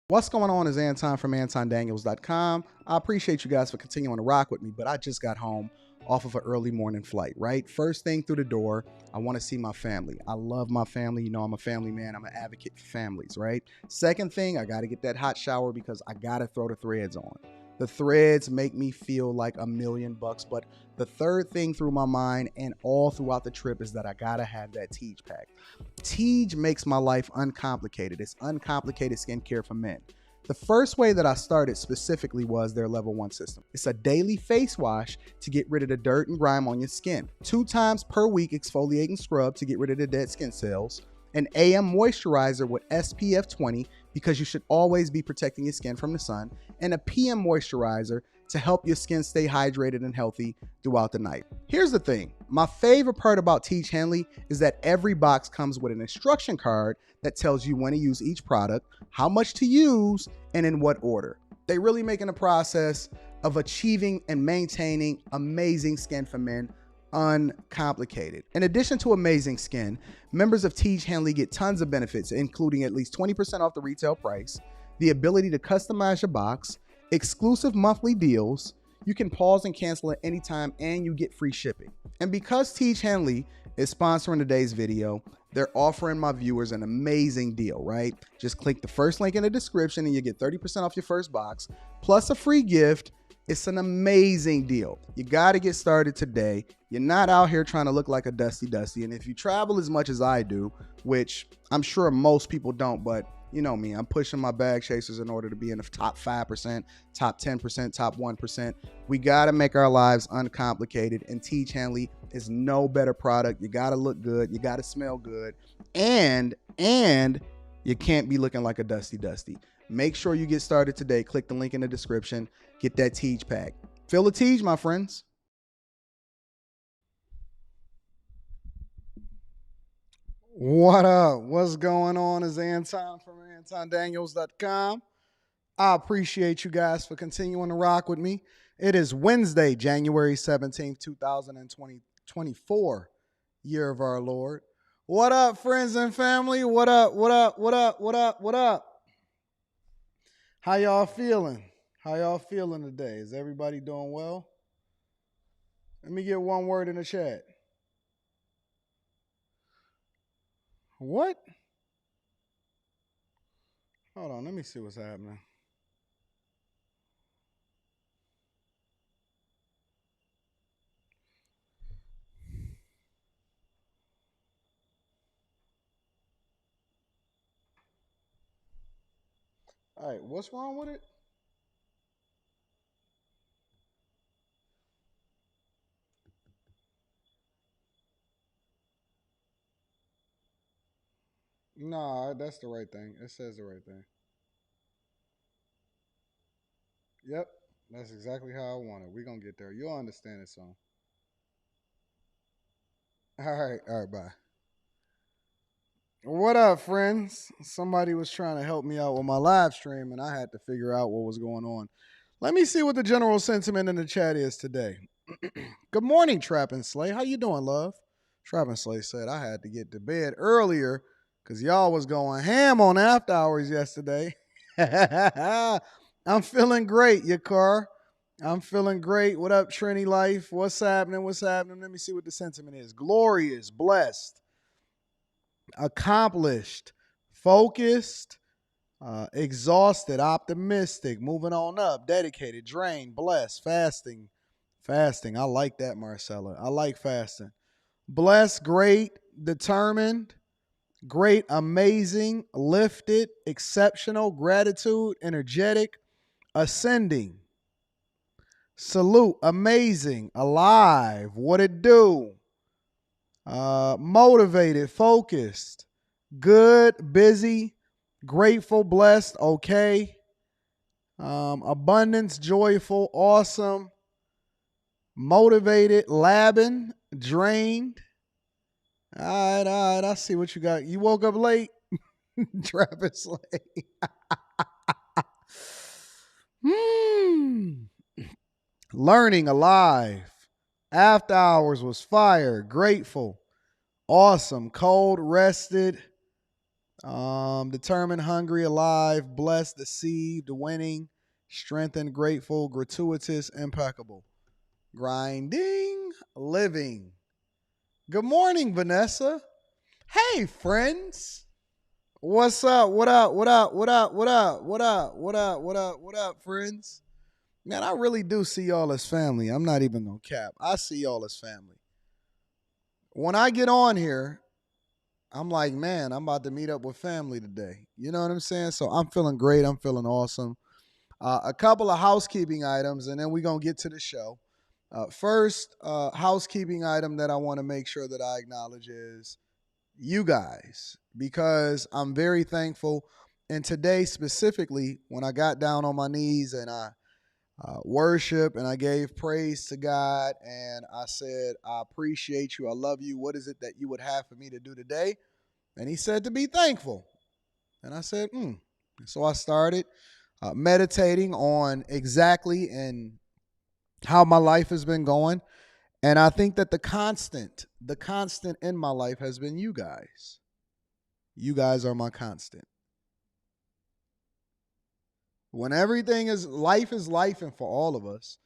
What's going on is Anton from AntonDaniels.com. I appreciate you guys for continuing to rock with me, but I just got home off of an early morning flight, right? First thing through the door, I want to see my family. I love my family. You know, I'm a family man. I'm an advocate for families, right? Second thing, I got to get that hot shower because I got to throw the threads on. The threads make me feel like $1,000,000, but the third thing through my mind and all throughout the trip is that I gotta have that Teej pack. Teej makes my life uncomplicated. It's uncomplicated skincare for men. The first way that I started specifically was their level 1 system. It's a daily face wash to get rid of the dirt and grime on your skin. 2 times per week exfoliating scrub to get rid of the dead skin cells. An AM moisturizer with SPF 20 because you should always be protecting your skin from the sun. And a PM moisturizer to help your skin stay hydrated and healthy throughout the night. Here's the thing. My favorite part about Teej Hanley is that every box comes with an instruction card that tells you when to use each product, how much to use, and in what order. They really making the process of achieving and maintaining amazing skin for men uncomplicated. In addition to amazing skin, members of Teej Hanley get tons of benefits, including at least 20% off the retail price, the ability to customize your box, exclusive monthly deals, you can pause and cancel at any time, and you get free shipping. And because Teej Hanley is sponsoring today's video, they're offering my viewers an amazing deal, right? Just click the first link in the description and you get 30% off your first box, plus a free gift. It's an amazing deal. You got to get started today. You're not out here trying to look like a Dusty. And if you travel as much as I do, which I'm sure most people don't, but you know me, I'm pushing my bag chasers in order to be in the top 5%, top 10%, top 1%. We got to make our lives uncomplicated, and Teej Hanley is no better product. You got to look good. You got to smell good. And you can't be looking like a Dusty. Make sure you get started today. Click the link in the description. Get that Teej pack. Feel the Teej, my friends. What up? What's going on? Is Anton from AntonDaniels.com. I appreciate you guys for continuing to rock with me. It is Wednesday, January 17th, 2024, year of our Lord. What up, friends and family? What up? How y'all feeling? How y'all feeling today? Is everybody doing well? Let me get one word in the chat. What? Hold on, let me see what's happening. All right, what's wrong with it? No, that's the right thing. It says the right thing. Yep, that's exactly how I want it. We're going to get there. You'll understand it soon. All right, bye. What up, friends? Somebody was trying to help me out with my live stream, and I had to figure out what was going on. Let me see what the general sentiment in the chat is today. Good morning, Trap and Slay. How you doing, love? Trap and Slay said I had to get to bed earlier because y'all was going ham on after hours yesterday. I'm feeling great, Yakar. I'm feeling great. What up, Trini Life? What's happening? Let me see what the sentiment is. Glorious, blessed, accomplished, focused, exhausted, optimistic, moving on up, dedicated, drained, blessed, fasting. I like that, Marcella. I like fasting. Blessed, great, determined, great, amazing, lifted, exceptional, gratitude, energetic, ascending, salute, amazing, alive, what it do, motivated, focused, good, busy, grateful, blessed, okay, abundance, joyful, awesome, motivated, labbing, drained. All right, I see what you got. You woke up late, Travis Slay. Learning, alive. After hours was fire, grateful, awesome, cold, rested, Determined, hungry, alive, blessed, deceived, winning, strengthened, grateful, gratuitous, impeccable. Grinding, living. Good morning, Vanessa. Hey, friends. What's up? What up? What up? What up? What up? What up? What up? What up? What up, friends? Man, I really do see y'all as family. I'm not even gonna cap. I see y'all as family. When I get on here, I'm like, man, I'm about to meet up with family today. You know what I'm saying? So I'm feeling great. I'm feeling awesome. A couple of housekeeping items, and then we're going to get to the show. First, housekeeping item that I want to make sure that I acknowledge is you guys, because I'm very thankful. And today, specifically, when I got down on my knees and I worship and I gave praise to God and I said, I appreciate you. I love you. What is it that you would have for me to do today? And he said to be thankful. And I said, So I started meditating on exactly and how my life has been going. And I think that the constant in my life has been you guys. You guys are my constant. When everything is life and for all of us,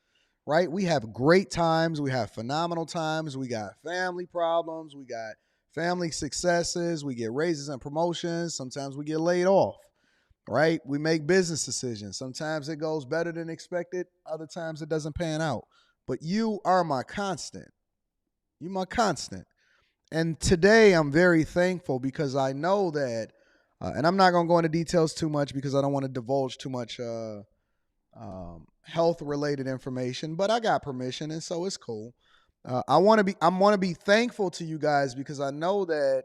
right? We have great times. We have phenomenal times. We got family problems. We got family successes. We get raises and promotions. Sometimes we get laid off, right? We make business decisions. Sometimes it goes better than expected. Other times it doesn't pan out. But you are my constant. You my constant. And today I'm very thankful because I know that, and I'm not going to go into details too much because I don't want to divulge too much health related information, but I got permission, and so it's cool. I want to be thankful to you guys because I know that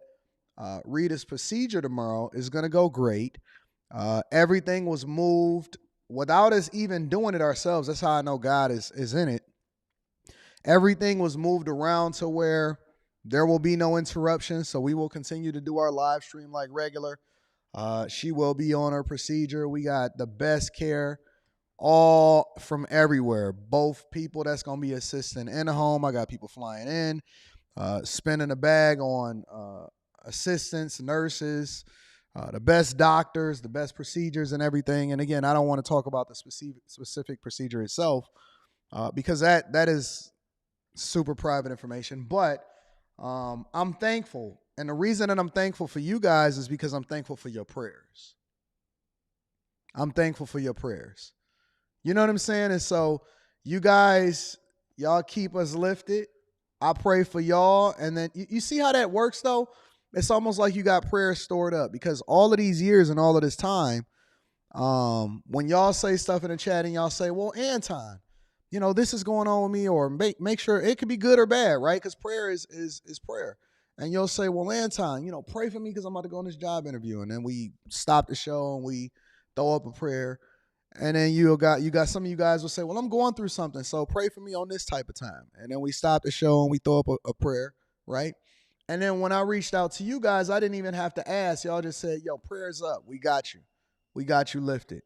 Rita's procedure tomorrow is going to go great. Everything was moved without us even doing it ourselves. That's how I know God is in it. Everything was moved around to where there will be no interruptions, so we will continue to do our live stream like regular. She will be on her procedure. We got the best care all from everywhere. Both people that's going to be assisting in the home. I got people flying in, spending a bag on assistants, nurses, the best doctors, the best procedures and everything. And again, I don't want to talk about the specific procedure itself because that is super private information. But I'm thankful. And the reason that I'm thankful for you guys is because I'm thankful for your prayers. I'm thankful for your prayers. You know what I'm saying? And so you guys, y'all keep us lifted. I pray for y'all. And then you see how that works though? It's almost like you got prayers stored up because all of these years and all of this time, when y'all say stuff in the chat and y'all say, well, Anton, this is going on with me, or make sure it could be good or bad, right? Because prayer is prayer. And you'll say, well, Anton, pray for me because I'm about to go on this job interview. And then we stop the show and we throw up a prayer. And then you got some of you guys will say, well, I'm going through something, so pray for me on this type of time. And then we stop the show and we throw up a prayer, right? And then when I reached out to you guys, I didn't even have to ask. Y'all just said, yo, prayer's up. We got you. We got you lifted.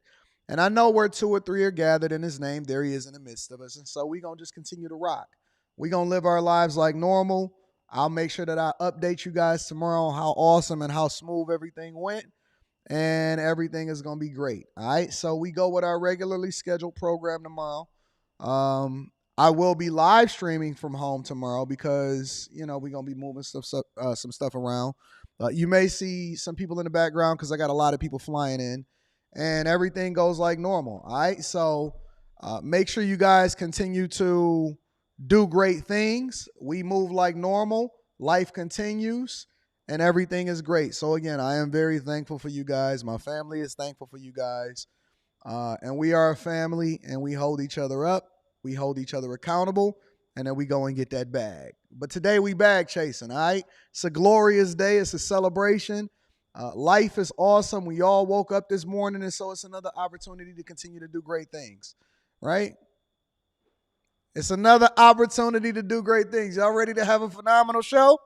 And I know where 2 or 3 are gathered in his name, there he is in the midst of us. And so we're going to just continue to rock. We're going to live our lives like normal. I'll make sure that I update you guys tomorrow on how awesome and how smooth everything went. And everything is going to be great. All right. So we go with our regularly scheduled program tomorrow. I will be live streaming from home tomorrow because, we're going to be moving some stuff around. You may see some people in the background because I got a lot of people flying in and everything goes like normal. All right. So make sure you guys continue to do great things. We move like normal. Life continues. And everything is great. So again, I am very thankful for you guys. My family is thankful for you guys. And we are a family and we hold each other up. We hold each other accountable. And then we go and get that bag. But today we bag chasing, all right? It's a glorious day. It's a celebration. Life is awesome. We all woke up this morning. And so it's another opportunity to continue to do great things, right? It's another opportunity to do great things. Y'all ready to have a phenomenal show?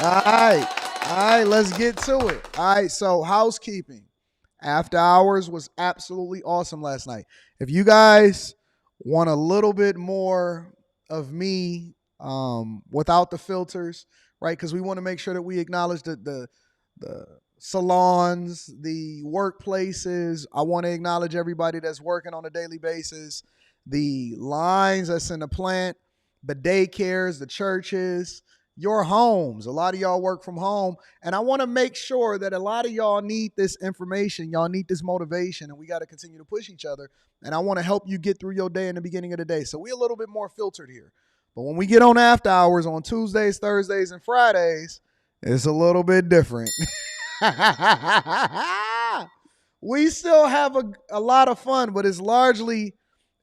All right, let's get to it. All right, so housekeeping. After Hours was absolutely awesome last night. If you guys want a little bit more of me without the filters, right? Because we want to make sure that we acknowledge the the salons, the workplaces. I want to acknowledge everybody that's working on a daily basis, the lines that's in the plant, the daycares, the churches, your homes. A lot of y'all work from home. And I want to make sure that a lot of y'all need this information. Y'all need this motivation, and we got to continue to push each other. And I want to help you get through your day in the beginning of the day. So we're a little bit more filtered here. But when we get on after hours on Tuesdays, Thursdays, and Fridays, it's a little bit different. We still have a lot of fun, but it's largely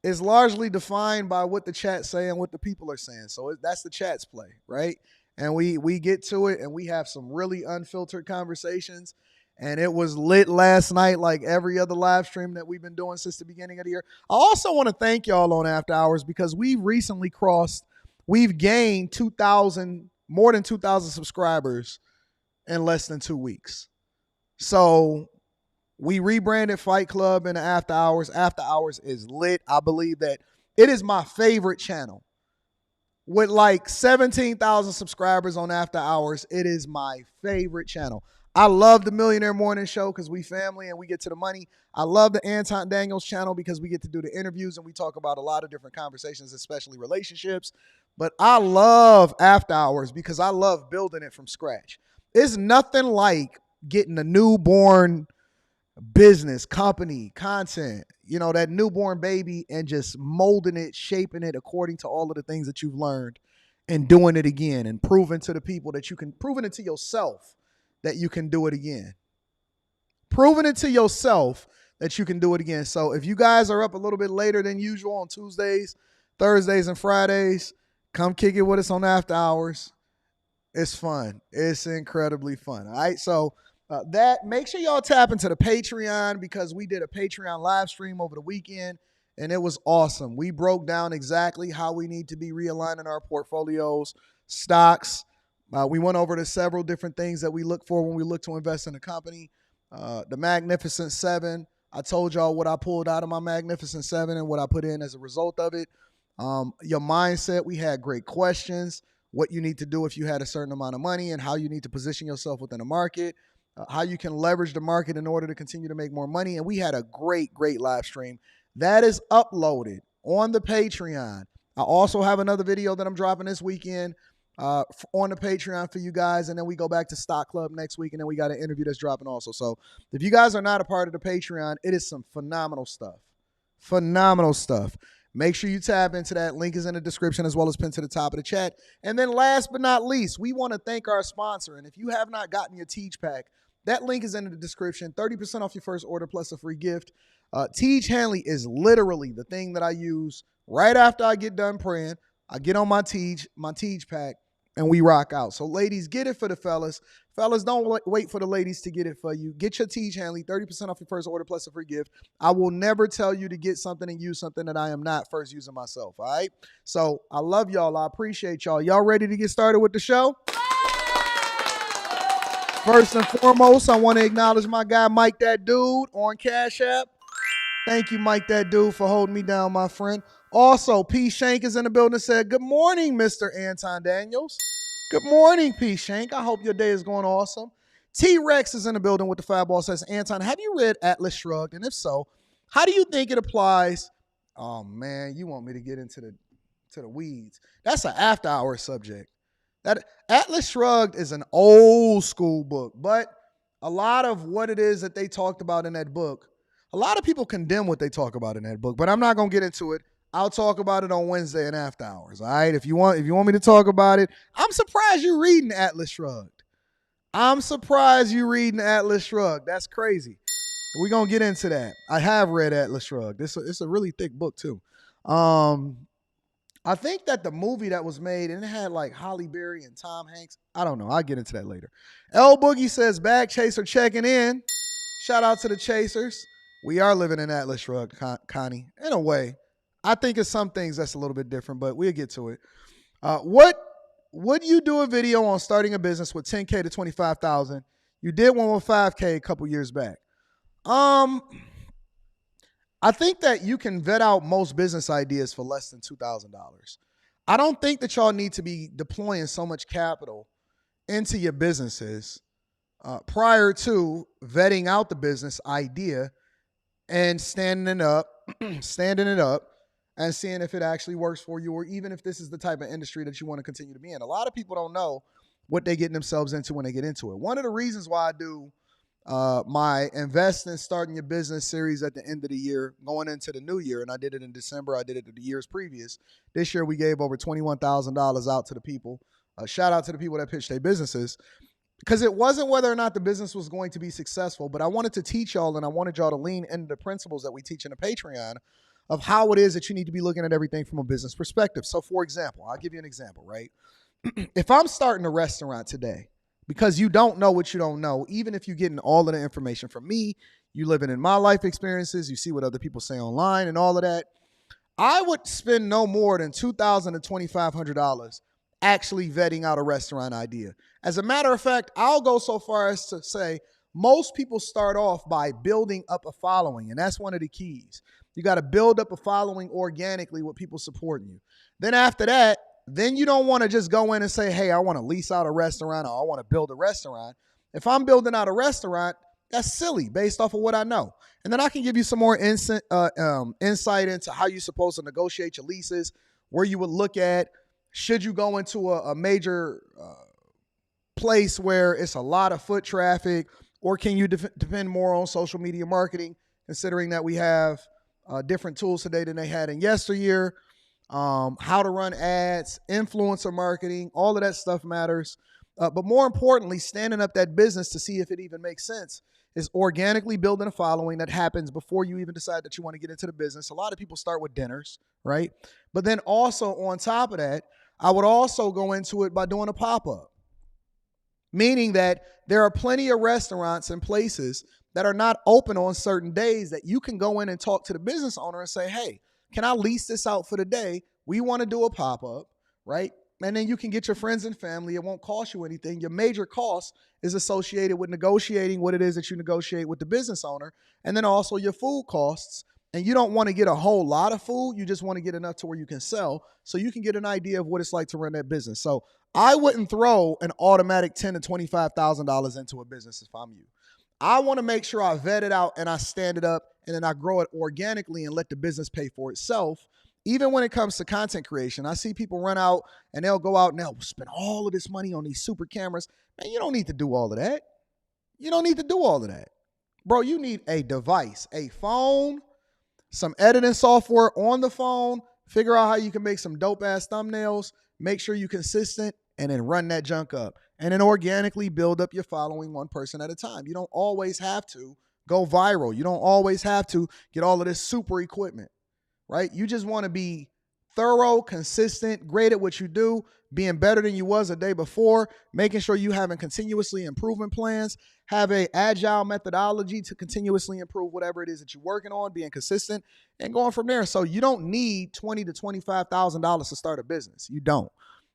defined by what the chat's saying, what the people are saying. So that's the chat's play, right? And we get to it, and we have some really unfiltered conversations. And it was lit last night, like every other live stream that we've been doing since the beginning of the year. I also want to thank y'all on After Hours, because we've gained more than 2,000 subscribers in less than 2 weeks. So we rebranded Fight Club into After Hours. After Hours is lit. I believe that it is my favorite channel. With like 17,000 subscribers on After Hours, it is my favorite channel. I love the Millionaire Morning Show because we family and we get to the money. I love the Anton Daniels channel because we get to do the interviews and we talk about a lot of different conversations, especially relationships. But I love After Hours because I love building it from scratch. It's nothing like getting a newborn business, company, content, that newborn baby, and just molding it, shaping it according to all of the things that you've learned and doing it again and proving to the people that you can, proving it to yourself that you can do it again. Proving it to yourself that you can do it again. So if you guys are up a little bit later than usual on Tuesdays, Thursdays, and Fridays, come kick it with us on After Hours. It's fun. It's incredibly fun. All right. So make sure y'all tap into the Patreon, because we did a Patreon live stream over the weekend and it was awesome. We broke down exactly how we need to be realigning our portfolios, stocks. We went over to several different things that we look for when we look to invest in a company. The Magnificent Seven. I told y'all what I pulled out of my Magnificent Seven and what I put in as a result of it. Your mindset. We had great questions. What you need to do if you had a certain amount of money and how you need to position yourself within a market. How you can leverage the market in order to continue to make more money. And we had a great live stream that is uploaded on the Patreon. I also have another video that I'm dropping this weekend on the Patreon for you guys. And then we go back to Stock Club next week. And then we got an interview that's dropping also. So if you guys are not a part of the Patreon, it is some phenomenal stuff. Phenomenal stuff. Make sure you tap into that. Link is in the description as well as pinned to the top of the chat. And then last but not least, we want to thank our sponsor. And if you have not gotten your Teach Pack, that link is in the description. 30% off your first order plus a free gift. Teach Hanley is literally the thing that I use right after I get done praying. I get on my Teach Pack, and we rock out. So ladies, get it for the fellas. Fellas, don't wait for the ladies to get it for you. Get your Teach Hanley, 30% off your first order plus a free gift. I will never tell you to get something and use something that I am not first using myself, all right? So I love y'all. I appreciate y'all. Y'all ready to get started with the show? First and foremost, I want to acknowledge my guy, Mike That Dude, on Cash App. Thank you, Mike That Dude, for holding me down, my friend. Also, P. Shank is in the building and said, good morning, Mr. Anton Daniels. Good morning, P. Shank. I hope your day is going awesome. T-Rex is in the building with the Fireball, says, Anton, have you read Atlas Shrugged? And if so, how do you think it applies? Oh, man, you want me to get into the weeds. That's an after-hour subject. That Atlas Shrugged is an old school book, but a lot of what it is that they talked about in that book, a lot of people condemn what they talk about in that book, but I'm not going to get into it. I'll talk about it on Wednesday and After Hours, all right? If you want me to talk about it, I'm surprised you're reading Atlas Shrugged. I'm surprised you're reading Atlas Shrugged. That's crazy. We're going to get into that. I have read Atlas Shrugged. It's a really thick book, too. I think that the movie that was made, and it had like Halle Berry and Tom Hanks. I don't know. I'll get into that later. L Boogie says, Bag Chaser checking in. Shout out to the Chasers. We are living in Atlas Shrugged, Connie, in a way. I think it's some things that's a little bit different, but we'll get to it. Would you do a video on starting a business with $10K to $25,000? You did one with $5K a couple years back. I think that you can vet out most business ideas for less than $2,000. I don't think that y'all need to be deploying so much capital into your businesses prior to vetting out the business idea and standing it up and seeing if it actually works for you, or even if this is the type of industry that you want to continue to be in. A lot of people don't know what they're getting themselves into when they get into it. One of the reasons why I do my Invest in Starting Your Business series at the end of the year, going into the new year, and I did it in December, I did it the years previous. This year we gave over $21,000 out to the people. Shout out to the people that pitched their businesses. Because it wasn't whether or not the business was going to be successful, but I wanted to teach y'all, and I wanted y'all to lean into the principles that we teach in the Patreon of how it is that you need to be looking at everything from a business perspective. So for example, I'll give you an example, right? If I'm starting a restaurant today, because you don't know what you don't know, even if you're getting all of the information from me, you living in my life experiences, you see what other people say online and all of that, I would spend no more than $2,000 to $2,500 actually vetting out a restaurant idea. As a matter of fact, I'll go so far as to say most people start off by building up a following, and that's one of the keys. You got to build up a following organically with people supporting you. Then after that, then you don't want to just go in and say, hey, I want to lease out a restaurant or I want to build a restaurant. If I'm building out a restaurant, that's silly based off of what I know. And then I can give you some more insight into how you're supposed to negotiate your leases, where you would look at, should you go into a major place where it's a lot of foot traffic, or can you depend more on social media marketing, considering that we have different tools today than they had in yesteryear, how to run ads, influencer marketing, all of that stuff matters. But more importantly, standing up that business to see if it even makes sense is organically building a following that happens before you even decide that you want to get into the business. A lot of people start with dinners, right? But then also on top of that, I would also go into it by doing a pop-up, meaning that there are plenty of restaurants and places that are not open on certain days that you can go in and talk to the business owner and say, hey, can I lease this out for the day? We want to do a pop-up, right? And then you can get your friends and family. It won't cost you anything. Your major cost is associated with negotiating what it is that you negotiate with the business owner, and then also your food costs. And you don't want to get a whole lot of food. You just want to get enough to where you can sell so you can get an idea of what it's like to run that business. So I wouldn't throw an automatic $10,000 to $25,000 into a business if I'm you. I want to make sure I vet it out and I stand it up and then I grow it organically and let the business pay for itself. Even when it comes to content creation, I see people run out and they'll go out and they'll spend all of this money on these super cameras. Man, you don't need to do all of that. You don't need to do all of that. Bro, you need a device, a phone, some editing software on the phone, figure out how you can make some dope ass thumbnails, make sure you're consistent, and then run that junk up. And then organically build up your following one person at a time. You don't always have to go viral. You don't always have to get all of this super equipment, right? You just want to be thorough, consistent, great at what you do, being better than you was a day before, making sure you having continuously improvement plans, have a agile methodology to continuously improve whatever it is that you're working on, being consistent and going from there. So you don't need $20,000 to $25,000 to start a business. You don't.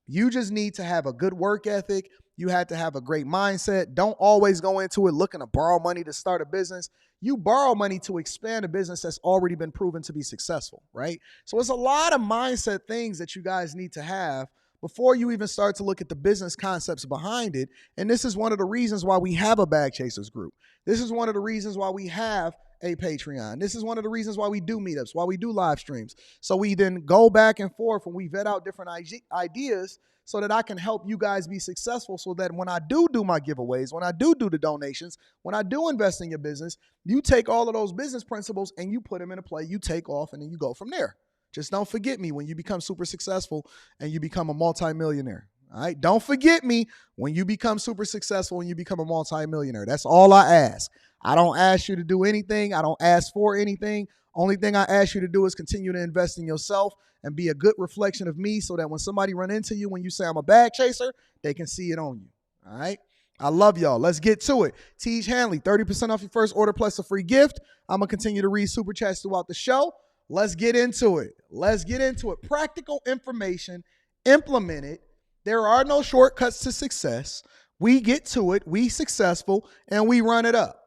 You just need to have a good work ethic. You have to have a great mindset. Don't always go into it looking to borrow money to start a business. You borrow money to expand a business that's already been proven to be successful, right? So it's a lot of mindset things that you guys need to have before you even start to look at the business concepts behind it. And this is one of the reasons why we have a Bag Chasers group. This is one of the reasons why we have a Patreon. This is one of the reasons why we do meetups, why we do live streams. So we then go back and forth and we vet out different ideas so that I can help you guys be successful, so that when I do my giveaways, when I do the donations, when I do invest in your business, you take all of those business principles and you put them into play, you take off, and then you go from there. Just don't forget me when you become super successful and you become a multimillionaire. All right? Don't forget me when you become super successful and you become a multimillionaire. That's all I ask. I don't ask you to do anything. I don't ask for anything. Only thing I ask you to do is continue to invest in yourself and be a good reflection of me, so that when somebody run into you, when you say I'm a bag chaser, they can see it on you. All right? I love y'all. Let's get to it. Tej Hanley, 30% off your first order plus a free gift. I'm going to continue to read super chats throughout the show. Let's get into it. Let's get into it. Practical information, implement it. There are no shortcuts to success. We get to it, we successful, and we run it up.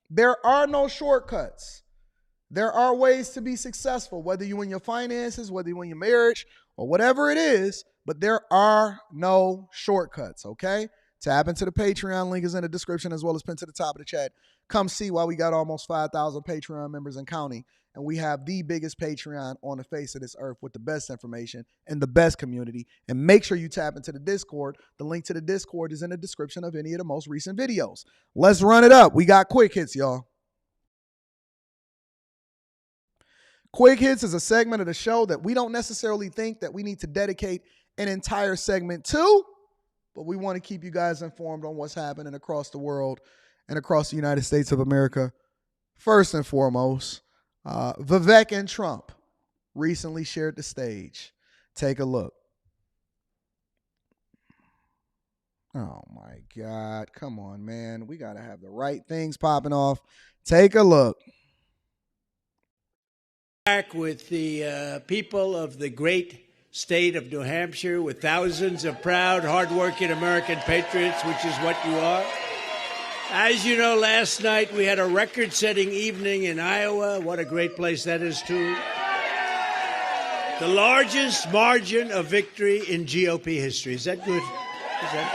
There are no shortcuts. There are ways to be successful, whether you're in your finances, whether you're in your marriage, or whatever it is, but there are no shortcuts, okay? Tap into the Patreon. Link is in the description as well as pinned to the top of the chat. Come see why we got almost 5,000 Patreon members and counting. And we have the biggest Patreon on the face of this earth with the best information and the best community. And make sure you tap into the Discord. The link to the Discord is in the description of any of the most recent videos. Let's run it up. We got quick hits, y'all. Quick hits is a segment of the show that we don't necessarily think that we need to dedicate an entire segment to, but we want to keep you guys informed on what's happening across the world and across the United States of America. First and foremost, Vivek and Trump recently shared the stage. Take a look. Oh my God. Come on, man. We got to have the right things popping off. Take a look. Back with the people of the great state of New Hampshire, with thousands of proud, hardworking American patriots, which is what you are. As you know, last night we had a record-setting evening in Iowa. What a great place that is, too. The largest margin of victory in GOP history. Is that good? Is that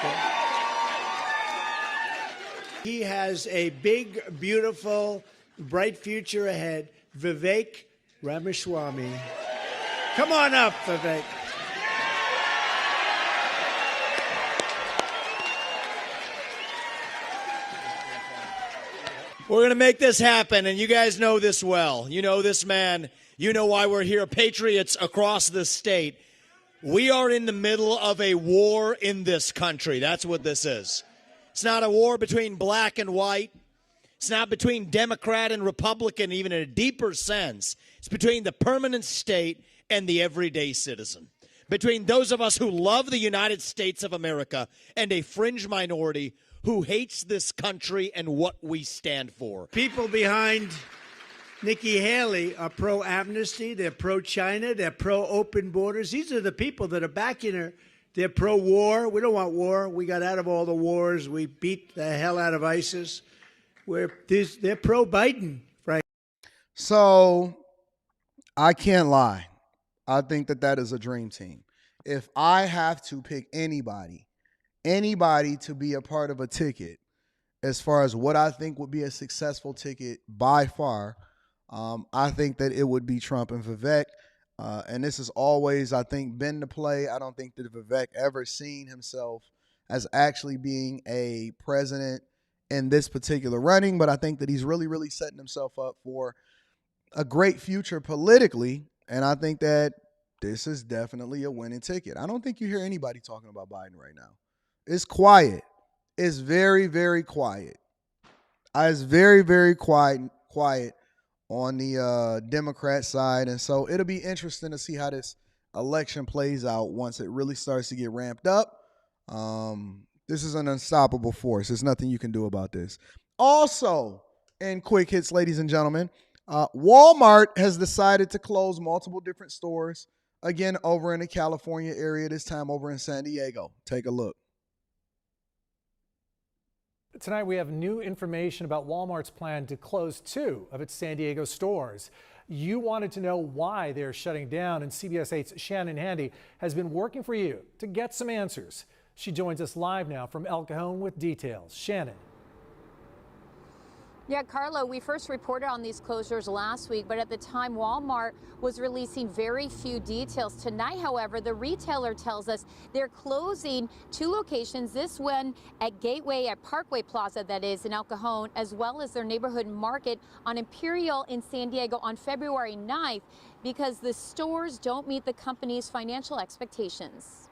good? He has a big, beautiful, bright future ahead. Vivek Ramaswamy. Come on up, Vivek. We're going to make this happen, and you guys know this well. You know this man. You know why we're here, patriots across the state. We are in the middle of a war in this country. That's what this is. It's not a war between black and white. It's not between Democrat and Republican, even in a deeper sense. It's between the permanent state and the everyday citizen. Between those of us who love the United States of America and a fringe minority who hates this country and what we stand for. People behind Nikki Haley are pro-amnesty, they're pro-China, they're pro-open borders. These are the people that are backing her. They're pro-war. We don't want war. We got out of all the wars. We beat the hell out of ISIS. They're pro-Biden, right? So I can't lie. I think that is a dream team. If I have to pick anybody to be a part of a ticket, as far as what I think would be a successful ticket by far, I think that it would be Trump and Vivek. And this has always, I think, been the play. I don't think that Vivek ever seen himself as actually being a president in this particular running, but I think that he's really, really setting himself up for a great future politically. And I think that this is definitely a winning ticket. I don't think you hear anybody talking about Biden right now. It's quiet. It's very, very quiet. It's very, very quiet on the Democrat side. And so it'll be interesting to see how this election plays out once it really starts to get ramped up. This is an unstoppable force. There's nothing you can do about this. Also, in quick hits, ladies and gentlemen, Walmart has decided to close multiple different stores, again, over in the California area, this time over in San Diego. Take a look. Tonight we have new information about Walmart's plan to close 2 of its San Diego stores. You wanted to know why they're shutting down, and CBS 8's Shannon Handy has been working for you to get some answers. She joins us live now from El Cajon with details. Shannon. Yeah, Carlo, we first reported on these closures last week, but at the time Walmart was releasing very few details. Tonight, however, the retailer tells us they're closing 2 locations, this one at Gateway at Parkway Plaza, that is, in El Cajon, as well as their neighborhood market on Imperial in San Diego on February 9th, because the stores don't meet the company's financial expectations.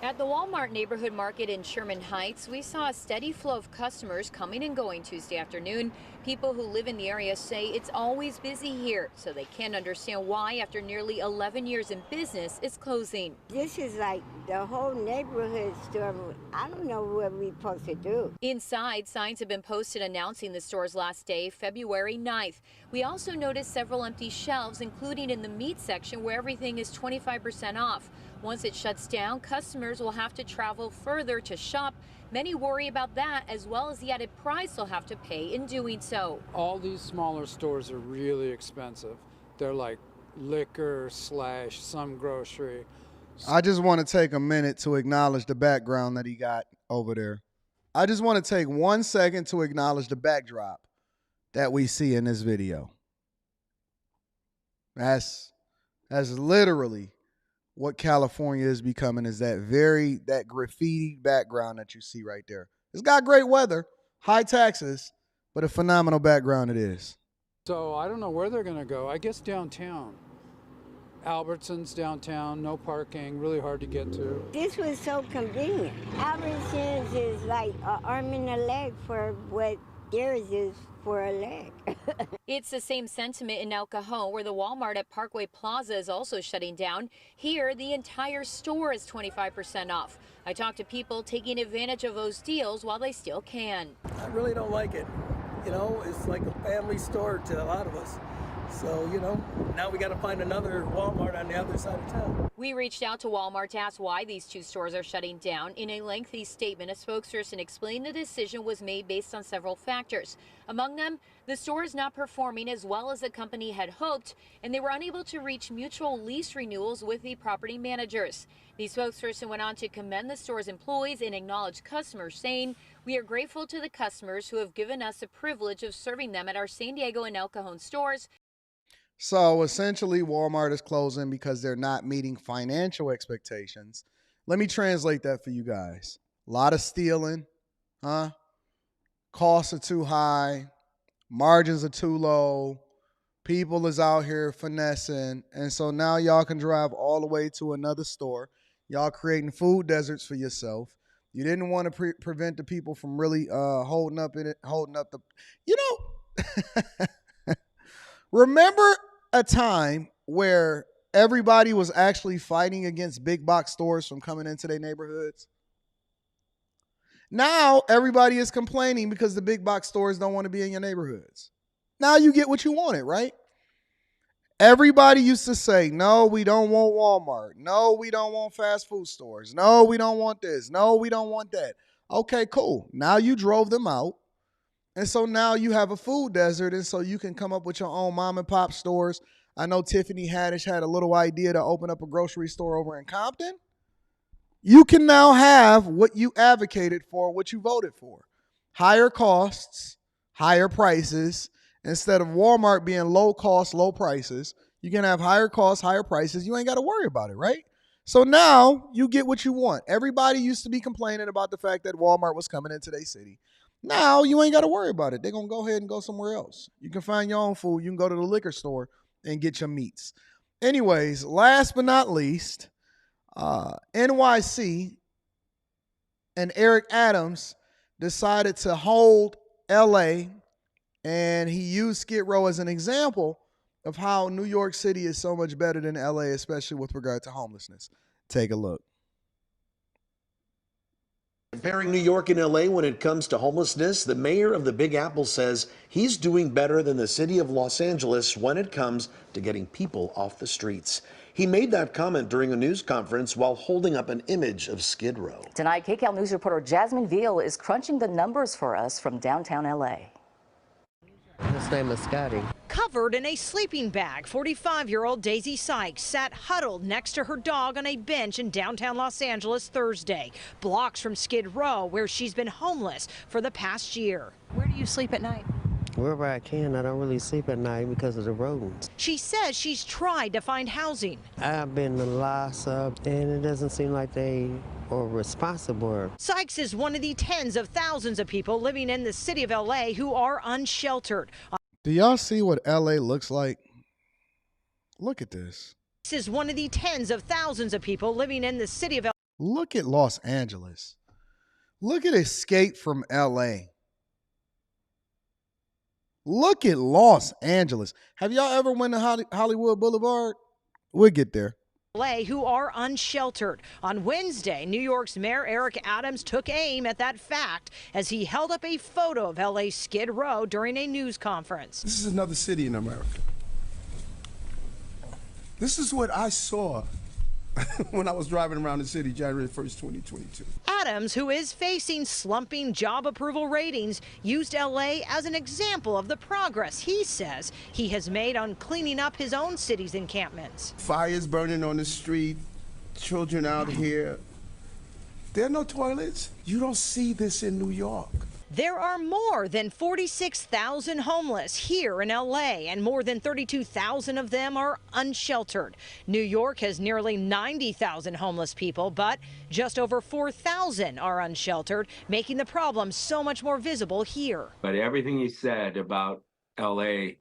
At the Walmart neighborhood market in Sherman Heights, we saw a steady flow of customers coming and going Tuesday afternoon. People who live in the area say it's always busy here, so they can't understand why, after nearly 11 years in business, it's closing. This is like the whole neighborhood store. I don't know what we're supposed to do. Inside, signs have been posted announcing the store's last day, February 9th. We also noticed several empty shelves, including in the meat section where everything is 25% off. Once it shuts down, customers will have to travel further to shop. Many worry about that, as well as the added price they'll have to pay in doing so. All these smaller stores are really expensive. They're like liquor / some grocery. I just want to take a minute to acknowledge the background that he got over there. I just want to take 1 second to acknowledge the backdrop that we see in this video. That's literally what California is becoming, is that graffiti background that you see right there. It's got great weather, high taxes, but a phenomenal background it is. So I don't know where they're going to go. I guess downtown. Albertsons downtown, no parking, really hard to get to. This was so convenient. Albertsons is like an arm and a leg for what theirs is for a leg. It's the same sentiment in El Cajon, where the Walmart at Parkway Plaza is also shutting down. Here, the entire store is 25% off. I talked to people taking advantage of those deals while they still can. I really don't like it. You know, it's like a family store to a lot of us. So, you know, now we got to find another Walmart on the other side of town. We reached out to Walmart to ask why these two stores are shutting down. In a lengthy statement, a spokesperson explained the decision was made based on several factors. Among them, the store is not performing as well as the company had hoped, and they were unable to reach mutual lease renewals with the property managers. The spokesperson went on to commend the store's employees and acknowledge customers, saying, "We are grateful to the customers who have given us the privilege of serving them at our San Diego and El Cajon stores." So essentially, Walmart is closing because they're not meeting financial expectations. Let me translate that for you guys. A lot of stealing, huh? Costs are too high. Margins are too low. People is out here finessing. And so now y'all can drive all the way to another store. Y'all creating food deserts for yourself. You didn't want to prevent the people from really holding up the, you know, remember a time where everybody was actually fighting against big box stores from coming into their neighborhoods? Now everybody is complaining because the big box stores don't want to be in your neighborhoods. Now you get what you wanted, right? Everybody used to say, no, we don't want Walmart. No, we don't want fast food stores. No, we don't want this. No, we don't want that. Okay, cool. Now you drove them out. And so now you have a food desert, and so you can come up with your own mom and pop stores. I know Tiffany Haddish had a little idea to open up a grocery store over in Compton. You can now have what you advocated for, what you voted for. Higher costs, higher prices. Instead of Walmart being low cost, low prices, you can have higher costs, higher prices. You ain't got to worry about it, right? So now you get what you want. Everybody used to be complaining about the fact that Walmart was coming into their city. Now you ain't got to worry about it. They're going to go ahead and go somewhere else. You can find your own food. You can go to the liquor store and get your meats. Anyways, last but not least, NYC and Eric Adams decided to hold LA, and he used Skid Row as an example of how New York City is so much better than LA, especially with regard to homelessness. Take a look. Comparing New York and LA when it comes to homelessness, the mayor of the Big Apple says he's doing better than the city of Los Angeles when it comes to getting people off the streets. He made that comment during a news conference while holding up an image of Skid Row. Tonight, KCAL News reporter Jasmine Veal is crunching the numbers for us from downtown LA. His name is Scotty. Covered in a sleeping bag, 45-year-old Daisy Sykes sat huddled next to her dog on a bench in downtown Los Angeles Thursday, blocks from Skid Row, where she's been homeless for the past year. Where do you sleep at night? Wherever I can. I don't really sleep at night because of the rodents. She says she's tried to find housing. I've been to LASA, and it doesn't seem like they are responsible. Sykes is one of the tens of thousands of people living in the city of LA who are unsheltered. Do y'all see what LA looks like? Look at this. This is one of the tens of thousands of people living in the city of LA. Look at Los Angeles. Look at Escape from LA. Look at Los Angeles. Have y'all ever went to Hollywood Boulevard? We'll get there. LA who are unsheltered. On Wednesday, New York's Mayor Eric Adams took aim at that fact as he held up a photo of LA's Skid Row during a news conference. This is another city in America. This is what I saw when I was driving around the city January 1st, 2022. Adams, who is facing slumping job approval ratings, used LA as an example of the progress he says he has made on cleaning up his own city's encampments. Fires burning on the street, children out here. There are no toilets. You don't see this in New York. There are more than 46,000 homeless here in LA, and more than 32,000 of them are unsheltered. New York has nearly 90,000 homeless people, but just over 4,000 are unsheltered, making the problem so much more visible here. But everything you said about LA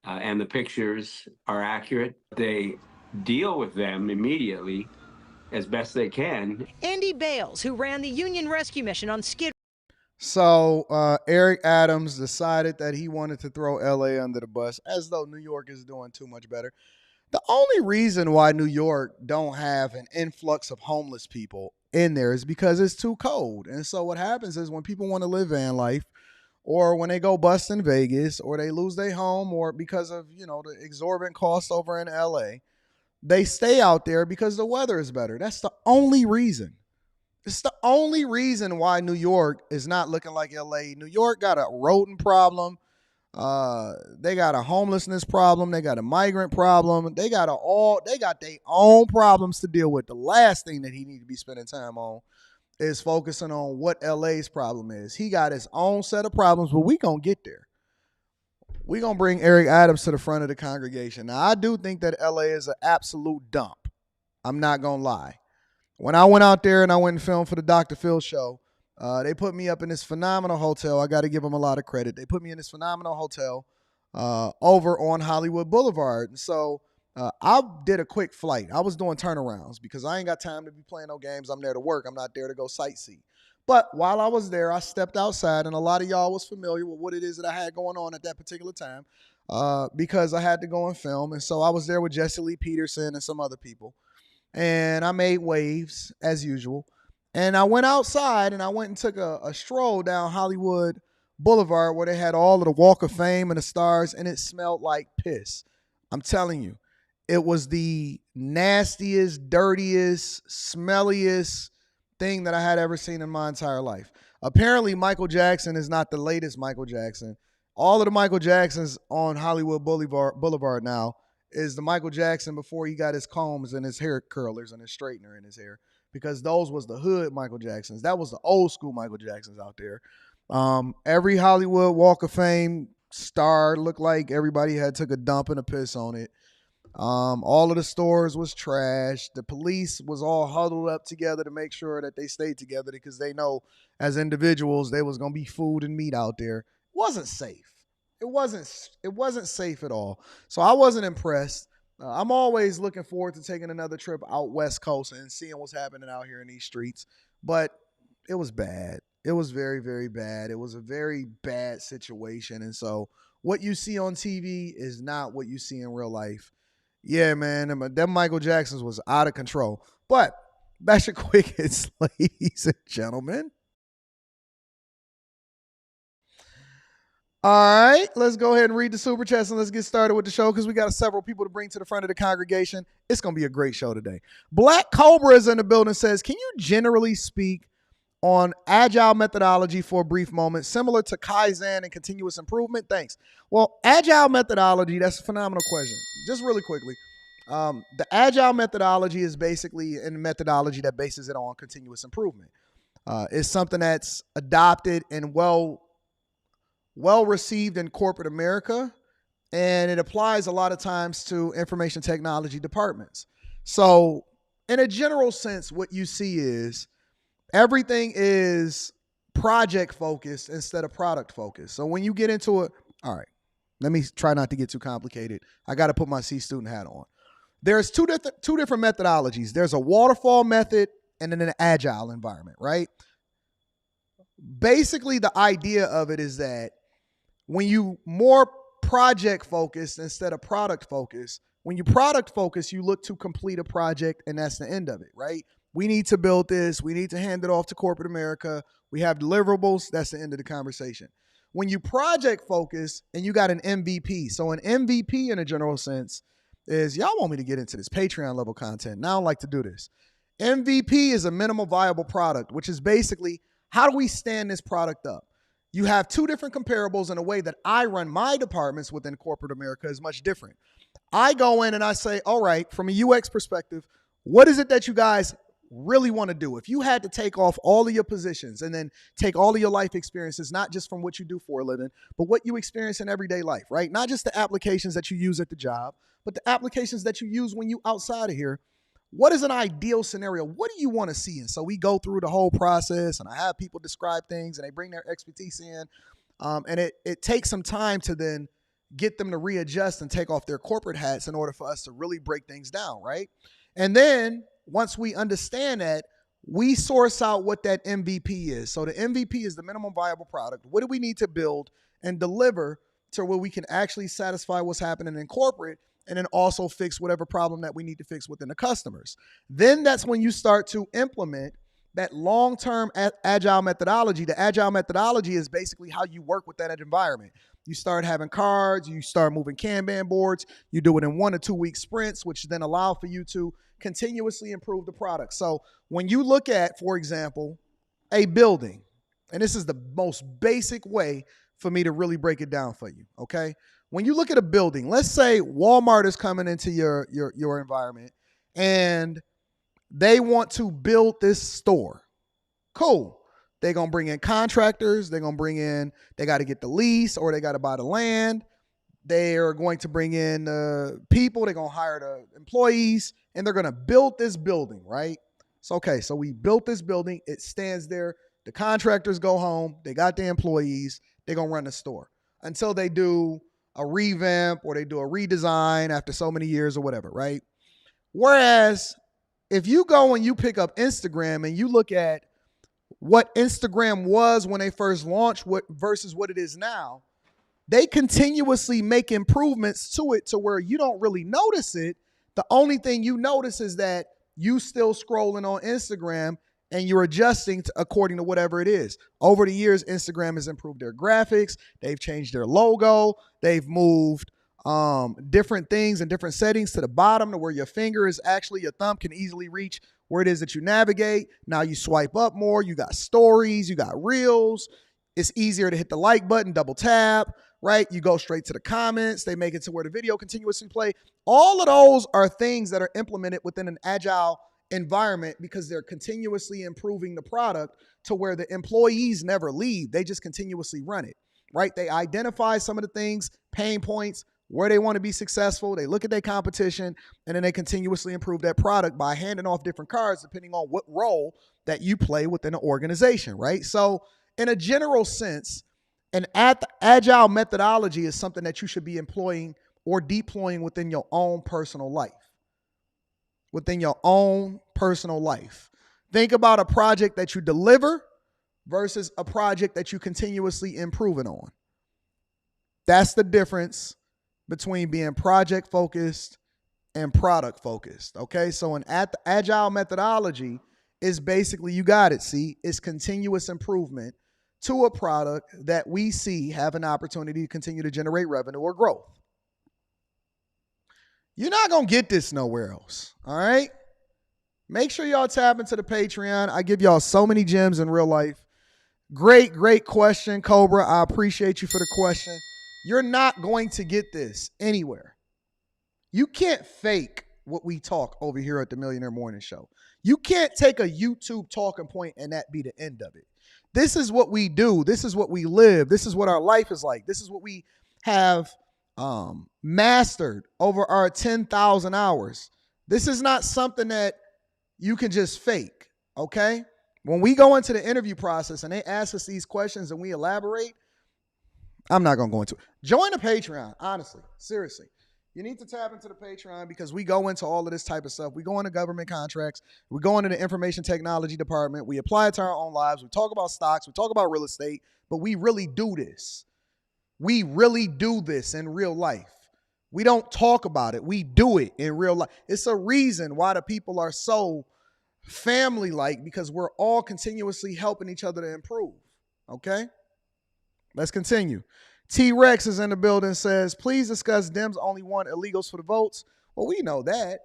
and the pictures are accurate. They deal with them immediately as best they can. Andy Bales, who ran the Union Rescue Mission on Skid. So Eric Adams decided that he wanted to throw LA under the bus, as though New York is doing too much better. The only reason why New York don't have an influx of homeless people in there is because it's too cold. And so what happens is when people want to live van life, or when they go bust in Vegas, or they lose their home, or because of, the exorbitant costs over in LA, they stay out there because the weather is better. That's the only reason. It's the only reason why New York is not looking like LA. New York got a rodent problem. They got a homelessness problem. They got a migrant problem. They got their own problems to deal with. The last thing that he need to be spending time on is focusing on what LA's problem is. He got his own set of problems, but we gonna get there. We gonna bring Eric Adams to the front of the congregation. Now, I do think that LA is an absolute dump. I'm not gonna lie. When I went out there and I went and filmed for the Dr. Phil show, they put me up in this phenomenal hotel. I got to give them a lot of credit. They put me in this phenomenal hotel over on Hollywood Boulevard. And so I did a quick flight. I was doing turnarounds because I ain't got time to be playing no games. I'm there to work. I'm not there to go sightsee. But while I was there, I stepped outside, and a lot of y'all was familiar with what it is that I had going on at that particular time because I had to go and film. And so I was there with Jesse Lee Peterson and some other people. And I made waves as usual. And I went outside and I went and took a stroll down Hollywood Boulevard where they had all of the Walk of Fame and the stars, and it smelled like piss. I'm telling you, it was the nastiest, dirtiest, smelliest thing that I had ever seen in my entire life. Apparently, Michael Jackson is not the latest Michael Jackson. All of the Michael Jacksons on Hollywood Boulevard now is the Michael Jackson before he got his combs and his hair curlers and his straightener in his hair, because those was the hood Michael Jacksons. That was the old school Michael Jacksons out there. Every Hollywood Walk of Fame star looked like everybody had took a dump and a piss on it. All of the stores was trash. The police was all huddled up together to make sure that they stayed together because they know as individuals there was going to be food and meat out there. It wasn't safe. It wasn't safe at all. So I wasn't impressed. I'm always looking forward to taking another trip out West Coast and seeing what's happening out here in these streets. But it was bad. It was very, very bad. It was a very bad situation. And so what you see on TV is not what you see in real life. Yeah, man, them Michael Jacksons was out of control. But that's your quick hits, ladies and gentlemen. All right, let's go ahead and read the super chats and let's get started with the show because we got several people to bring to the front of the congregation. It's going to be a great show today. Black Cobra is in the building, says, can you generally speak on Agile methodology for a brief moment, similar to Kaizen and continuous improvement? Thanks. Well, Agile methodology, that's a phenomenal question. Just really quickly, the Agile methodology is basically a methodology that bases it on continuous improvement. It's something that's adopted and well received in corporate America, and it applies a lot of times to information technology departments. So in a general sense, what you see is everything is project focused instead of product focused. So when you get into it, all right, let me try not to get too complicated. I got to put my C student hat on. There's two different methodologies. There's a waterfall method and then an agile environment, right? Basically, the idea of it is that when you more project focused instead of product focused, when you product focused, you look to complete a project and that's the end of it, right? We need to build this. We need to hand it off to corporate America. We have deliverables. That's the end of the conversation. When you project focus and you got an MVP. So an MVP in a general sense is, y'all want me to get into this Patreon level content. And I don't like to do this. MVP is a minimal viable product, which is basically how do we stand this product up? You have two different comparables, and a way that I run my departments within corporate America is much different. I go in and I say, all right, from a UX perspective, What is it that you guys really want to do? If you had to take off all of your positions and then take all of your life experiences, not just from what you do for a living, but what you experience in everyday life, right? Not just the applications that you use at the job, but the applications that you use when you outside of here. What is an ideal scenario? What do you want to see? And so we go through the whole process, and I have people describe things, and they bring their expertise in. And it takes some time to then get them to readjust and take off their corporate hats in order for us to really break things down, right? And then once we understand that, we source out what that MVP is. So the MVP is the minimum viable product. What do we need to build and deliver to where we can actually satisfy what's happening in corporate and then also fix whatever problem that we need to fix within the customers? Then that's when you start to implement that long-term agile methodology. The agile methodology is basically how you work within that environment. You start having cards, you start moving Kanban boards, you do it in 1 or 2 week sprints, which then allow for you to continuously improve the product. So when you look at, for example, a building, and this is the most basic way for me to really break it down for you, okay? When you look at a building, let's say Walmart is coming into your environment and they want to build this store. Cool. They're going to bring in contractors. They're going to bring in, they got to get the lease or they got to buy the land. They are going to bring in people. They're going to hire the employees and they're going to build this building, right? So, okay, so we built this building. It stands there. The contractors go home. They got the employees. They're going to run the store until they do a revamp or they do a redesign after so many years or whatever, right? Whereas if you go and you pick up Instagram and you look at what Instagram was when they first launched versus what it is now, they continuously make improvements to it to where you don't really notice it. The only thing you notice is that you still scrolling on Instagram and you're adjusting according to whatever it is. Over the years, Instagram has improved their graphics. They've changed their logo. They've moved different things and different settings to the bottom to where your finger is actually, your thumb can easily reach where it is that you navigate. Now you swipe up more. You got stories. You got reels. It's easier to hit the like button, double tap, right? You go straight to the comments. They make it to where the video continuously play. All of those are things that are implemented within an agile environment because they're continuously improving the product to where the employees never leave. They just continuously run it, right? They identify some of the things, pain points, where they want to be successful. They look at their competition, and then they continuously improve that product by handing off different cards depending on what role that you play within an organization, right? So in a general sense, an agile methodology is something that you should be employing or deploying within your own personal life. Within your own personal life. Think about a project that you deliver versus a project that you continuously improving on. That's the difference between being project focused and product focused. Okay, so an agile methodology is basically, you got it, see, it's continuous improvement to a product that we see have an opportunity to continue to generate revenue or growth. You're not going to get this nowhere else, all right? Make sure y'all tap into the Patreon. I give y'all so many gems in real life. Great, great question, Cobra. I appreciate you for the question. You're not going to get this anywhere. You can't fake what we talk over here at the Millionaire Morning Show. You can't take a YouTube talking point and that be the end of it. This is what we do. This is what we live. This is what our life is like. This is what we have mastered over our 10,000 hours. This is not something that you can just fake, okay? When we go into the interview process and they ask us these questions and we elaborate, I'm not going to go into it. Join the Patreon, honestly, seriously. You need to tap into the Patreon because we go into all of this type of stuff. We go into government contracts. We go into the information technology department. We apply it to our own lives. We talk about stocks. We talk about real estate, but we really do this. We really do this in real life. We don't talk about it. We do it in real life. It's a reason why the people are so family-like because we're all continuously helping each other to improve. Okay? Let's continue. T-Rex is in the building, says, please discuss Dems only want illegals for the votes. Well, we know that.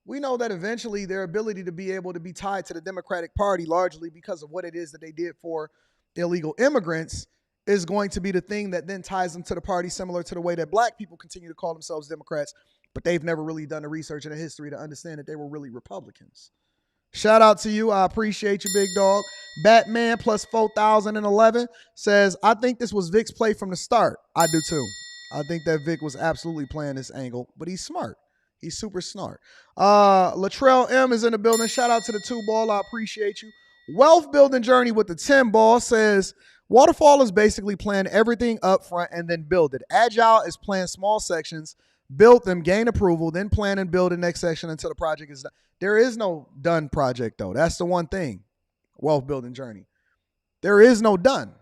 We know that eventually their ability to be able to be tied to the Democratic Party largely because of what it is that they did for illegal immigrants is going to be the thing that then ties them to the party, similar to the way that black people continue to call themselves Democrats but they've never really done the research in the history to understand that they were really Republicans. Shout out to you. I appreciate you, big dog. Batman plus 4011 says, I think this was Vic's play from the start. I do too. I think that Vic was absolutely playing this angle, but he's smart. He's super smart. Latrell M is in the building. Shout out to the 2 ball. I appreciate you. Wealth Building Journey with the 10 ball says, Waterfall is basically plan everything up front and then build it. Agile is plan small sections, build them, gain approval, then plan and build the next section until the project is done. There is no done project, though. That's the one thing. Wealth Building Journey. There is no done.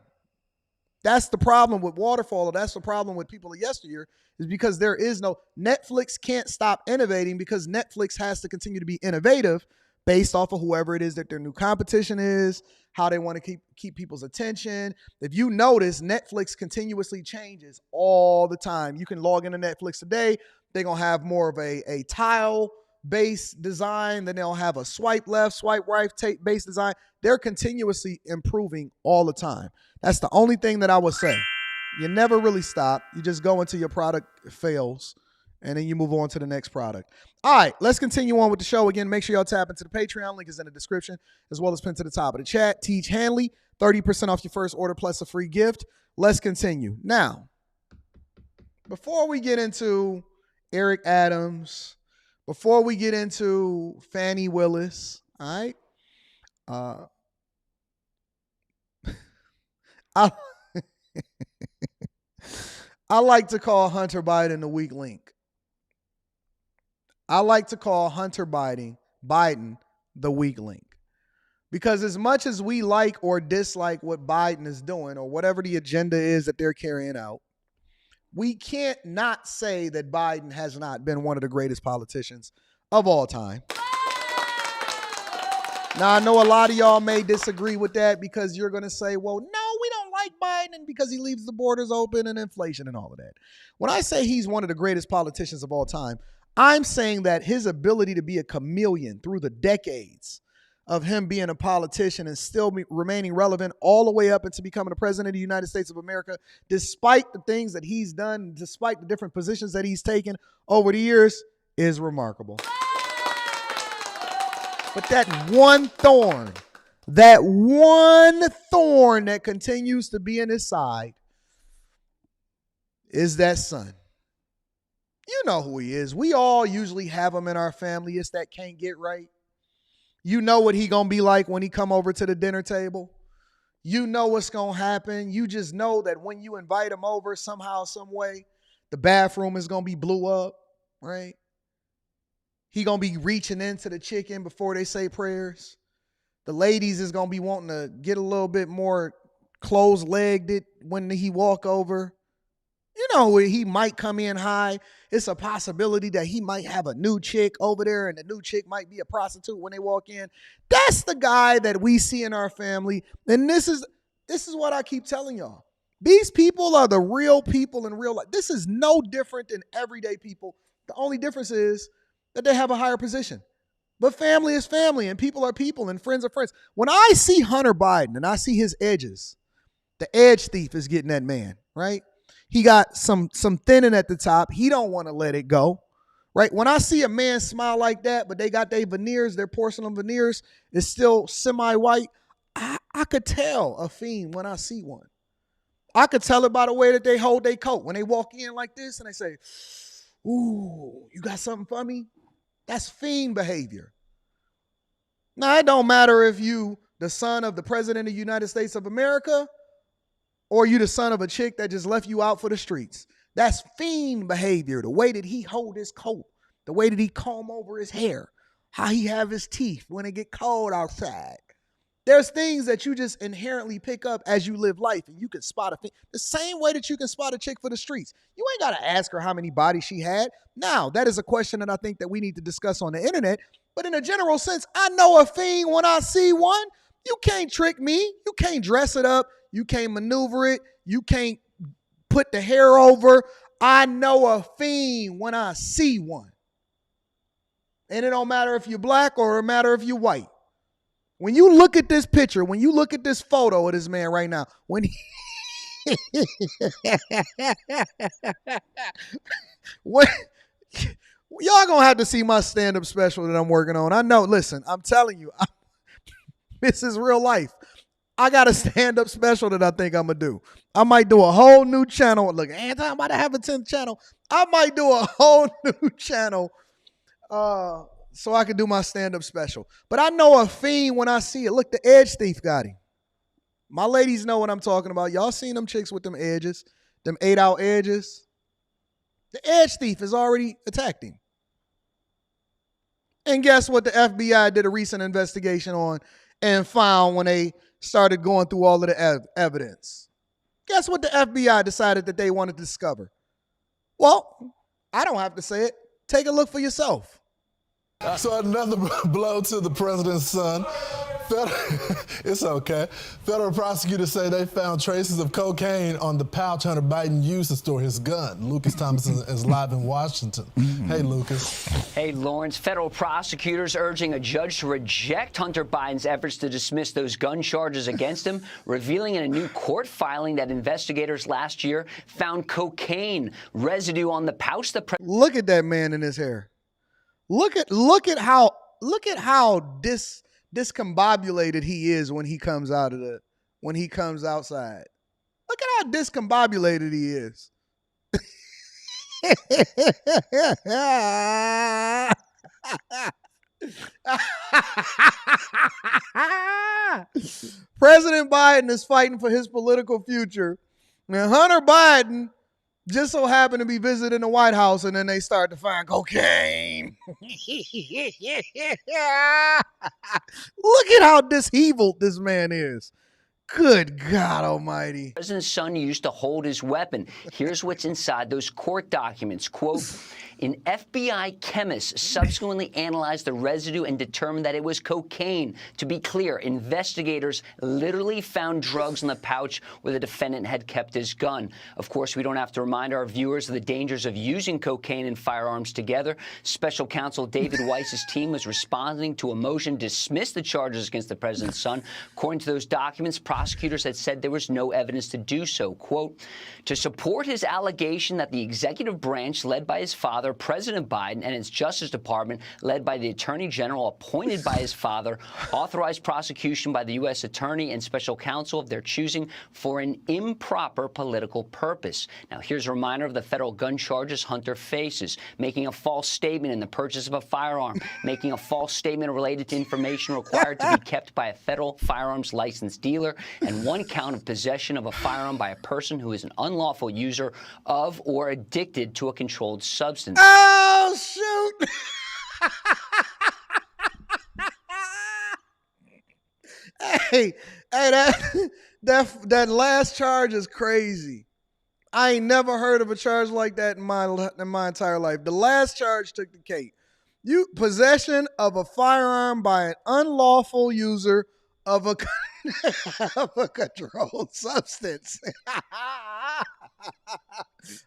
That's the problem with Waterfall, or that's the problem with people of yesteryear, is because there is no, Netflix can't stop innovating because Netflix has to continue to be innovative based off of whoever it is that their new competition is, how they want to keep people's attention. If you notice, Netflix continuously changes all the time. You can log into Netflix today. They're going to have more of a tile-based design. Then they'll have a swipe left, swipe right based design. They're continuously improving all the time. That's the only thing that I would say. You never really stop. You just go until your product fails, and then you move on to the next product. All right, let's continue on with the show. Again, make sure y'all tap into the Patreon. Link is in the description, as well as pinned to the top of the chat. Teach Hanley, 30% off your first order plus a free gift. Let's continue. Now, before we get into Eric Adams, before we get into Fani Willis, all right, I like to call Hunter Biden the weak link. I like to call Hunter Biden the weak link. Because as much as we like or dislike what Biden is doing or whatever the agenda is that they're carrying out, we can't not say that Biden has not been one of the greatest politicians of all time. Now, I know a lot of y'all may disagree with that because you're going to say, well, no, we don't like Biden because he leaves the borders open and inflation and all of that. When I say he's one of the greatest politicians of all time, I'm saying that his ability to be a chameleon through the decades of him being a politician and still remaining relevant all the way up into becoming the president of the United States of America, despite the things that he's done, despite the different positions that he's taken over the years, is remarkable. But that one thorn that continues to be in his side is that son. You know who he is. We all usually have him in our family. It's that can't get right. You know what he gonna be like when he come over to the dinner table. You know what's gonna happen. You just know that when you invite him over somehow, some way, the bathroom is gonna be blew up, right? He gonna be reaching into the chicken before they say prayers. The ladies is gonna be wanting to get a little bit more closed-legged when he walk over. You know, he might come in high. It's a possibility that he might have a new chick over there and the new chick might be a prostitute when they walk in. That's the guy that we see in our family. And this is what I keep telling y'all. These people are the real people in real life. This is no different than everyday people. The only difference is that they have a higher position. But family is family and people are people and friends are friends. When I see Hunter Biden and I see his edges, the edge thief is getting that man, right? He got some thinning at the top. He don't want to let it go, right? When I see a man smile like that, but they got their veneers, their porcelain veneers is still semi-white, I could tell a fiend when I see one. I could tell it by the way that they hold their coat. When they walk in like this and they say, ooh, you got something for me? That's fiend behavior. Now, it don't matter if you the son of the president of the United States of America or you the son of a chick that just left you out for the streets. That's fiend behavior. The way that he hold his coat, the way that he comb over his hair, how he have his teeth when it get cold outside. There's things that you just inherently pick up as you live life, and you can spot a thing. The same way that you can spot a chick for the streets. You ain't got to ask her how many bodies she had. Now, that is a question that I think that we need to discuss on the internet. But in a general sense, I know a fiend when I see one. You can't trick me. You can't dress it up. You can't maneuver it. You can't put the hair over. I know a fiend when I see one. And it don't matter if you're black or it matter if you're white. When you look at this picture, when you look at this photo of this man right now, when Y'all gonna have to see my stand-up special that I'm working on. I know. Listen, I'm telling you, this is real life. I got a stand-up special that I think I'm gonna do. I might do a whole new channel. Look, Anton, I'm about to have a 10th channel. I might do a whole new channel so I can do my stand-up special. But I know a fiend when I see it. Look, the edge thief got him. My ladies know what I'm talking about. Y'all seen them chicks with them edges, them 8-out edges? The edge thief has already attacked him. And guess what the FBI did a recent investigation on and found when they started going through all of the evidence? Guess what the FBI decided that they wanted to discover? Well, I don't have to say it. Take a look for yourself. So another blow to the president's son. It's okay. Federal prosecutors say they found traces of cocaine on the pouch Hunter Biden used to store his gun. Lucas Thompson is live in Washington. Hey, Lucas. Hey, Lawrence. Federal prosecutors urging a judge to reject Hunter Biden's efforts to dismiss those gun charges against him, revealing in a new court filing that investigators last year found cocaine residue on the pouch. Look at that man in his hair. Look at how discombobulated he is when he comes outside. Look at how discombobulated he is. President Biden is fighting for his political future. Now, Hunter Biden just so happened to be visiting the White House, and then they start to find cocaine. Look at how disheveled this man is. Good God almighty. The president's son used to hold his weapon. Here's what's inside those court documents. Quote, an FBI chemist subsequently analyzed the residue and determined that it was cocaine. To be clear, investigators literally found drugs in the pouch where the defendant had kept his gun. Of course, we don't have to remind our viewers of the dangers of using cocaine and firearms together. Special counsel David Weiss's team was responding to a motion to dismiss the charges against the president's son. According to those documents, prosecutors had said there was no evidence to do so. Quote, to support his allegation that the executive branch led by his father, President Biden, and its Justice Department, led by the Attorney General appointed by his father, authorized prosecution by the U.S. Attorney and Special Counsel of their choosing for an improper political purpose. Now, here's a reminder of the federal gun charges Hunter faces: making a false statement in the purchase of a firearm, making a false statement related to information required to be kept by a federal firearms licensed dealer, and one count of possession of a firearm by a person who is an unlawful user of or addicted to a controlled substance. Oh, shoot. hey, that last charge is crazy. I ain't never heard of a charge like that in my entire life. The last charge took the cake. Possession of a firearm by an unlawful user of a controlled substance.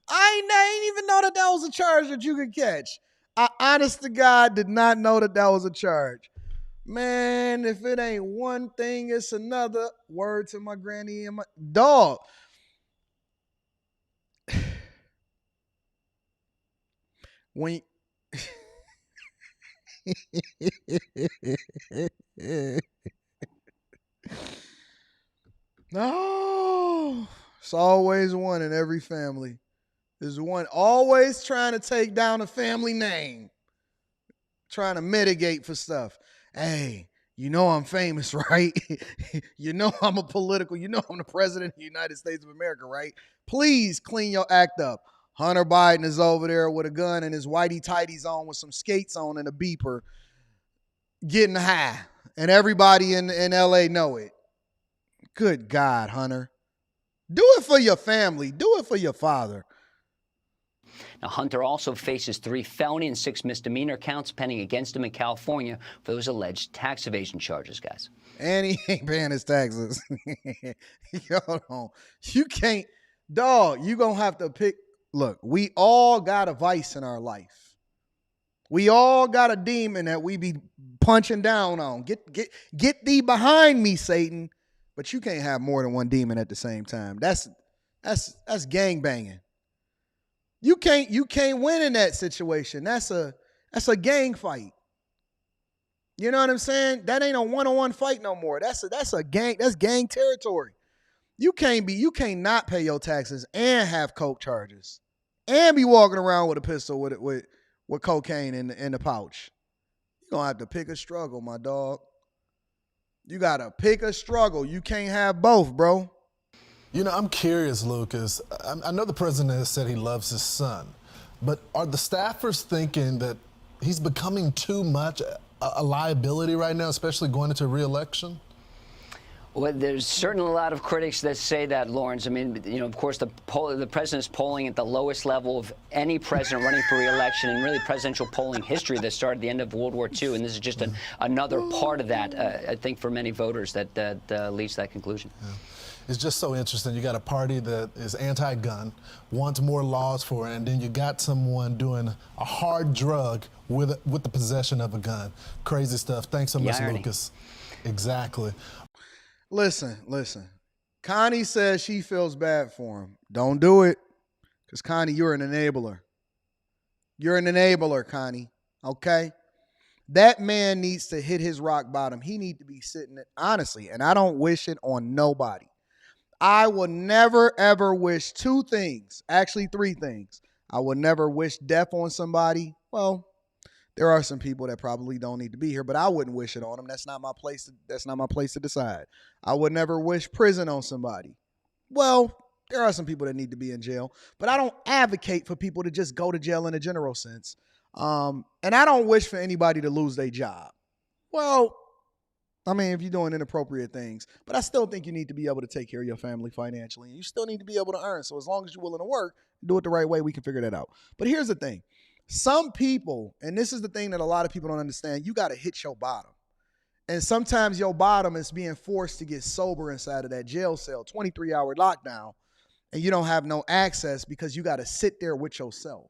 I ain't even know that was a charge that you could catch. I, honest to God, did not know that was a charge. Man, if it ain't one thing, it's another. Word to my granny and my dog. When no, it's always one in every family. There's one always trying to take down a family name, trying to mitigate for stuff. Hey, you know I'm famous, right? You know I'm a political, you know I'm the president of the United States of America, right? Please clean your act up. Hunter Biden is over there with a gun and his whitey tighties on with some skates on and a beeper, getting high. And everybody in LA know it. Good God, Hunter. Do it for your family. Do it for your father. Now, Hunter also faces 3 felony and 6 misdemeanor counts pending against him in California for those alleged tax evasion charges, guys. And he ain't paying his taxes. Hold on. You can't, dog, you gonna have to pick. Look, we all got a vice in our life. We all got a demon that we be punching down on. Get thee behind me, Satan. But you can't have more than one demon at the same time. That's gang banging. You can't win in that situation. That's That's a gang fight. You know what I'm saying? That ain't a one-on-one fight no more. That's a gang. That's gang territory. You can't not pay your taxes and have coke charges and be walking around with a pistol with cocaine in the pouch. You're gonna have to pick a struggle, my dog. You gotta pick a struggle. You can't have both, bro. You know, I'm curious, Lucas. I know the president has said he loves his son, but are the staffers thinking that he's becoming too much a liability right now, especially going into re-election? Well, there's certainly a lot of critics that say that, Lawrence. I mean, you know, of course, the president's polling at the lowest level of any president running for re-election in really presidential polling history that started at the end of World War II. And this is just another part of that, I think, for many voters that leads to that conclusion. Yeah. It's just so interesting. You got a party that is anti-gun, wants more laws for it, and then you got someone doing a hard drug with the possession of a gun. Crazy stuff. Thanks so much, Lucas. Exactly. Listen. Connie says she feels bad for him. Don't do it. Because, Connie, you're an enabler. You're an enabler, Connie. Okay? That man needs to hit his rock bottom. He needs to be sitting, honestly, and I don't wish it on nobody. I will never, ever wish two things, actually three things. I will never wish death on somebody. Well, there are some people that probably don't need to be here, but I wouldn't wish it on them. That's not my place to decide. I would never wish prison on somebody. Well, there are some people that need to be in jail, but I don't advocate for people to just go to jail in a general sense. And I don't wish for anybody to lose their job. Well, I mean, if you're doing inappropriate things, but I still think you need to be able to take care of your family financially, and you still need to be able to earn. So as long as you're willing to work, do it the right way, we can figure that out. But here's the thing. Some people, and this is the thing that a lot of people don't understand, you got to hit your bottom. And sometimes your bottom is being forced to get sober inside of that jail cell, 23-hour lockdown, and you don't have no access because you got to sit there with yourself.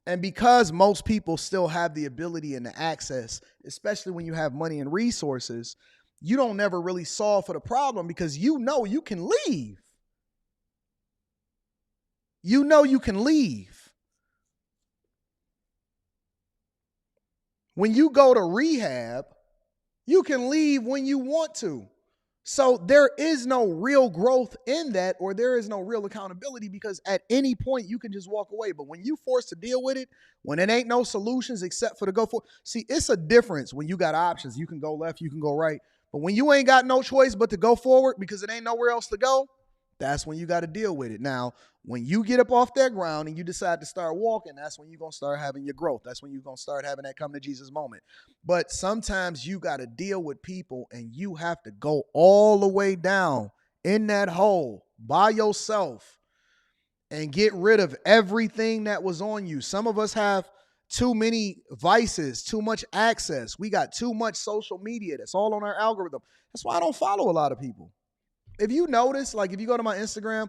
And because most people still have the ability and the access, especially when you have money and resources, you don't never really solve for the problem because you know you can leave. You know you can leave. When you go to rehab, you can leave when you want to. So there is no real growth in that, or there is no real accountability because at any point you can just walk away. But when you forced to deal with it, when it ain't no solutions except for to go for, see, it's a difference when you got options. You can go left, you can go right. But when you ain't got no choice but to go forward because it ain't nowhere else to go, that's when you got to deal with it. Now, when you get up off that ground and you decide to start walking, that's when you're going to start having your growth. That's when you're going to start having that come to Jesus moment. But sometimes you got to deal with people and you have to go all the way down in that hole by yourself and get rid of everything that was on you. Some of us have too many vices, too much access. We got too much social media. That's all on our algorithm. That's why I don't follow a lot of people. If you notice, like if you go to my Instagram,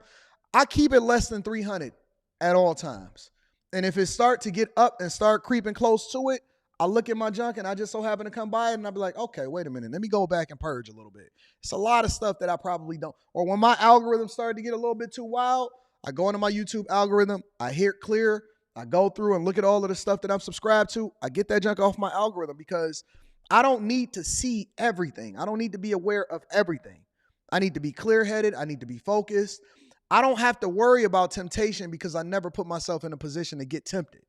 I keep it less than 300 at all times. And if it start to get up and start creeping close to it, I look at my junk and I just so happen to come by it and I'll be like, okay, wait a minute. Let me go back and purge a little bit. It's a lot of stuff that I probably don't. Or when my algorithm started to get a little bit too wild, I go into my YouTube algorithm, I hear it clear, I go through and look at all of the stuff that I'm subscribed to. I get that junk off my algorithm because I don't need to see everything. I don't need to be aware of everything. I need to be clear-headed. I need to be focused. I don't have to worry about temptation because I never put myself in a position to get tempted.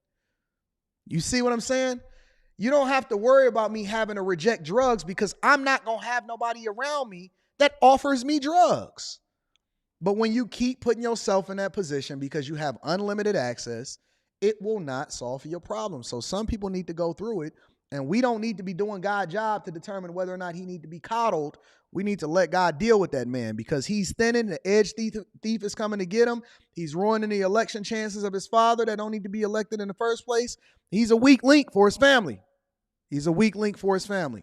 You see what I'm saying? You don't have to worry about me having to reject drugs because I'm not going to have nobody around me that offers me drugs. But when you keep putting yourself in that position because you have unlimited access, it will not solve for your problem. So some people need to go through it, and we don't need to be doing God's job to determine whether or not he need to be coddled. We need to let God deal with that man because he's thinning. The edge thief is coming to get him. He's ruining the election chances of his father that don't need to be elected in the first place. He's a weak link for his family. He's a weak link for his family.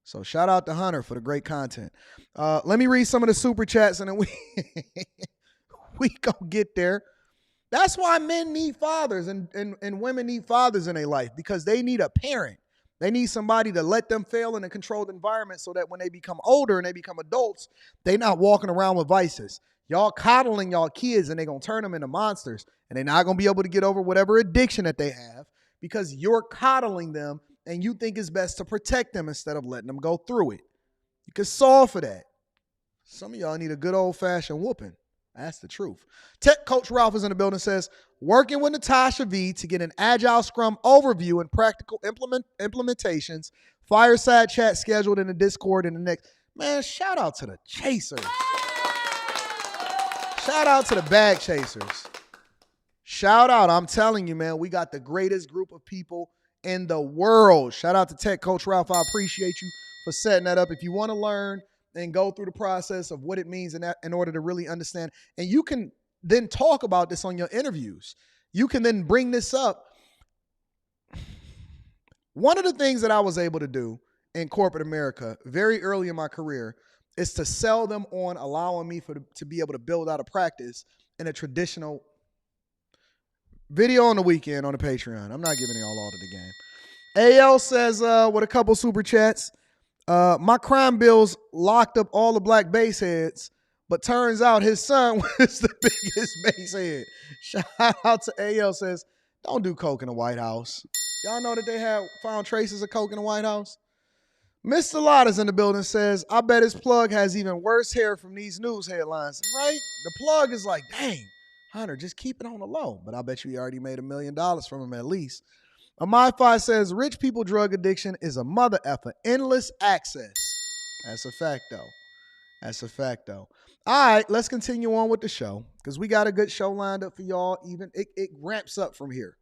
So shout out to Hunter for the great content. Let me read some of the super chats and then we go get there. That's why men need fathers and women need fathers in their life because they need a parent. They need somebody to let them fail in a controlled environment so that when they become older and they become adults, they're not walking around with vices. Y'all coddling y'all kids and they're going to turn them into monsters and they're not going to be able to get over whatever addiction that they have because you're coddling them and you think it's best to protect them instead of letting them go through it. You can solve for that. Some of y'all need a good old-fashioned whooping. That's the truth. Tech Coach Ralph is in the building, says, working with Natasha V to get an Agile Scrum overview and practical implementations. Fireside chat scheduled in the Discord in the next. Man, shout out to the chasers. Shout out to the bag chasers. Shout out. I'm telling you, man, we got the greatest group of people in the world. Shout out to Tech Coach Ralph. I appreciate you for setting that up. If you want to learn and go through the process of what it means in order to really understand, and you can then talk about this on your interviews. You can then bring this up. One of the things that I was able to do in corporate America very early in my career is to sell them on allowing me to be able to build out a practice in a traditional video on the weekend on the Patreon. I'm not giving y'all all of the game. AL says with a couple super chats, my crime bills locked up all the black base heads, but turns out his son was the biggest base head. Shout out to AL says, don't do coke in the White House. Y'all know that they found traces of coke in the White House? Mr. Lotta's in the building, says, I bet his plug has even worse hair from these news headlines. Right? The plug is like, dang, Hunter, just keep it on the low. But I bet you he already made $1 million from him at least. Amai says, rich people drug addiction is a mother effer. Endless access. That's a fact, though. That's a fact, though. All right, let's continue on with the show because we got a good show lined up for y'all. Even it ramps up from here.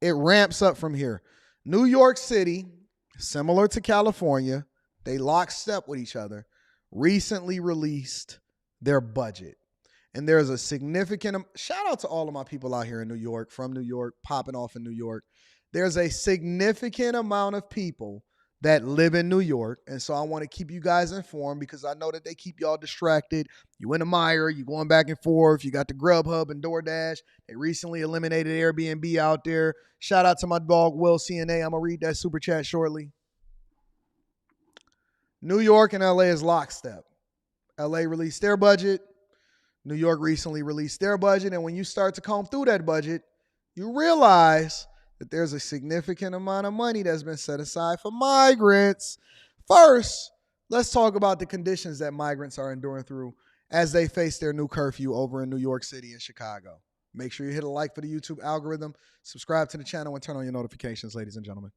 It ramps up from here. New York City, similar to California, they lockstep with each other, recently released their budget. And there's a significant, shout out to all of my people out here in New York, from New York, popping off in New York. There's a significant amount of people that live in New York. And so I want to keep you guys informed because I know that they keep y'all distracted. You in the mire, you going back and forth. You got the Grubhub and DoorDash. They recently eliminated Airbnb out there. Shout out to my dog, Will CNA. I'm going to read that super chat shortly. New York and LA is lockstep. LA released their budget. New York recently released their budget. And when you start to comb through that budget, you realize that there's a significant amount of money that's been set aside for migrants. First, let's talk about the conditions that migrants are enduring through as they face their new curfew over in New York City and Chicago. Make sure you hit a like for the YouTube algorithm, subscribe to the channel, and turn on your notifications, ladies and gentlemen.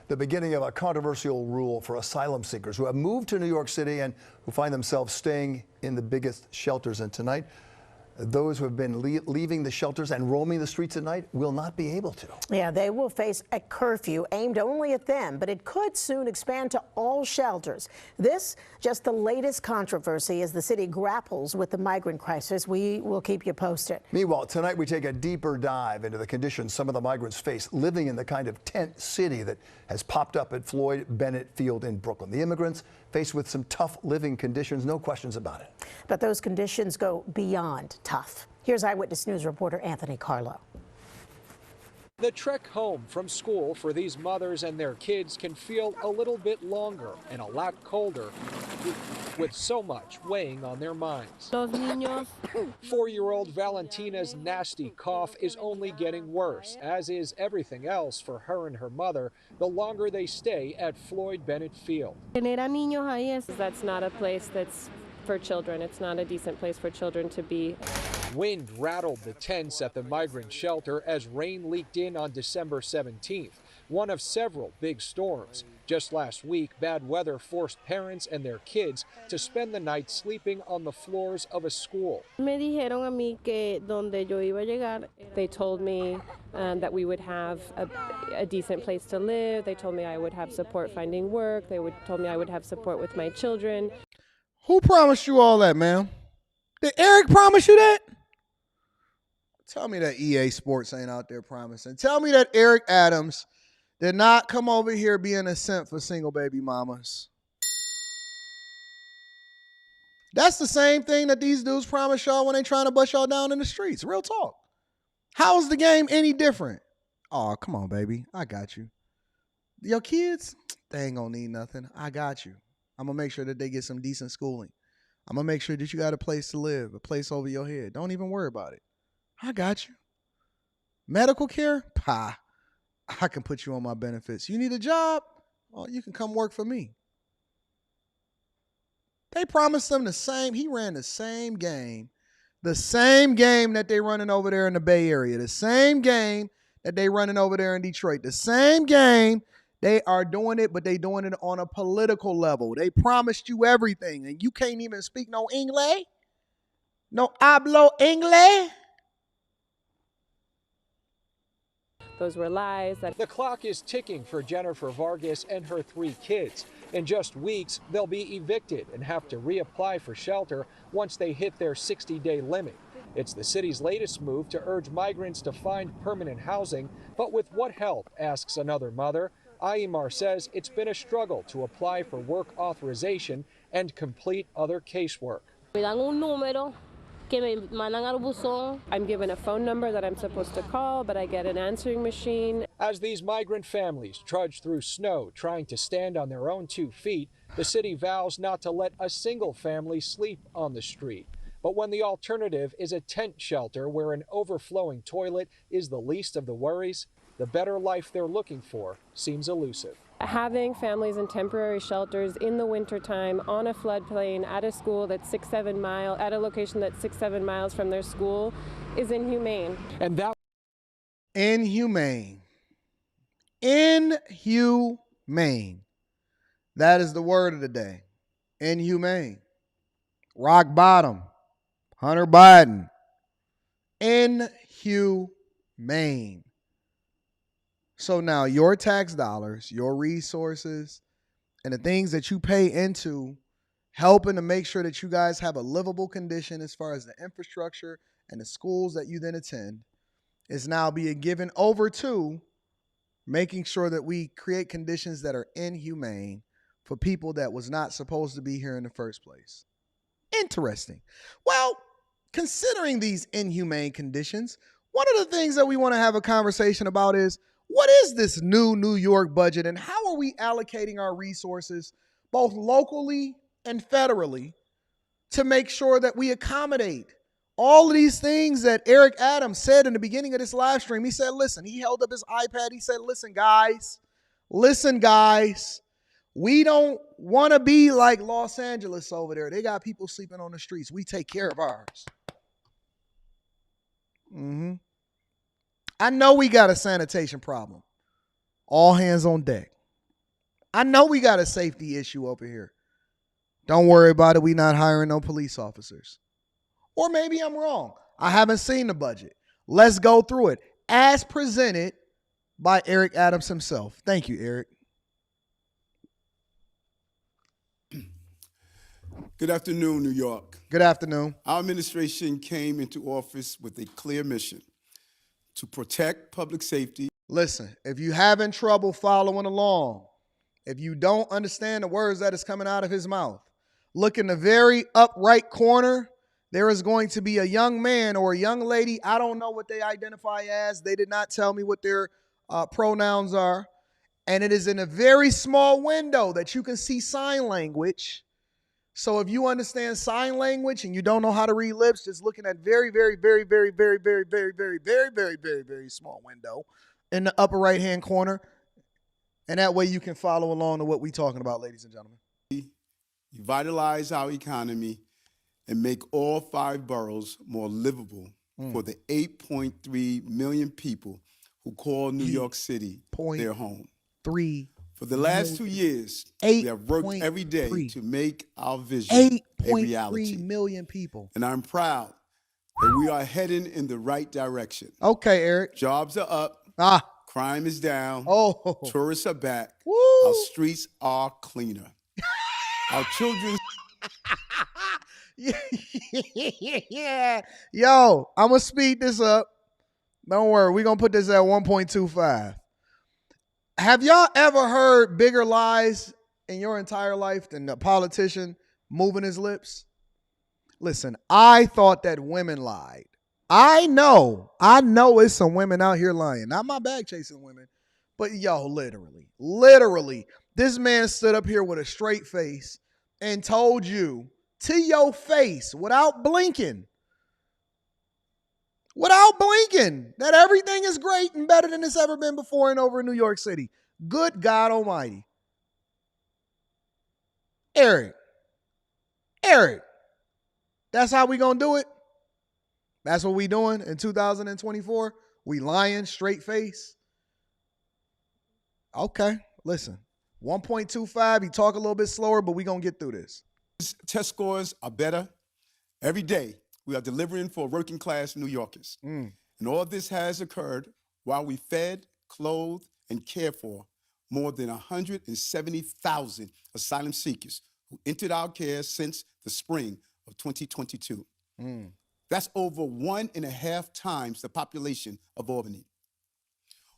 The beginning of a controversial rule for asylum seekers who have moved to New York City and who find themselves staying in the biggest shelters. And tonight, those who have been leaving the shelters and roaming the streets at night will not be able to. Yeah, they will face a curfew aimed only at them, but it could soon expand to all shelters. This just the latest controversy as the city grapples with the migrant crisis. We will keep you posted. Meanwhile, tonight we take a deeper dive into the conditions some of the migrants face living in the kind of tent city that has popped up at Floyd Bennett Field in Brooklyn. The immigrants faced with some tough living conditions, no questions about it. But those conditions go beyond tough. Here's Eyewitness News reporter Anthony Carlo. The trek home from school for these mothers and their kids can feel a little bit longer and a lot colder with so much weighing on their minds. 4-year-old Valentina's nasty cough is only getting worse, as is everything else for her and her mother the longer they stay at Floyd Bennett Field. That's not a place that's for children. It's not a decent place for children to be. Wind rattled the tents at the migrant shelter as rain leaked in on December 17th, one of several big storms. Just last week, bad weather forced parents and their kids to spend the night sleeping on the floors of a school. They told me that we would have a decent place to live. They told me I would have support finding work. They told me I would have support with my children. Who promised you all that, ma'am? Did Eric promise you that? Tell me that EA Sports ain't out there promising. Tell me that Eric Adams did not come over here being a simp for single baby mamas. That's the same thing that these dudes promise y'all when they trying to bust y'all down in the streets. Real talk. How's the game any different? Oh, come on, baby. I got you. Your kids, they ain't gonna need nothing. I got you. I'm gonna make sure that they get some decent schooling. I'm gonna make sure that you got a place to live, a place over your head. Don't even worry about it. I got you. Medical care? Pah. I can put you on my benefits. You need a job? Well, you can come work for me. They promised him the same. He ran the same game. The same game that they running over there in the Bay Area. The same game that they running over there in Detroit. The same game. They are doing it, but they doing it on a political level. They promised you everything, and you can't even speak no English. No hablo English. Those were lies. The clock is ticking for Jennifer Vargas and her 3 kids. In just weeks, they'll be evicted and have to reapply for shelter once they hit their 60-day limit. It's the city's latest move to urge migrants to find permanent housing, but with what help, asks another mother. Aymar says it's been a struggle to apply for work authorization and complete other casework. I'm given a phone number that I'm supposed to call, but I get an answering machine. As these migrant families trudge through snow trying to stand on their own 2 feet, the city vows not to let a single family sleep on the street. But when the alternative is a tent shelter where an overflowing toilet is the least of the worries, the better life they're looking for seems elusive. Having families in temporary shelters in the wintertime on a floodplain at a school that's 6-7 miles, at a location that's 6-7 miles from their school is inhumane. And that Inhumane. Inhumane. That is the word of the day. Inhumane. Rock bottom. Hunter Biden. Inhumane. So now your tax dollars, your resources, and the things that you pay into helping to make sure that you guys have a livable condition as far as the infrastructure and the schools that you then attend is now being given over to making sure that we create conditions that are inhumane for people that was not supposed to be here in the first place. Interesting. Well, considering these inhumane conditions, one of the things that we want to have a conversation about is, what is this new New York budget and how are we allocating our resources both locally and federally to make sure that we accommodate all of these things that Eric Adams said in the beginning of this live stream? He said, listen, he held up his iPad. He said, listen, guys, we don't want to be like Los Angeles over there. They got people sleeping on the streets. We take care of ours. I know we got a sanitation problem. All hands on deck. I know we got a safety issue over here. Don't worry about it. We not hiring no police officers. Or maybe I'm wrong. I haven't seen the budget. Let's go through it as presented by Eric Adams himself. Thank you, Eric. Good afternoon, New York. Good afternoon. Our administration came into office with a clear mission: to protect public safety. Listen, if you having trouble following along, if you don't understand the words that is coming out of his mouth, look in the very upright corner. There is going to be a young man or a young lady. I don't know what they identify as. They did not tell me what their pronouns are. And it is in a very small window that you can see sign language. So if you understand sign language and you don't know how to read lips, just looking at very small window in the upper right-hand corner. And that way you can follow along to what we're talking about, ladies and gentlemen. Revitalize our economy and make all 5 boroughs more livable for the 8.3 million people who call New York City their home. For the last 2 years, we have worked every day to make our vision a reality. 8.3 million people. And I'm proud that we are heading in the right direction. Okay, Eric. Jobs are up. Crime is down. Tourists are back. Our streets are cleaner. Our children. Yeah. Yo, I'm going to speed this up. Don't worry. We're going to put this at 1.25. Have y'all ever heard bigger lies in your entire life than a politician moving his lips? Listen, I thought that women lied. I know it's some women out here lying. Not my bag chasing women, but yo, literally, this man stood up here with a straight face and told you to your face without blinking without blinking that everything is great and better than it's ever been before and over in New York City. Good God Almighty. Eric, that's how we gonna do it? That's what we doing in 2024? We lying straight face? Okay, listen. 1.25, you talk a little bit slower, but we gonna get through this. Test scores are better. Every day, we are delivering for working class New Yorkers. And all this has occurred while we fed, clothed, and cared for more than 170,000 asylum seekers who entered our care since the spring of 2022. That's over 1.5 times the population of Albany.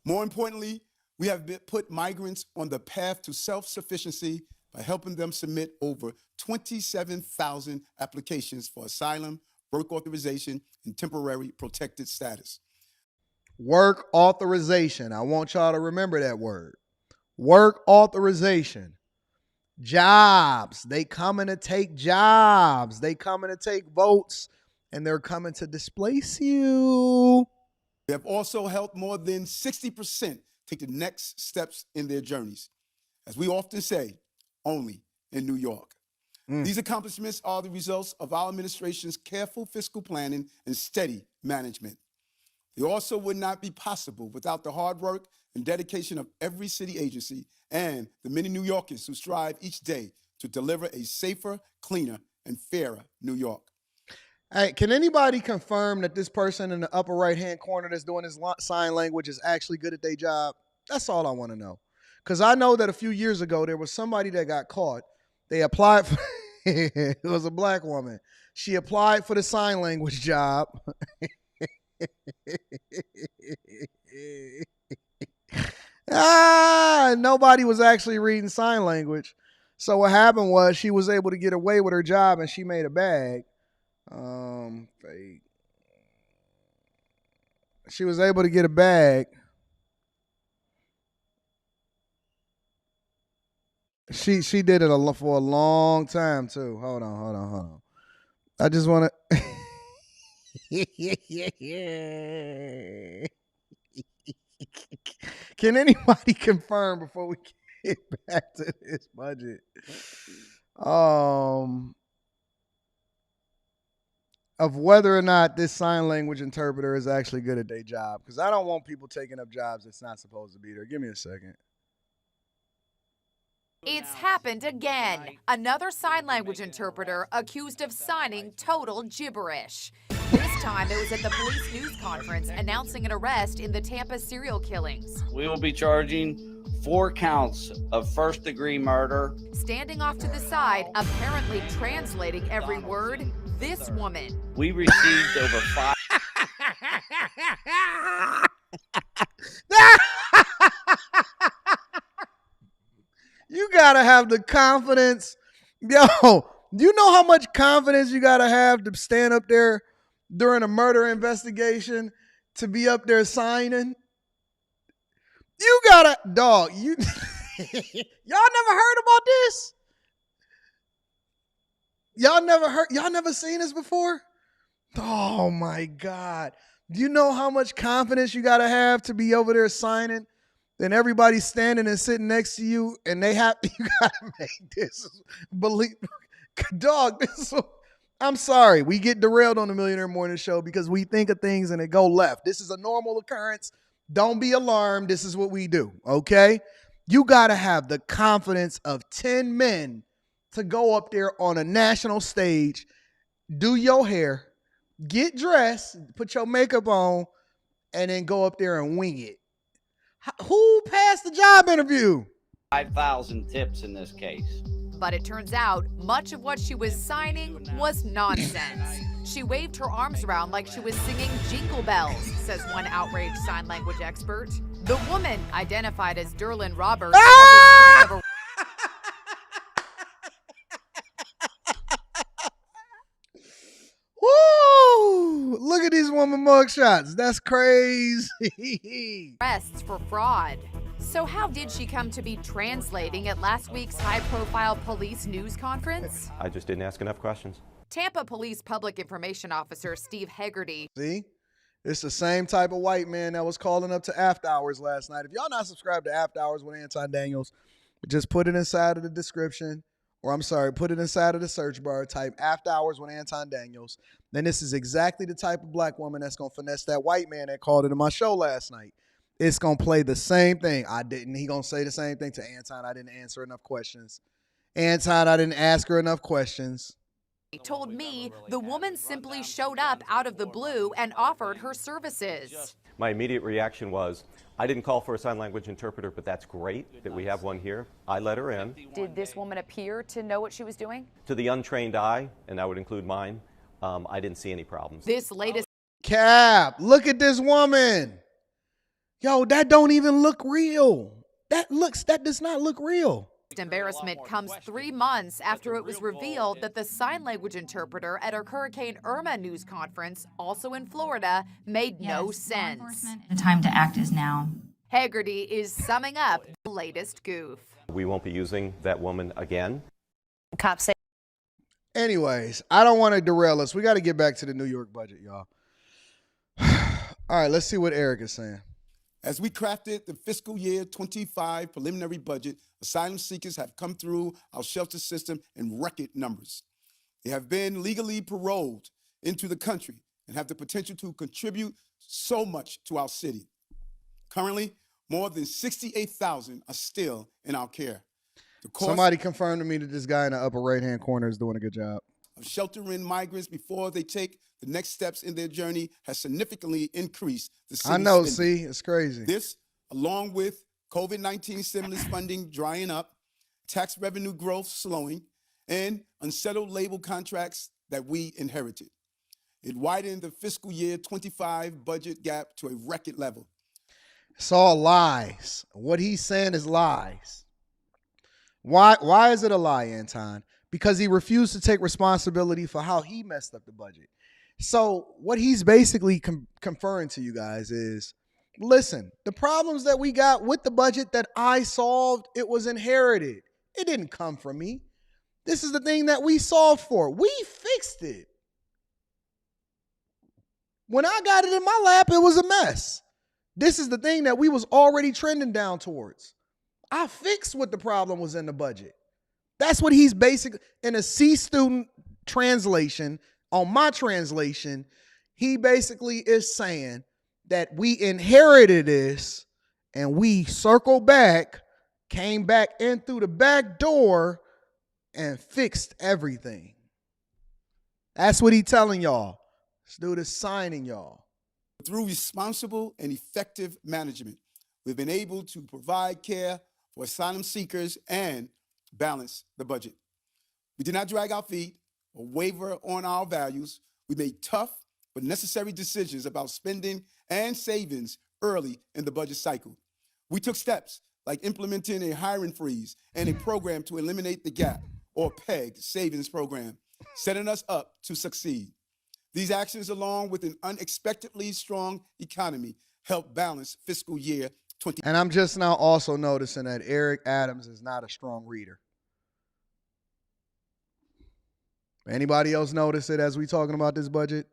More importantly, we have put migrants on the path to self-sufficiency by helping them submit over 27,000 applications for asylum, work authorization, and temporary protected status. Work authorization. I want y'all to remember that word. Work authorization. Jobs. They coming to take jobs. They coming to take votes, and they're coming to displace you. We have also helped more than 60% take the next steps in their journeys. As we often say, only in New York. These accomplishments are the results of our administration's careful fiscal planning and steady management. They also would not be possible without the hard work and dedication of every city agency and the many New Yorkers who strive each day to deliver a safer, cleaner, and fairer New York. Hey, can anybody confirm that this person in the upper right-hand corner that's doing this sign language is actually good at their job? That's all I want to know. Because I know that a few years ago, there was somebody that got caught. They applied for, it was a black woman. She applied for the sign language job. Nobody was actually reading sign language. So what happened was she was able to get away with her job and she made a bag. She was able to get a bag. She did it for a long time too. Hold on. I just want to. Can anybody confirm before we get back to this budget? Of whether or not this sign language interpreter is actually good at their job. Because I don't want people taking up jobs that's not supposed to be there. Give me a second. It's happened again. Another sign language interpreter accused of signing total gibberish. This time it was at the police news conference announcing an arrest in the Tampa serial killings. We will be charging 4 counts of first-degree murder. Standing off to the side, apparently translating every word, this woman. We received over 5. You gotta have the confidence. Yo, do you know how much confidence you gotta have to stand up there during a murder investigation to be up there signing? You gotta, dog, you y'all never heard about this? Y'all never seen this before? Oh my God. Do you know how much confidence you gotta have to be over there signing? Then everybody's standing and sitting next to you, and you gotta make this believe. Dog, I'm sorry. We get derailed on the Millionaire Morning Show because we think of things and it go left. This is a normal occurrence. Don't be alarmed. This is what we do, okay? You gotta have the confidence of 10 men to go up there on a national stage, do your hair, get dressed, put your makeup on, and then go up there and wing it. Who passed the job interview? 5,000 tips in this case. But it turns out much of what she was signing was nonsense. She waved her arms around like she was singing Jingle Bells, says one outraged sign language expert. The woman, identified as Derlin Roberts, has a string of Woo! Look at these woman mugshots. That's crazy. arrests for fraud. So how did she come to be translating at last week's high-profile police news conference? I just didn't ask enough questions. Tampa Police Public Information Officer Steve Hegarty. See? It's the same type of white man that was calling up to After Hours last night. If y'all not subscribed to After Hours with Anton Daniels, just put it inside of the description, or I'm sorry, put it inside of the search bar, type After Hours with Anton Daniels. Then this is exactly the type of black woman that's going to finesse that white man that called into my show last night. It's going to play the same thing. He going to say the same thing to Anton. I didn't answer enough questions. Anton, I didn't ask her enough questions. He told me the woman simply showed up out of the blue and offered her services. My immediate reaction was, I didn't call for a sign language interpreter, but that's great that we have one here. I let her in. Did this woman appear to know what she was doing? To the untrained eye, and that would include mine, I didn't see any problems. This latest Cap, look at this woman. Yo, that don't even look real. That does not look real. embarrassment comes 3 months after it was revealed that the sign language interpreter at a Hurricane Irma news conference, also in Florida, made no sense. The time to act is now. Haggerty is summing up the latest goof. We won't be using that woman again. Cops say. Anyways, I don't want to derail us. We got to get back to the New York budget, y'all. All right, let's see what Eric is saying. As we crafted the fiscal year 25 preliminary budget, asylum seekers have come through our shelter system in record numbers. They have been legally paroled into the country and have the potential to contribute so much to our city. Currently, more than 68,000 are still in our care. Somebody confirmed to me that this guy in the upper right-hand corner is doing a good job. Of sheltering migrants before they take the next steps in their journey has significally increased the city's I know, spending. see, it's crazy. This, along with COVID-19 stimulus funding drying up, tax revenue growth slowing, and unsettled labor contracts that we inherited. It widened the fiscal year 25 budget gap to a record level. It's all lies. What he's saying is lies. Why is it a lie, Anton? Because he refused to take responsibility for how he messed up the budget. So what he's basically conferring to you guys is, listen, the problems that we got with the budget that I solved, it was inherited. It didn't come from me. This is the thing that we solved for. We fixed it. When I got it in my lap, it was a mess. This is the thing that we was already trending down towards. I fixed what the problem was in the budget. That's what he's basically, in a C student translation, on my translation, he basically is saying that we inherited this and we circled back, came back in through the back door and fixed everything. That's what he's telling y'all. This dude is signing y'all. Through responsible and effective management, we've been able to provide care for asylum seekers and balance the budget. We did not drag our feet or waver on our values. We made tough but necessary decisions about spending and savings early in the budget cycle. We took steps like implementing a hiring freeze and a program to eliminate the GAP, or PEG, savings program, setting us up to succeed. These actions, along with an unexpectedly strong economy, helped balance fiscal year 20. And I'm just now also noticing that Eric Adams is not a strong reader. Anybody else notice it as we talking about this budget?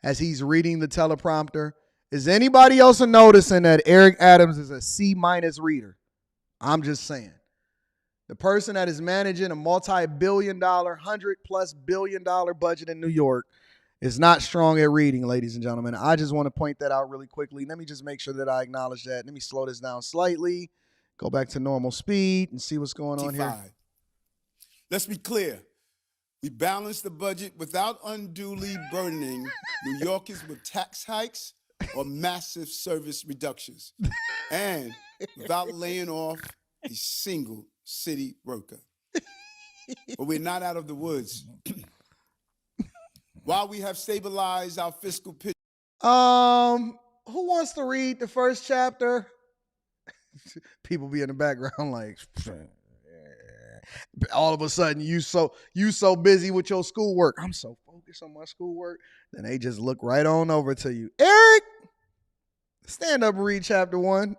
As he's reading the teleprompter? Is anybody else noticing that Eric Adams is a C- reader? I'm just saying. The person that is managing a multi-billion-dollar, $100+ billion budget in New York is not strong at reading, ladies and gentlemen. I just want to point that out really quickly. Let me just make sure that I acknowledge that. Let me slow this down slightly, go back to normal speed, and see what's going on here. Let's be clear. We balanced the budget without unduly burdening New Yorkers with tax hikes or massive service reductions, and without laying off a single city worker. But we're not out of the woods. While we have stabilized our fiscal picture. Who wants to read the first chapter? People be in the background like, all of a sudden you so busy with your schoolwork. I'm so focused on my schoolwork. Then they just look right on over to you. Eric, stand up and read chapter 1.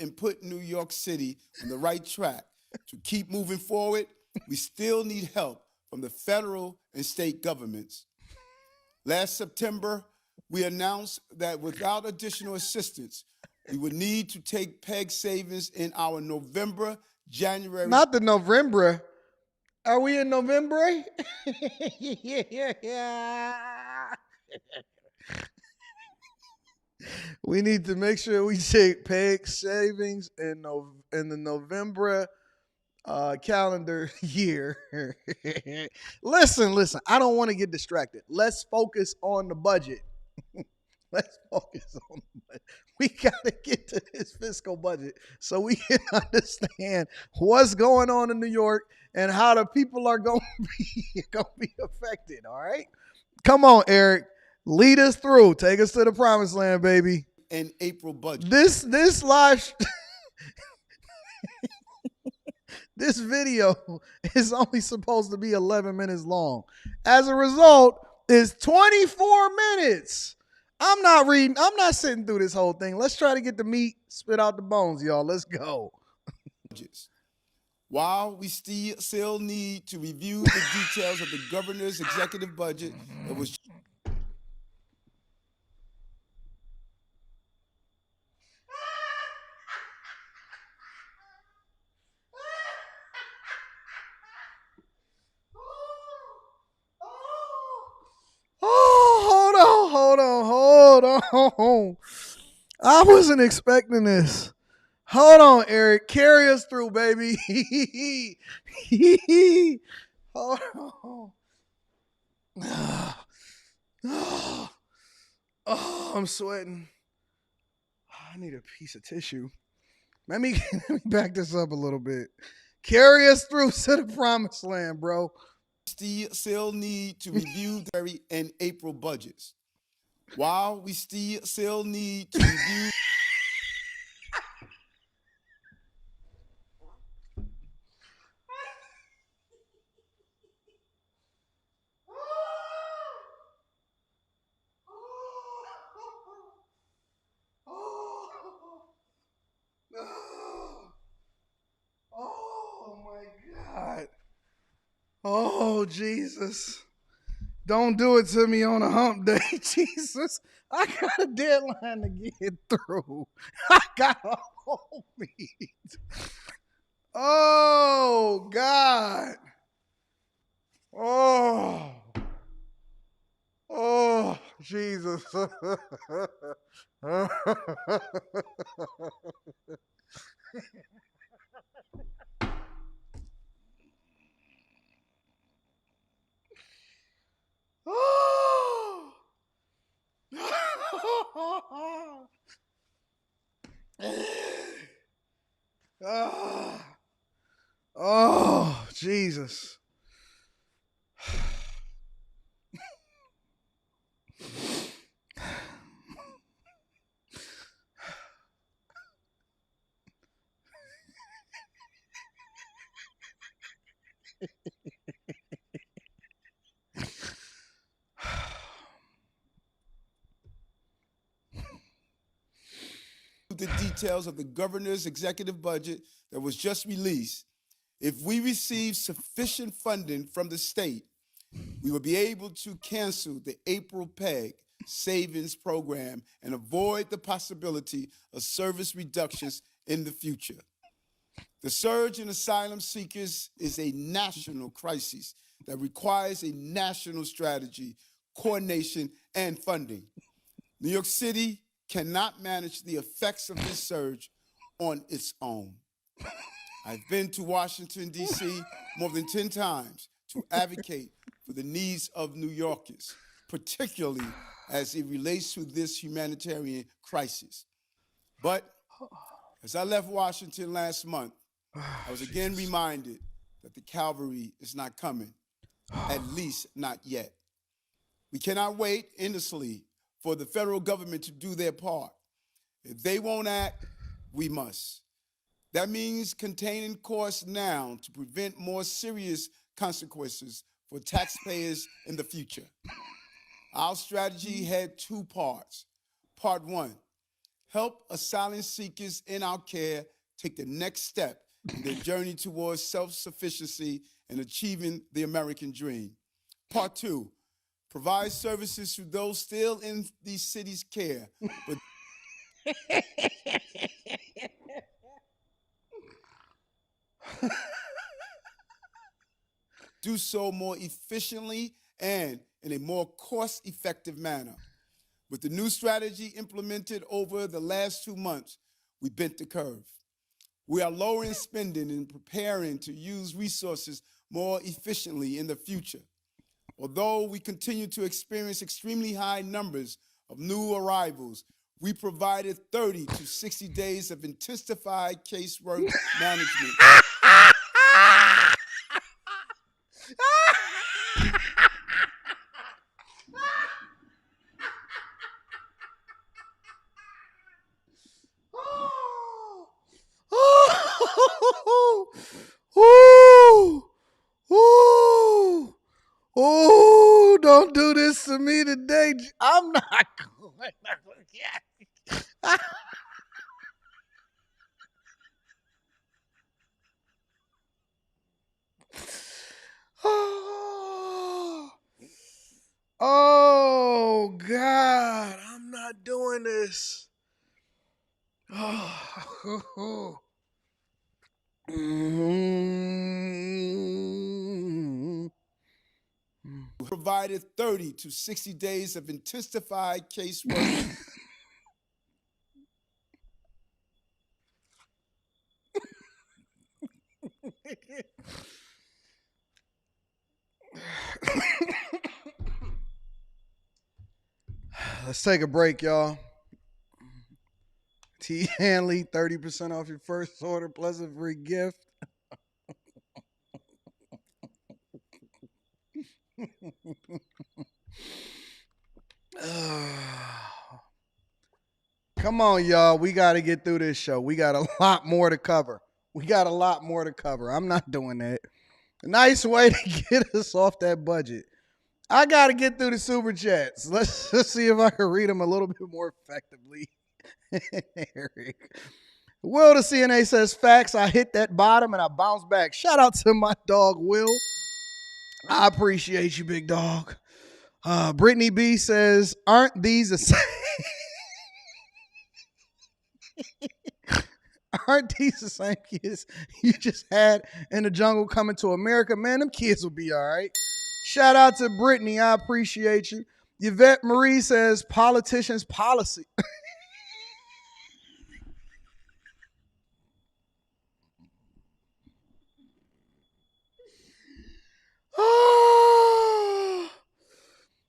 And put New York City on the right track to keep moving forward We still need help from the federal and state governments. Last September, we announced that without additional assistance, we would need to take PEG savings in our November, January. Not the November. Are we in November? Yeah. We need to make sure we take PEG savings in the November calendar year. Listen. I don't want to get distracted. Let's focus on the budget. Let's focus on the budget. We got to get to this fiscal budget so we can understand what's going on in New York and how the people are going to be affected. All right? Come on, Eric. Lead us through. Take us to the promised land, baby. And April budget. This live this video is only supposed to be 11 minutes long. As a result, it's 24 minutes. I'm not sitting through this whole thing. Let's try to get the meat, spit out the bones, y'all. Let's go. While we still need to review the details of the governor's executive budget that was Hold on. I wasn't expecting this. Hold on, Eric. Carry us through, baby. Hold on. Oh, I'm sweating. I need a piece of tissue. Let me back this up a little bit. Carry us through to the promised land, bro. Still need to review the February and April budgets. While we still need to review Oh my God. Oh, Jesus. Don't do it to me on a hump day, Jesus. I got a deadline to get through. I got a whole meet. Oh, God. Oh, Jesus. Oh, Jesus. the details of the governor's executive budget that was just released. If we receive sufficient funding from the state, we will be able to cancel the April PEG savings program and avoid the possibility of service reductions in the future. The surge in asylum seekers is a national crisis that requires a national strategy, coordination, and funding. New York City cannot manage the effects of this surge on its own. I've been to Washington, D.C. more than 10 times to advocate for the needs of New Yorkers, particularly as it relates to this humanitarian crisis. But as I left Washington last month, I was again reminded that the cavalry is not coming, at least not yet. We cannot wait endlessly for the federal government to do their part. If they won't act, we must. That means containing costs now to prevent more serious consequences for taxpayers in the future. Our strategy had two parts. Part one, help asylum seekers in our care take the next step in their journey towards self-sufficiency and achieving the American dream. Part 2, provide services to those still in these cities' care, but do so more efficiently and in a more cost-effective manner. With the new strategy implemented over the last 2 months, we bent the curve. We are lowering spending and preparing to use resources more efficiently in the future. Although we continue to experience extremely high numbers of new arrivals, we provided 30 to 60 days of intensified casework management. Oh, don't do this to me today. I'm not going. Oh, God. I'm not doing this. Oh. Provided 30 to 60 days of intensified casework. Let's take a break, y'all. T. Hanley, 30% off your first order plus a free gift. Come on, y'all. We got to get through this show. We got a lot more to cover. I'm not doing that. A nice way to get us off that budget. I got to get through the super chats. Let's see if I can read them a little bit more effectively. Eric. Will the CNA says, facts. I hit that bottom and I bounced back. Shout out to my dog, Will. I appreciate you, big dog. Brittany B says, aren't these the same? Aren't these the same kids you just had in the jungle coming to America? Man, them kids will be all right. Shout out to Brittany. I appreciate you. Yvette Marie says, politicians' policy.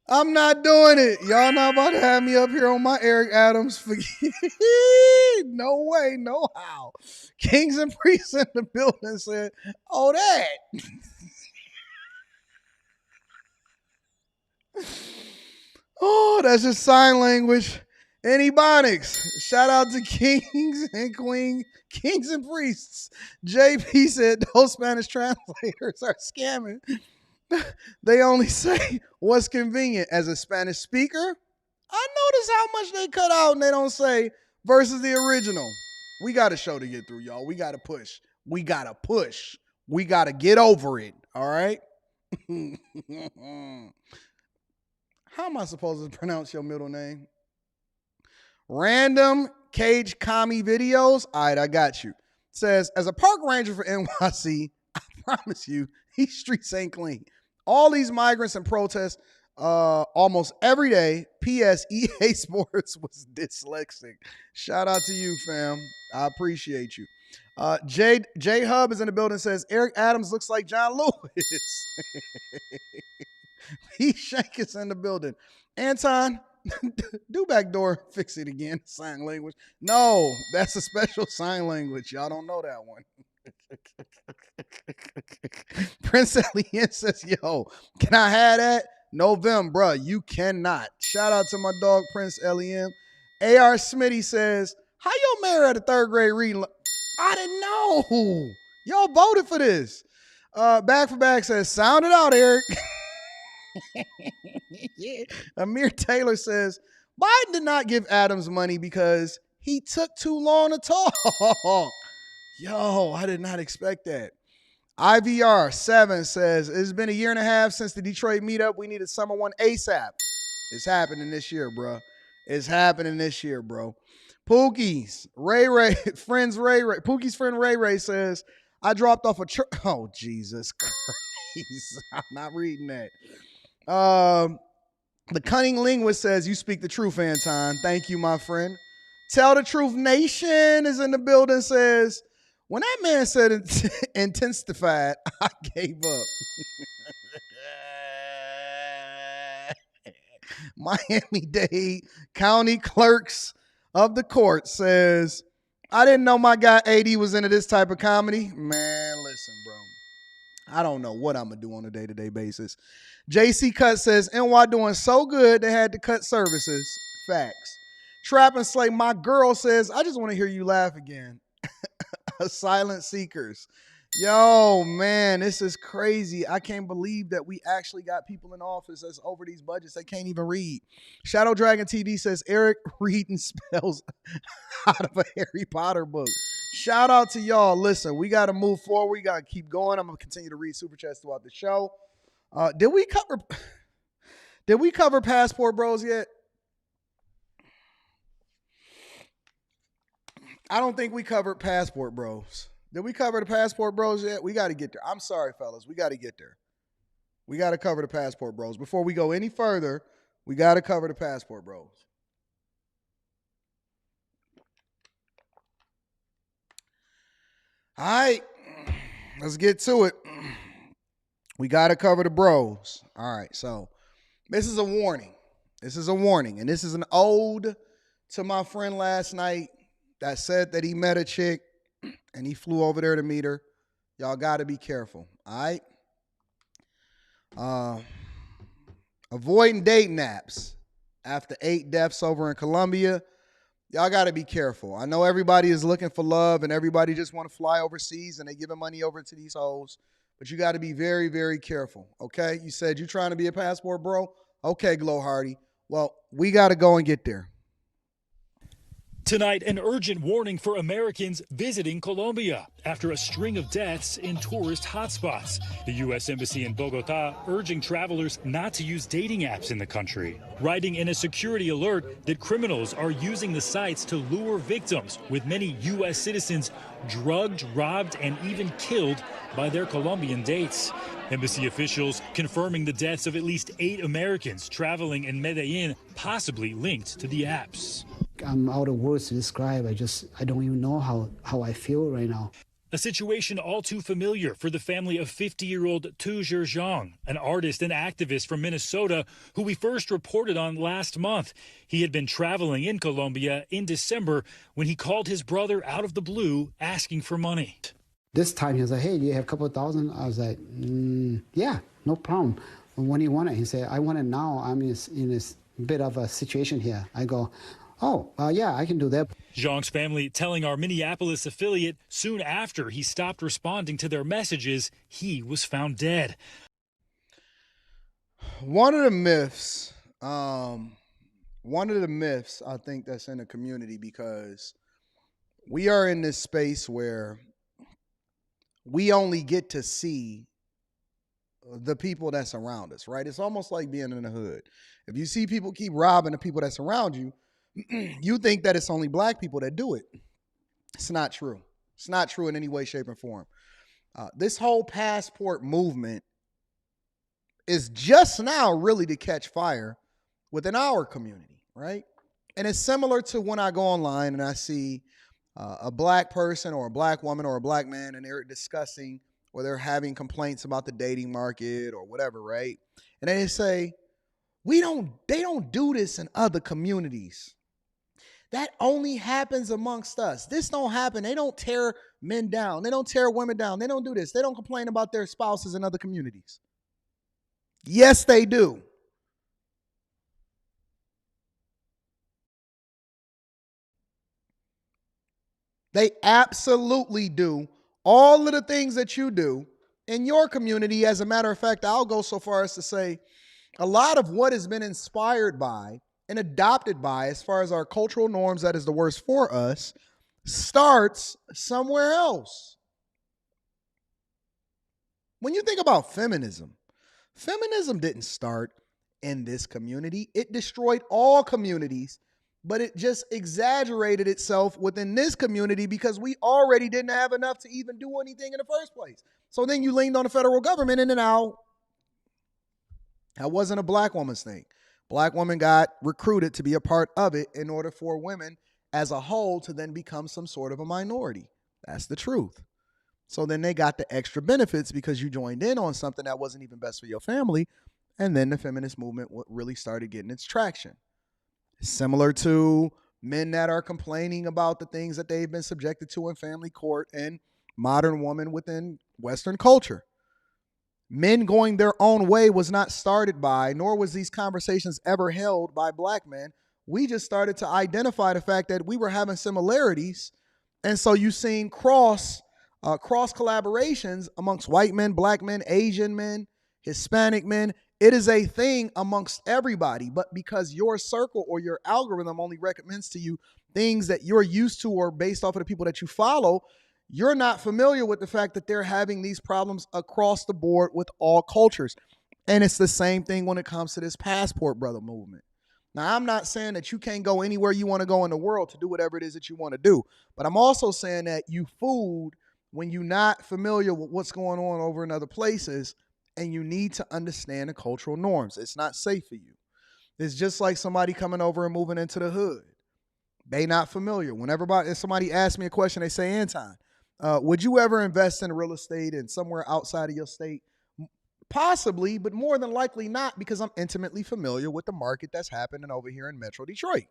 I'm not doing it. Y'all not about to have me up here on my Eric Adams. No way, no how. Kings and priests in the building said, oh, that. Oh, that's just sign language. And Ebonics. Shout out to Kings and Queen, Kings and priests. JP said those Spanish translators are scamming. They only say what's convenient. As a Spanish speaker, I notice how much they cut out and they don't say versus the original. We got a show to get through, y'all. We got to push. We got to get over it. All right? How am I supposed to pronounce your middle name? Random Cage Commie Videos. All right, I got you. Says, as a park ranger for NYC, I promise you, these streets ain't clean. All these migrants and protests almost every day. P.S. EA Sports was dyslexic. Shout out to you, fam. I appreciate you. J Hub is in the building, says, Eric Adams looks like John Lewis. P. Shank is in the building. Anton, do backdoor, fix it again. Sign language. No, that's a special sign language. Y'all don't know that one. Prince Elian says, yo, can I have that? November, bruh, you cannot. Shout out to my dog, Prince Elian. A.R. Smitty says, how your mayor at a third grade reading? I didn't know. Y'all voted for this. Back for Back says, sound it out, Eric. Yeah. Amir Taylor says, Biden did not give Adams money because he took too long to talk. Yo, I did not expect that. IVR7 says, it's been a year and a half since the Detroit meetup. We needed summer one ASAP. It's happening this year, bro. It's happening this year, bro. Pookie's Pookie's friend Ray Ray says, I dropped off a oh, Jesus Christ. I'm not reading that. The Cunning Linguist says, you speak the truth, Anton. Thank you, my friend. Tell the Truth Nation is in the building, says, when that man said intensified, I gave up. Miami-Dade County Clerks of the Court says, I didn't know my guy AD was into this type of comedy. Man, listen, bro. I don't know what I'm going to do on a day-to-day basis. JC Cut says, NY doing so good they had to cut services. Facts. Trap and Slay, my girl says, I just want to hear you laugh again. Silent Seekers. Yo, man, this is crazy. I can't believe that we actually got people in office that's over these budgets they can't even read. Shadow Dragon TD says, Eric reading spells out of a Harry Potter book. Shout out to y'all. Listen, we got to move forward. We got to keep going. I'm going to continue to read Super Chats throughout the show. Did we cover Passport Bros yet? I don't think we covered Passport Bros. Did we cover the Passport Bros yet? We got to get there. I'm sorry, fellas. We got to get there. We got to cover the Passport Bros. Before we go any further, we got to cover the Passport Bros. All right. Let's get to it. We got to cover the bros. All right. So this is a warning. This is a warning. And this is an ode to my friend last night that said that he met a chick and he flew over there to meet her. Y'all got to be careful. All right. Avoiding dating apps after 8 deaths over in Colombia. Y'all got to be careful. I know everybody is looking for love and everybody just want to fly overseas and they giving money over to these hoes. But you got to be very, very careful. Okay. You said you're trying to be a passport bro. Okay, Glow Hardy. Well, we got to go and get there. Tonight, an urgent warning for Americans visiting Colombia after a string of deaths in tourist hotspots. The U.S. Embassy in Bogota urging travelers not to use dating apps in the country, writing in a security alert that criminals are using the sites to lure victims, with many U.S. citizens drugged, robbed, and even killed by their Colombian dates. Embassy officials confirming the deaths of at least 8 Americans traveling in Medellin, possibly linked to the apps. I'm out of words to describe. I don't even know how I feel right now. A situation all too familiar for the family of 50-year-old Tu Zhang, an artist and activist from Minnesota who we first reported on last month. He had been traveling in Colombia in December when he called his brother out of the blue asking for money. This time he was like, hey, do you have a couple of thousand? I was like, yeah, no problem. When do you want it? He said, I want it now. I'm in this bit of a situation here. I go, oh, yeah, I can do that. Zhang's family telling our Minneapolis affiliate soon after he stopped responding to their messages, he was found dead. One of the myths I think that's in the community, because we are in this space where we only get to see the people that's around us, right? It's almost like being in the hood. If you see people keep robbing the people that's around you, you think that it's only black people that do it. It's not true. It's not true in any way, shape, or form. This whole passport movement is just now really to catch fire within our community, right? And it's similar to when I go online and I see a black person or a black woman or a black man and they're discussing or they're having complaints about the dating market or whatever, right? And they say, they don't do this in other communities. That only happens amongst us. This don't happen. They don't tear men down. They don't tear women down. They don't do this. They don't complain about their spouses in other communities. Yes, they do. They absolutely do all of the things that you do in your community. As a matter of fact, I'll go so far as to say a lot of what has been inspired by and adopted by, as far as our cultural norms, that is the worst for us, starts somewhere else. When you think about feminism didn't start in this community. It destroyed all communities, but it just exaggerated itself within this community because we already didn't have enough to even do anything in the first place. So then you leaned on the federal government, and then now that wasn't a black woman's thing. Black women got recruited to be a part of it in order for women as a whole to then become some sort of a minority. That's the truth. So then they got the extra benefits because you joined in on something that wasn't even best for your family. And then the feminist movement really started getting its traction. Similar to men that are complaining about the things that they've been subjected to in family court and modern woman within Western culture. Men going their own way was not started by, nor was these conversations ever held by black men. We just started to identify the fact that we were having similarities. And so you've seen cross collaborations amongst white men, black men, Asian men, Hispanic men. It is a thing amongst everybody, but because your circle or your algorithm only recommends to you things that you're used to or based off of the people that you follow, you're not familiar with the fact that they're having these problems across the board with all cultures. And it's the same thing when it comes to this passport brother movement. Now, I'm not saying that you can't go anywhere you want to go in the world to do whatever it is that you want to do, but I'm also saying that you fooled when you're not familiar with what's going on over in other places, and you need to understand the cultural norms. It's not safe for you. It's just like somebody coming over and moving into the hood. They not familiar. If somebody asks me a question, they say, Anton, would you ever invest in real estate in somewhere outside of your state? Possibly, but more than likely not, because I'm intimately familiar with the market that's happening over here in Metro Detroit.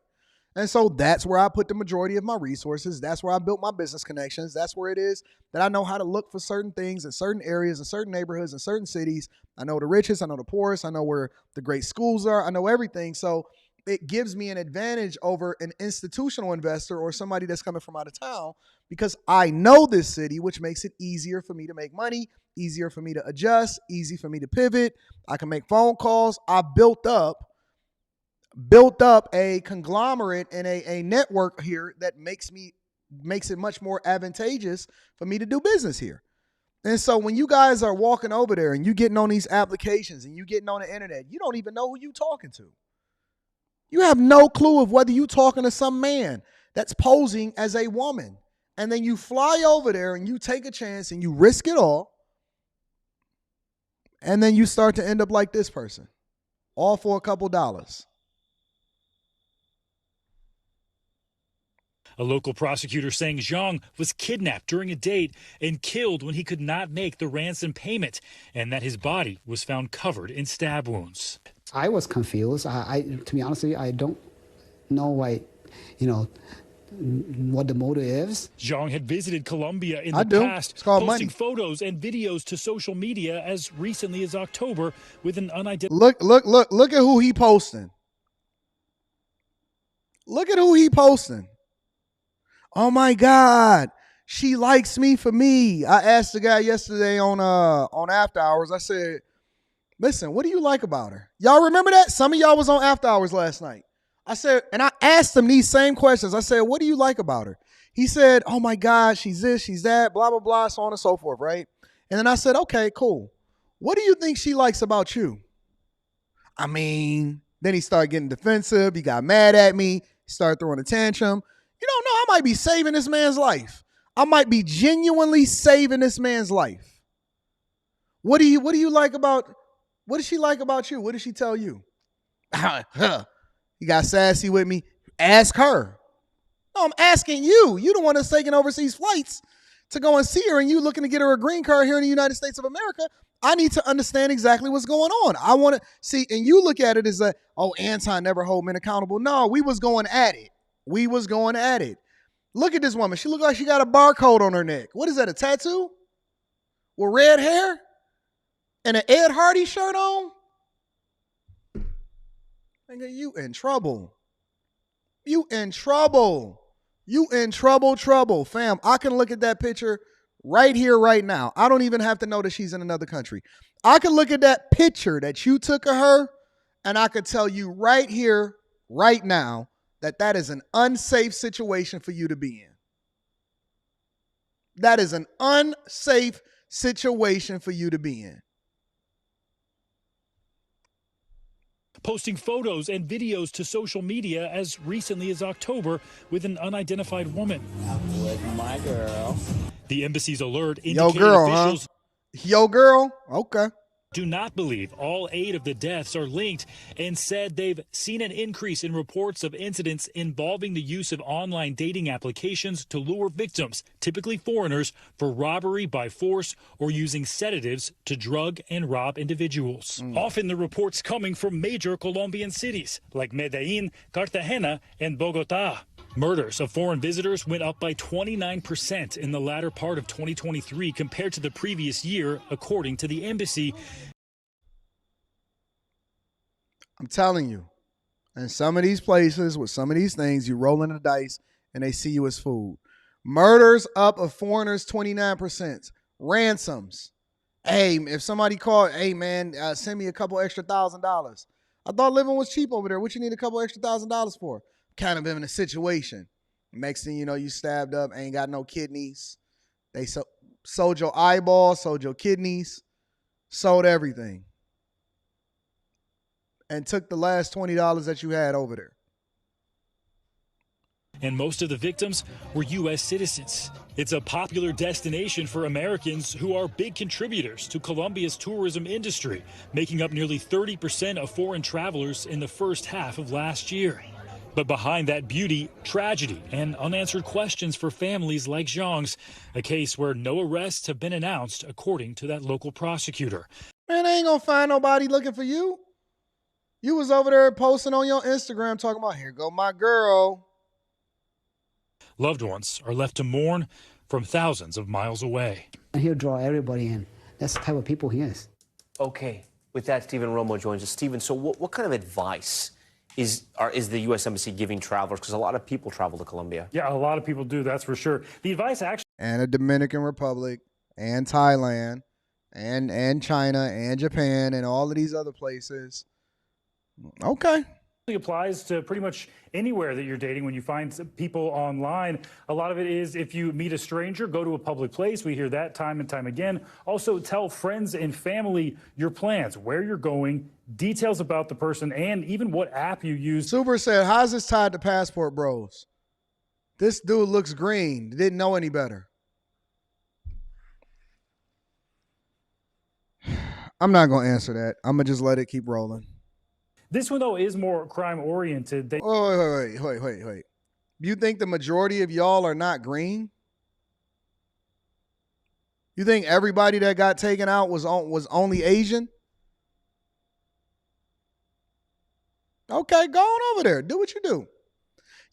And so that's where I put the majority of my resources. That's where I built my business connections. That's where it is that I know how to look for certain things in certain areas, in certain neighborhoods, in certain cities. I know the richest, I know the poorest, I know where the great schools are, I know everything. So it gives me an advantage over an institutional investor or somebody that's coming from out of town because I know this city, which makes it easier for me to make money, easier for me to adjust, easy for me to pivot. I can make phone calls. I built up a conglomerate and a network here that makes it much more advantageous for me to do business here. And so when you guys are walking over there and you getting on these applications and you getting on the internet, you don't even know who you talking to. You have no clue of whether you talking to some man that's posing as a woman. And then you fly over there and you take a chance and you risk it all. And then you start to end up like this person, all for a couple dollars. A local prosecutor saying Zhang was kidnapped during a date and killed when he could not make the ransom payment, and that his body was found covered in stab wounds. I was confused. To be honest with you, I don't know why, what the motive is. Zhang had visited Colombia in the past, posting photos and videos to social media as recently as October with an unidentified. Look at who he posting. Look at who he posting. Oh my God, she likes me for me. I asked the guy yesterday on After Hours. I said, listen, what do you like about her? Y'all remember that? Some of y'all was on After Hours last night. I said, and I asked him these same questions. I said, what do you like about her? He said, oh my God, she's this, she's that, blah, blah, blah, so on and so forth, right? And then I said, okay, cool. What do you think she likes about you? I mean, then he started getting defensive. He got mad at me. He started throwing a tantrum. You don't know, I might be saving this man's life. I might be genuinely saving this man's life. What do you like about, what does she like about you? What did she tell you? You got sassy with me. Ask her. No, I'm asking you. You the one that's taking overseas flights to go and see her, and you looking to get her a green card here in the United States of America. I need to understand exactly what's going on. I want to see, and you look at it as Anton never hold men accountable. No, we was going at it. We was going at it. Look at this woman. She look like she got a barcode on her neck. What is that, a tattoo? With red hair? And an Ed Hardy shirt on? Nigga, you in trouble. You in trouble. You in trouble, fam. I can look at that picture right here, right now. I don't even have to know that she's in another country. I can look at that picture that you took of her, and I could tell you right here, right now, that is an unsafe situation for you to be in. That is an unsafe situation for you to be in. Posting photos and videos to social media as recently as October with an unidentified woman. I'm with my girl. The embassy's alert Yo, indicated girl, officials Yo, girl? Okay. do not believe all 8 of the deaths are linked and said they've seen an increase in reports of incidents involving the use of online dating applications to lure victims, typically foreigners, for robbery by force or using sedatives to drug and rob individuals. Often the reports coming from major Colombian cities like Medellin, Cartagena, and Bogota. Murders of foreign visitors went up by 29% in the latter part of 2023 compared to the previous year, according to the embassy. I'm telling you, in some of these places with some of these things, you rolling the dice and they see you as food. Murders up of foreigners, 29%. Ransoms. Hey, if somebody called, hey man, send me a couple extra $1,000. I thought living was cheap over there. What you need a couple extra $1,000 for? Kind of in a situation. Next thing you know, you stabbed up, ain't got no kidneys. They sold your eyeballs, sold your kidneys, sold everything. And took the last $20 that you had over there. And most of the victims were U.S. citizens. It's a popular destination for Americans who are big contributors to Colombia's tourism industry, making up nearly 30% of foreign travelers in the first half of last year. But behind that beauty, tragedy and unanswered questions for families like Zhang's, a case where no arrests have been announced, according to that local prosecutor. Man, they ain't gonna find nobody looking for you. You was over there posting on your Instagram talking about, here go my girl. Loved ones are left to mourn from thousands of miles away. And he'll draw everybody in. That's the type of people he is. Okay, with that, Stephen Romo joins us. Stephen, so what kind of advice is the U.S. Embassy giving travelers? Because a lot of people travel to Colombia. Yeah, a lot of people do, that's for sure. The advice actually... And the Dominican Republic and Thailand and China and Japan and all of these other places. Okay. Applies to pretty much anywhere that you're dating when you find people online. A lot of it is if you meet a stranger, go to a public place. We hear that time and time again. Also, tell friends and family your plans, where you're going, details about the person, and even what app you use. Super said, how's this tied to Passport Bros? This dude looks green. Didn't know any better. I'm not going to answer that. I'm going to just let it keep rolling. This one, though, is more crime-oriented. Wait. You think the majority of y'all are not green? You think everybody that got taken out was only Asian? Okay, go on over there. Do what you do.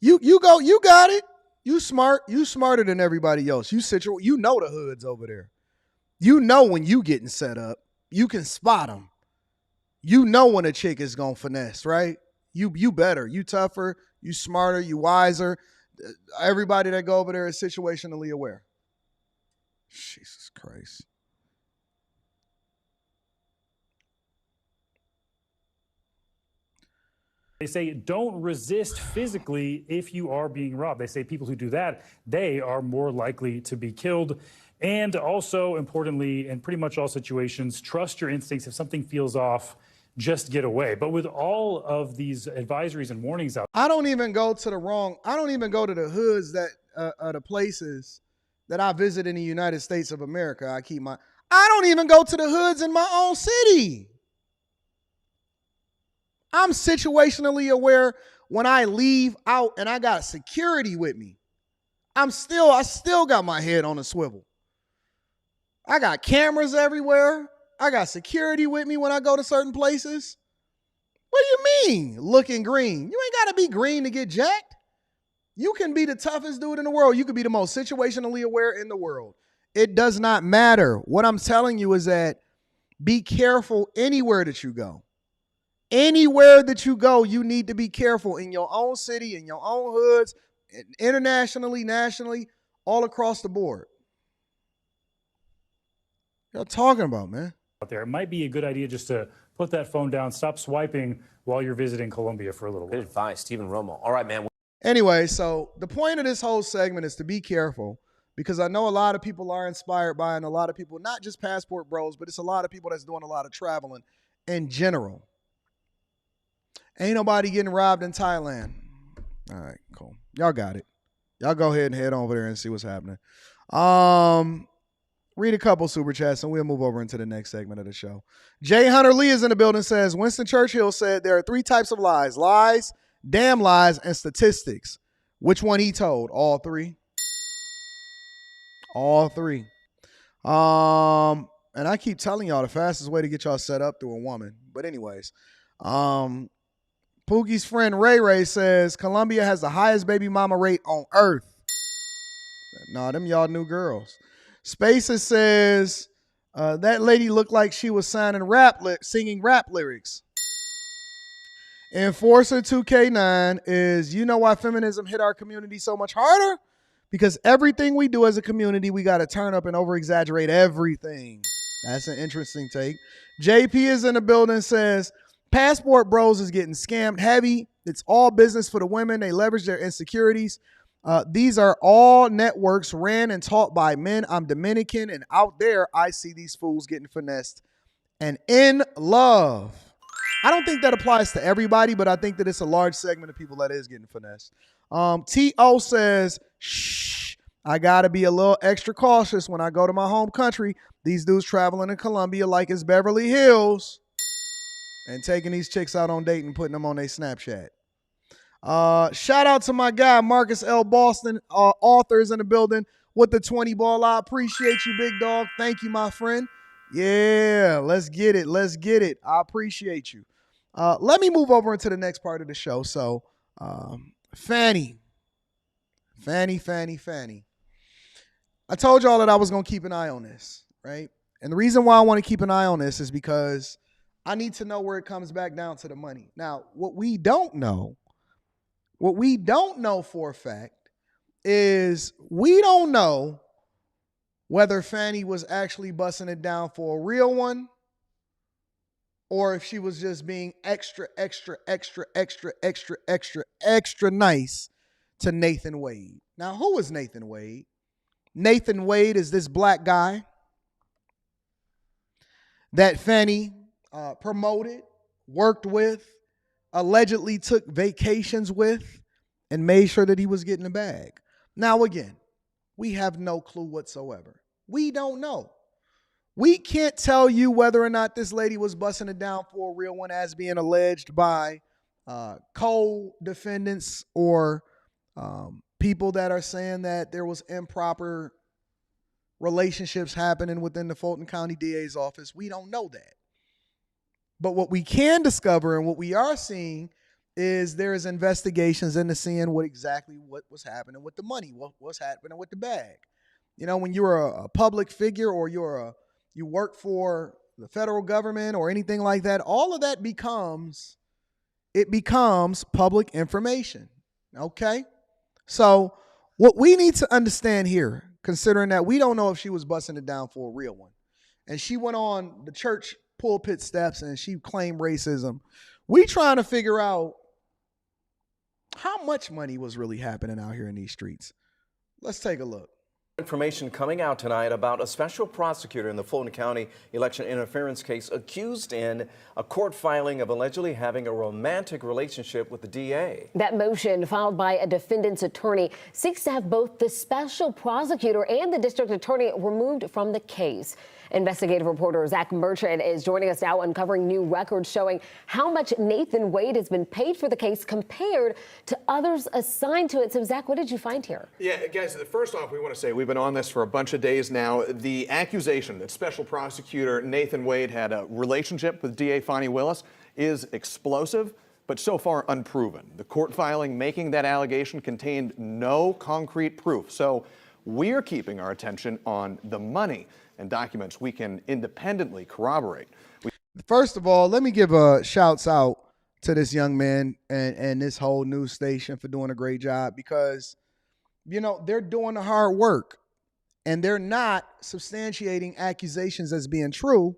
You go. You got it. You smart. You smarter than everybody else. You know the hoods over there. You know when you getting set up. You can spot them. You know when a chick is gonna finesse, right? You better. You tougher. You smarter. You wiser. Everybody that go over there is situationally aware. Jesus Christ. They say don't resist physically if you are being robbed. They say people who do that, they are more likely to be killed. And also, importantly, in pretty much all situations, trust your instincts. If something feels off, just get away. But with all of these advisories and warnings out, I don't even go to the hoods that the places that I visit in the United States of America. I don't even go to the hoods in my own city. I'm situationally aware when I leave out and I got security with me. I still got my head on a swivel. I got cameras everywhere. I got security with me when I go to certain places. What do you mean, looking green? You ain't got to be green to get jacked. You can be the toughest dude in the world. You could be the most situationally aware in the world. It does not matter. What I'm telling you is that be careful anywhere that you go. Anywhere that you go, you need to be careful in your own city, in your own hoods, internationally, nationally, all across the board. What y'all talking about, man? out there, it might be a good idea just to put that phone down, stop swiping while you're visiting Colombia for a little while. Good advice, Stephen Romo. All right, man. Anyway, so the point of this whole segment is to be careful because I know a lot of people are inspired by, and a lot of people, not just passport bros, but it's a lot of people that's doing a lot of traveling in general. Ain't nobody getting robbed in Thailand. All right, cool. Y'all got it. Y'all go ahead and head over there and see what's happening. Read a couple super chats and we'll move over into the next segment of the show. Jay Hunter Lee is in the building, says, Winston Churchill said there are 3 types of lies: lies, damn lies, and statistics. Which one he told? All 3. All 3. And I keep telling y'all the fastest way to get y'all set up through a woman. But anyways, Pookie's friend Ray Ray says Colombia has the highest baby mama rate on earth. Nah, them y'all new girls. Spaces says that lady looked like she was singing rap lyrics. Enforcer 2K9 is, you know why feminism hit our community so much harder? Because everything we do as a community, we got to turn up and over-exaggerate everything. That's an interesting take. JP is in the building, says, passport bros is getting scammed heavy. It's all business for the women. They leverage their insecurities. These are all networks ran and taught by men. I'm Dominican, and out there, I see these fools getting finessed and in love. I don't think that applies to everybody, but I think that it's a large segment of people that is getting finessed. T.O. says, shh, I got to be a little extra cautious when I go to my home country. These dudes traveling in Colombia like it's Beverly Hills and taking these chicks out on date and putting them on their Snapchat. Shout out to my guy, Marcus L. Boston, authors in the building with the 20 ball. I appreciate you, big dog. Thank you, my friend. Yeah, let's get it. Let's get it. I appreciate you. Let me move over into the next part of the show. So, Fani. I told y'all that I was going to keep an eye on this, right? And the reason why I want to keep an eye on this is because I need to know where it comes back down to the money. Now, what we don't know for a fact is we don't know whether Fani was actually busting it down for a real one or if she was just being extra nice to Nathan Wade. Now, who is Nathan Wade? Nathan Wade is this black guy that Fani promoted, worked with, allegedly took vacations with, and made sure that he was getting a bag. Now, again, we have no clue whatsoever. We don't know. We can't tell you whether or not this lady was busting it down for a real one as being alleged by co-defendants or people that are saying that there was improper relationships happening within the Fulton County DA's office. We don't know that. But what we can discover and what we are seeing is there is investigations into seeing what was happening with the money, what's happening with the bag. You know, when you're a public figure or you work for the federal government or anything like that, all of that becomes public information. Okay? So what we need to understand here, considering that we don't know if she was busting it down for a real one, and she went on the church pulpit steps and she claimed racism, we trying to figure out how much money was really happening out here in these streets. Let's take a look. Information coming out tonight about a special prosecutor in the Fulton County election interference case accused in a court filing of allegedly having a romantic relationship with the DA. That motion, filed by a defendant's attorney, seeks to have both the special prosecutor and the district attorney removed from the case. Investigative reporter Zach Merchant is joining us now, uncovering new records showing how much Nathan Wade has been paid for the case compared to others assigned to it. So, Zach, what did you find here? Yeah, guys, first off, we want to say we've been on this for a bunch of days now. The accusation that Special Prosecutor Nathan Wade had a relationship with DA Fani Willis is explosive, but so far unproven. The court filing making that allegation contained no concrete proof. So we're keeping our attention on the money and documents we can independently corroborate. First of all, let me give a shouts out to this young man and this whole news station for doing a great job, because, you know, they're doing the hard work and they're not substantiating accusations as being true.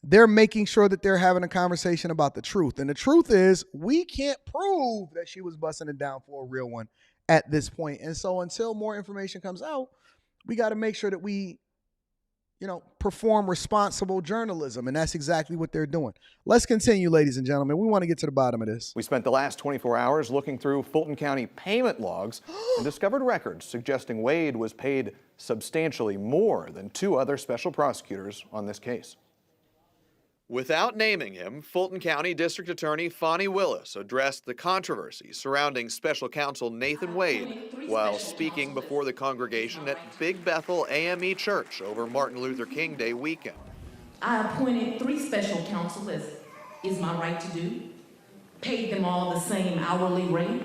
They're making sure that they're having a conversation about the truth. And the truth is, we can't prove that she was busting it down for a real one at this point. And so until more information comes out, we got to make sure that we, perform responsible journalism. And that's exactly what they're doing. Let's continue, ladies and gentlemen. We want to get to the bottom of this. We spent the last 24 hours looking through Fulton County payment logs and discovered records suggesting Wade was paid substantially more than 2 other special prosecutors on this case. Without naming him, Fulton County District Attorney Fani Willis addressed the controversy surrounding Special Counsel Nathan Wade while speaking before the congregation at Big Bethel AME Church over Martin Luther King Day weekend. I appointed 3 special counsel, as is my right to do, paid them all the same hourly rate.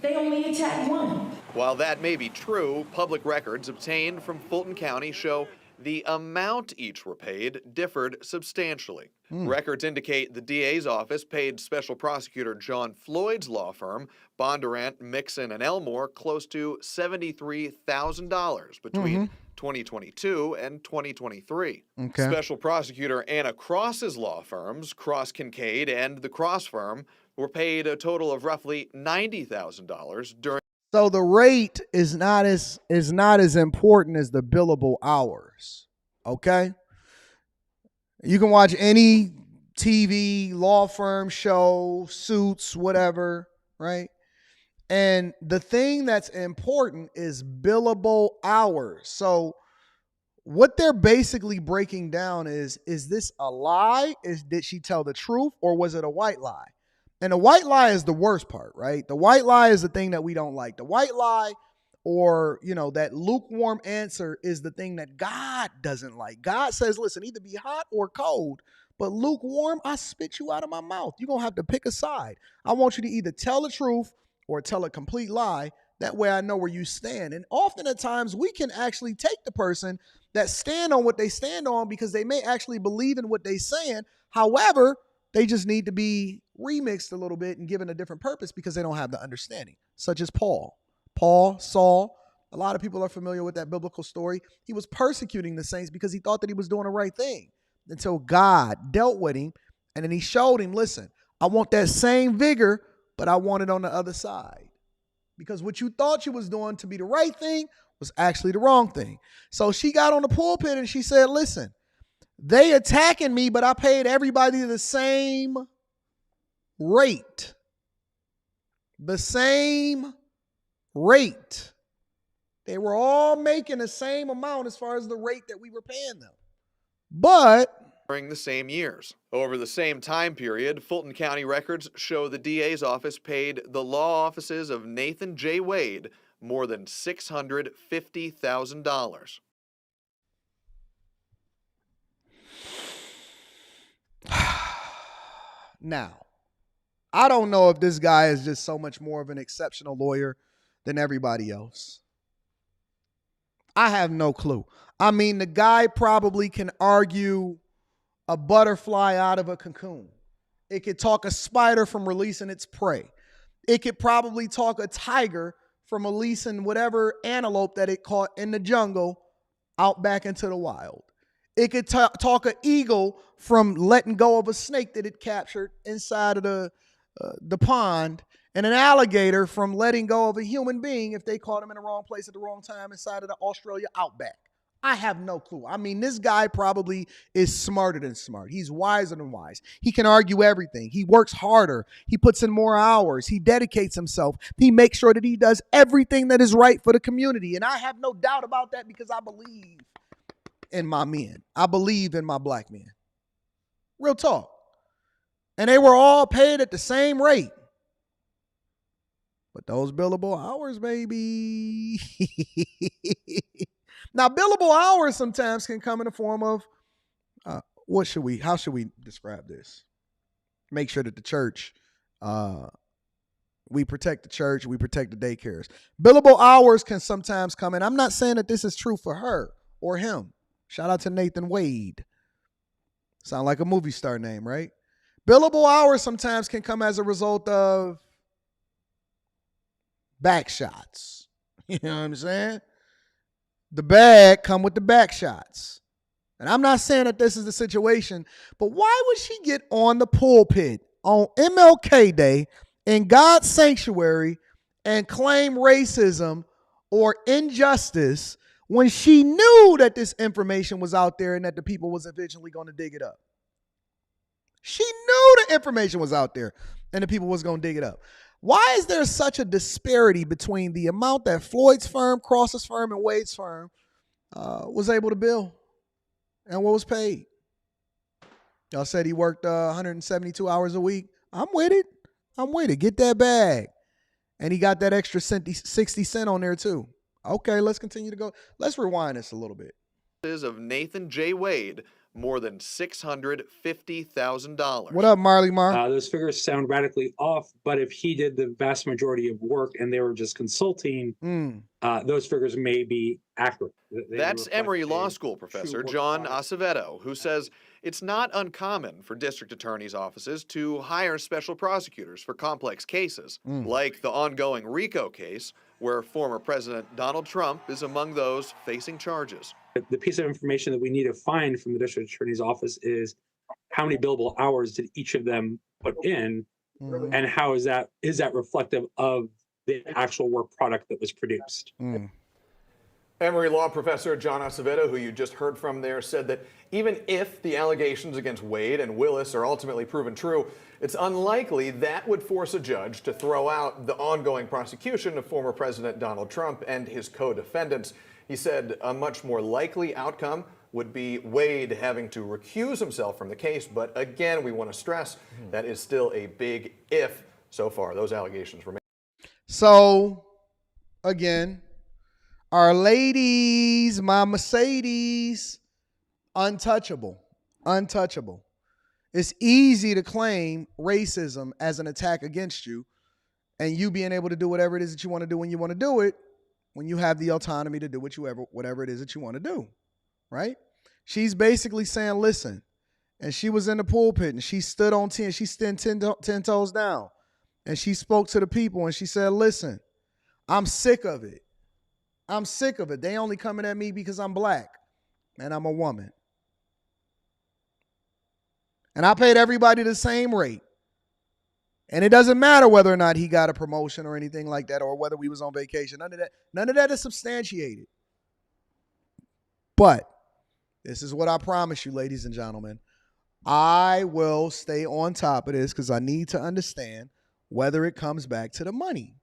They only attacked 1. While that may be true, public records obtained from Fulton County show the amount each were paid differed substantially. Records indicate the DA's office paid Special Prosecutor John Floyd's law firm, Bondurant, Mixon, and Elmore, close to $73,000 between 2022 and 2023. Okay. Special Prosecutor Anna Cross's law firms, Cross Kincaid and the Cross firm, were paid a total of roughly $90,000 during. So the rate is not as important as the billable hours. Okay? You can watch any TV, law firm show, Suits, whatever, right? And the thing that's important is billable hours. So what they're basically breaking down is this a lie? Did she tell the truth, or was it a white lie? And the white lie is the worst part, right? The white lie is the thing that we don't like. The white lie, or, that lukewarm answer, is the thing that God doesn't like. God says, listen, either be hot or cold, but lukewarm, I spit you out of my mouth. You're going to have to pick a side. I want you to either tell the truth or tell a complete lie. That way I know where you stand. And often at times we can actually take the person that stand on what they stand on because they may actually believe in what they're saying. However, they just need to be remixed a little bit and given a different purpose because they don't have the understanding, such as Paul, Saul. A lot of people are familiar with that biblical story. He was persecuting the saints because he thought that he was doing the right thing until God dealt with him. And then he showed him, listen, I want that same vigor, but I want it on the other side. Because what you thought you was doing to be the right thing was actually the wrong thing. So she got on the pulpit and she said, listen, they attacking me, but I paid everybody the same rate. The same rate. They were all making the same amount as far as the rate that we were paying them. But during the same years. Over the same time period, Fulton County records show the DA's office paid the law offices of Nathan J. Wade more than $650,000. Now, I don't know if this guy is just so much more of an exceptional lawyer than everybody else. I have no clue. I mean, the guy probably can argue a butterfly out of a cocoon. It could talk a spider from releasing its prey. It could probably talk a tiger from releasing whatever antelope that it caught in the jungle out back into the wild. It could talk an eagle from letting go of a snake that it captured inside of the pond, and an alligator from letting go of a human being if they caught him in the wrong place at the wrong time inside of the Australia outback. I have no clue. I mean, this guy probably is smarter than smart. He's wiser than wise. He can argue everything. He works harder. He puts in more hours. He dedicates himself. He makes sure that he does everything that is right for the community. And I have no doubt about that because I believe in my men. I believe in my black men. Real talk. And they were all paid at the same rate. But those billable hours, baby. Now, billable hours sometimes can come in the form of, how should we describe this? Make sure that the church, we protect the church, we protect the daycares. Billable hours can sometimes come in. I'm not saying that this is true for her or him. Shout out to Nathan Wade. Sound like a movie star name, right? Billable hours sometimes can come as a result of back shots. You know what I'm saying? The bag come with the back shots. And I'm not saying that this is the situation, but why would she get on the pulpit on MLK Day in God's sanctuary and claim racism or injustice when she knew that this information was out there and that the people was eventually going to dig it up. She knew the information was out there and the people was going to dig it up. Why is there such a disparity between the amount that Floyd's firm, Cross's firm, and Wade's firm was able to bill and what was paid? Y'all said he worked 172 hours a week. I'm with it. I'm with it. Get that bag. And he got that extra 60 cents on there too. Okay, let's continue to go. Let's rewind this a little bit. Of Nathan J. Wade, more than $650,000. What up, Marley Mar? Those figures sound radically off, but if he did the vast majority of work and they were just consulting, those figures may be accurate. That's Emory Law School professor John Acevedo, who says it's not uncommon for district attorneys' offices to hire special prosecutors for complex cases, like the ongoing RICO case, where former President Donald Trump is among those facing charges. The piece of information that we need to find from the district attorney's office is how many billable hours did each of them put in, and how is that reflective of the actual work product that was produced. Emory Law professor John Acevedo, who you just heard from there, said that even if the allegations against Wade and Willis are ultimately proven true, it's unlikely that would force a judge to throw out the ongoing prosecution of former President Donald Trump and his co-defendants. He said a much more likely outcome would be Wade having to recuse himself from the case. But again, we want to stress that is still a big if so far. Those allegations remain. So, again, our ladies, my Mercedes, untouchable, untouchable. It's easy to claim racism as an attack against you and you being able to do whatever it is that you want to do when you want to do it, when you have the autonomy to do whatever it is that you want to do, right? She's basically saying, listen, and she was in the pulpit and she stood on 10, she stood 10 toes down and she spoke to the people and she said, listen, I'm sick of it. I'm sick of it. They only coming at me because I'm black and I'm a woman. And I paid everybody the same rate. And it doesn't matter whether or not he got a promotion or anything like that, or whether we was on vacation. None of that is substantiated. But this is what I promise you, ladies and gentlemen. I will stay on top of this because I need to understand whether it comes back to the money.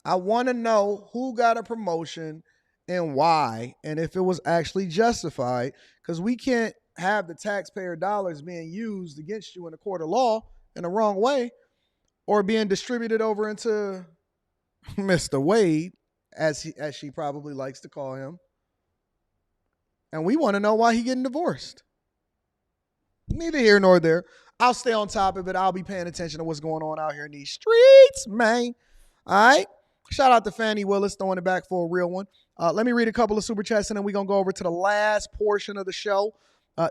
I want to know who got a promotion and why, and if it was actually justified, because we can't have the taxpayer dollars being used against you in a court of law in the wrong way, or being distributed over into Mr. Wade, as she probably likes to call him. And we want to know why he getting divorced. Neither here nor there. I'll stay on top of it. I'll be paying attention to what's going on out here in these streets, man. All right. Shout out to Fani Willis, throwing it back for a real one. Let me read a couple of super chats, and then we're going to go over to the last portion of the show.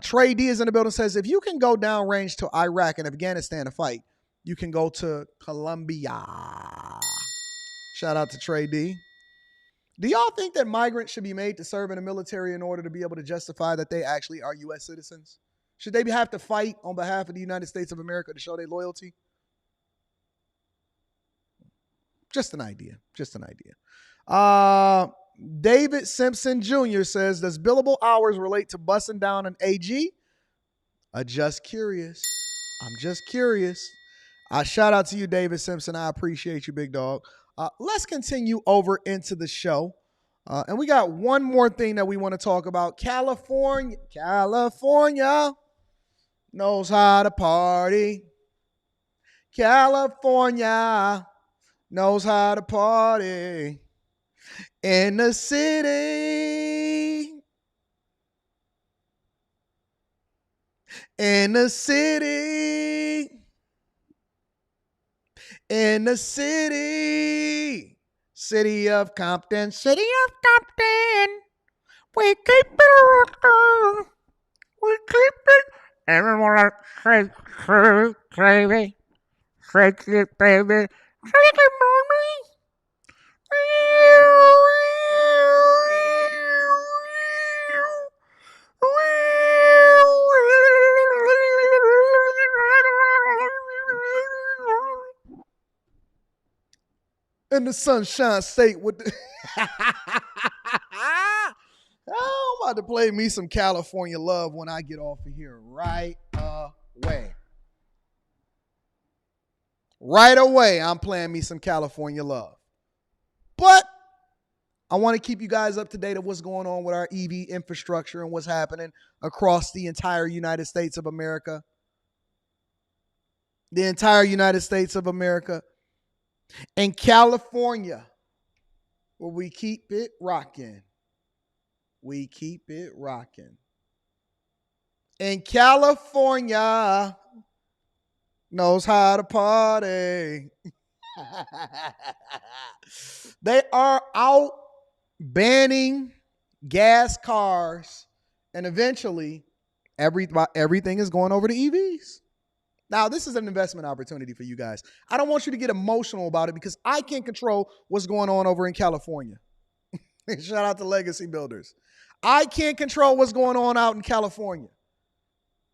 Trey D is in the building, says, if you can go downrange to Iraq and Afghanistan to fight, you can go to Colombia. Shout out to Trey D. Do y'all think that migrants should be made to serve in the military in order to be able to justify that they actually are U.S. citizens? Should they have to fight on behalf of the United States of America to show their loyalty? Just an idea. Just an idea. David Simpson Jr. says, does billable hours relate to busting down an AG? Just curious. I'm just curious. Shout out to you, David Simpson. I appreciate you, big dog. Let's continue over into the show. And we got one more thing that we want to talk about. California knows how to party. California knows how to party. In the city. In the city. In the city. City of Compton. City of Compton. We keep it rocking. We keep it. Everyone shake it, baby. Shake it, baby. Shake it, baby. In the Sunshine State with the about to play me some California love when I get off of here right away. Right away, I'm playing me some California love. But I want to keep you guys up to date of what's going on with our EV infrastructure and what's happening across the entire United States of America. The entire United States of America. In California, where we keep it rocking. We keep it rocking. In California, knows how to party. They are out banning gas cars, and eventually everything is going over to EVs. Now, this is an investment opportunity for you guys. I don't want you to get emotional about it because I can't control what's going on over in California. Shout out to Legacy Builders. I can't control what's going on out in California.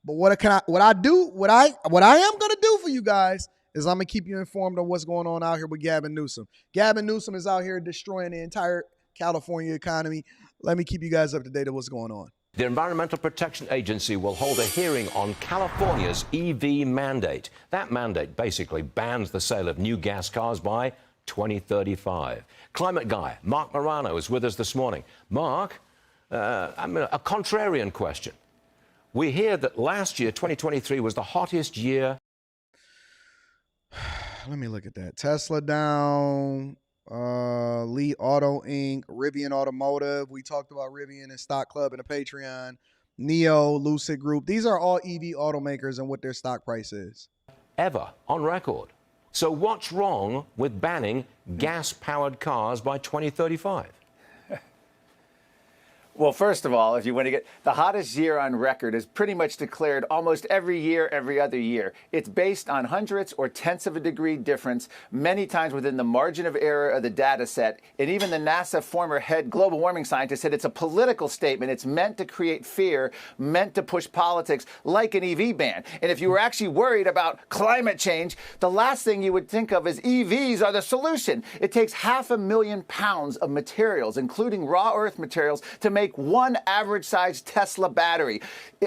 But what I am going to do for you guys is I'm going to keep you informed on what's going on out here with Gavin Newsom. Gavin Newsom is out here destroying the entire California economy. Let me keep you guys up to date on what's going on. The Environmental Protection Agency will hold a hearing on California's EV mandate. That mandate basically bans the sale of new gas cars by 2035. Climate guy Mark Morano is with us this morning. Mark, a contrarian question. We hear that last year, 2023, was the hottest year. Let me look at that. Tesla down, Lee Auto Inc., Rivian Automotive. We talked about Rivian and Stock Club and the Patreon. Neo, Lucid Group. These are all EV automakers and what their stock price is. Ever on record. So what's wrong with banning gas-powered cars by 2035? Well, first of all, if you want to get the hottest year on record is pretty much declared almost every year, every other year. It's based on hundredths or tenths of a degree difference, many times within the margin of error of the data set. And even the NASA former head global warming scientist said it's a political statement. It's meant to create fear, meant to push politics like an EV ban. And if you were actually worried about climate change, the last thing you would think of is EVs are the solution. It takes 500,000 pounds of materials, including raw earth materials, to make one average-sized Tesla battery.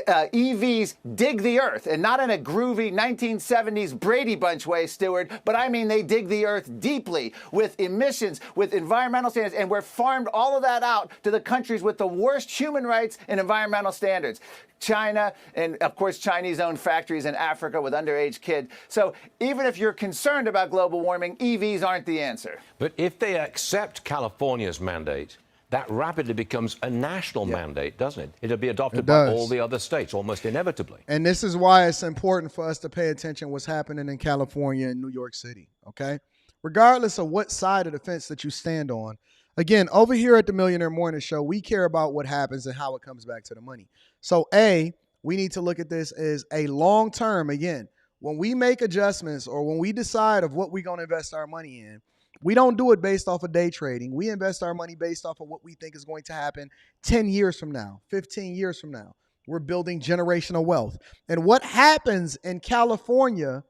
EVs dig the earth, and not in a groovy 1970s Brady Bunch way, Stewart, but I mean they dig the earth deeply with emissions, with environmental standards, and we're farmed all of that out to the countries with the worst human rights and environmental standards. China, and of course Chinese-owned factories in Africa with underage kids. So even if you're concerned about global warming, EVs aren't the answer. But if they accept California's mandate, that rapidly becomes a national mandate, doesn't it? It'll be adopted by all the other states, almost inevitably. And this is why it's important for us to pay attention to what's happening in California and New York City, okay? Regardless of what side of the fence that you stand on, again, over here at the Millionaire Morning Show, we care about what happens and how it comes back to the money. So, A, we need to look at this as a long term. Again, when we make adjustments or when we decide of what we're going to invest our money in, we don't do it based off of day trading. We invest our money based off of what we think is going to happen 10 years from now, 15 years from now. We're building generational wealth. And what happens in California,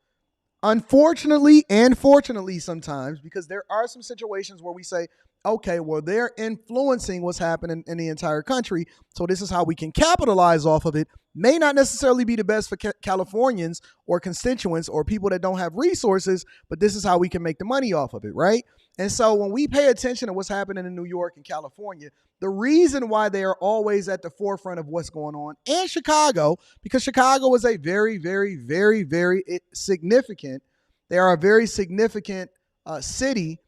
unfortunately and fortunately sometimes, because there are some situations where we say, okay, well, they're influencing what's happening in the entire country, so this is how we can capitalize off of it. May not necessarily be the best for Californians or constituents or people that don't have resources, but this is how we can make the money off of it, right? And so when we pay attention to what's happening in New York and California, the reason why they are always at the forefront of what's going on, and Chicago, because Chicago is a very, very, very, very significant, they are a very significant city,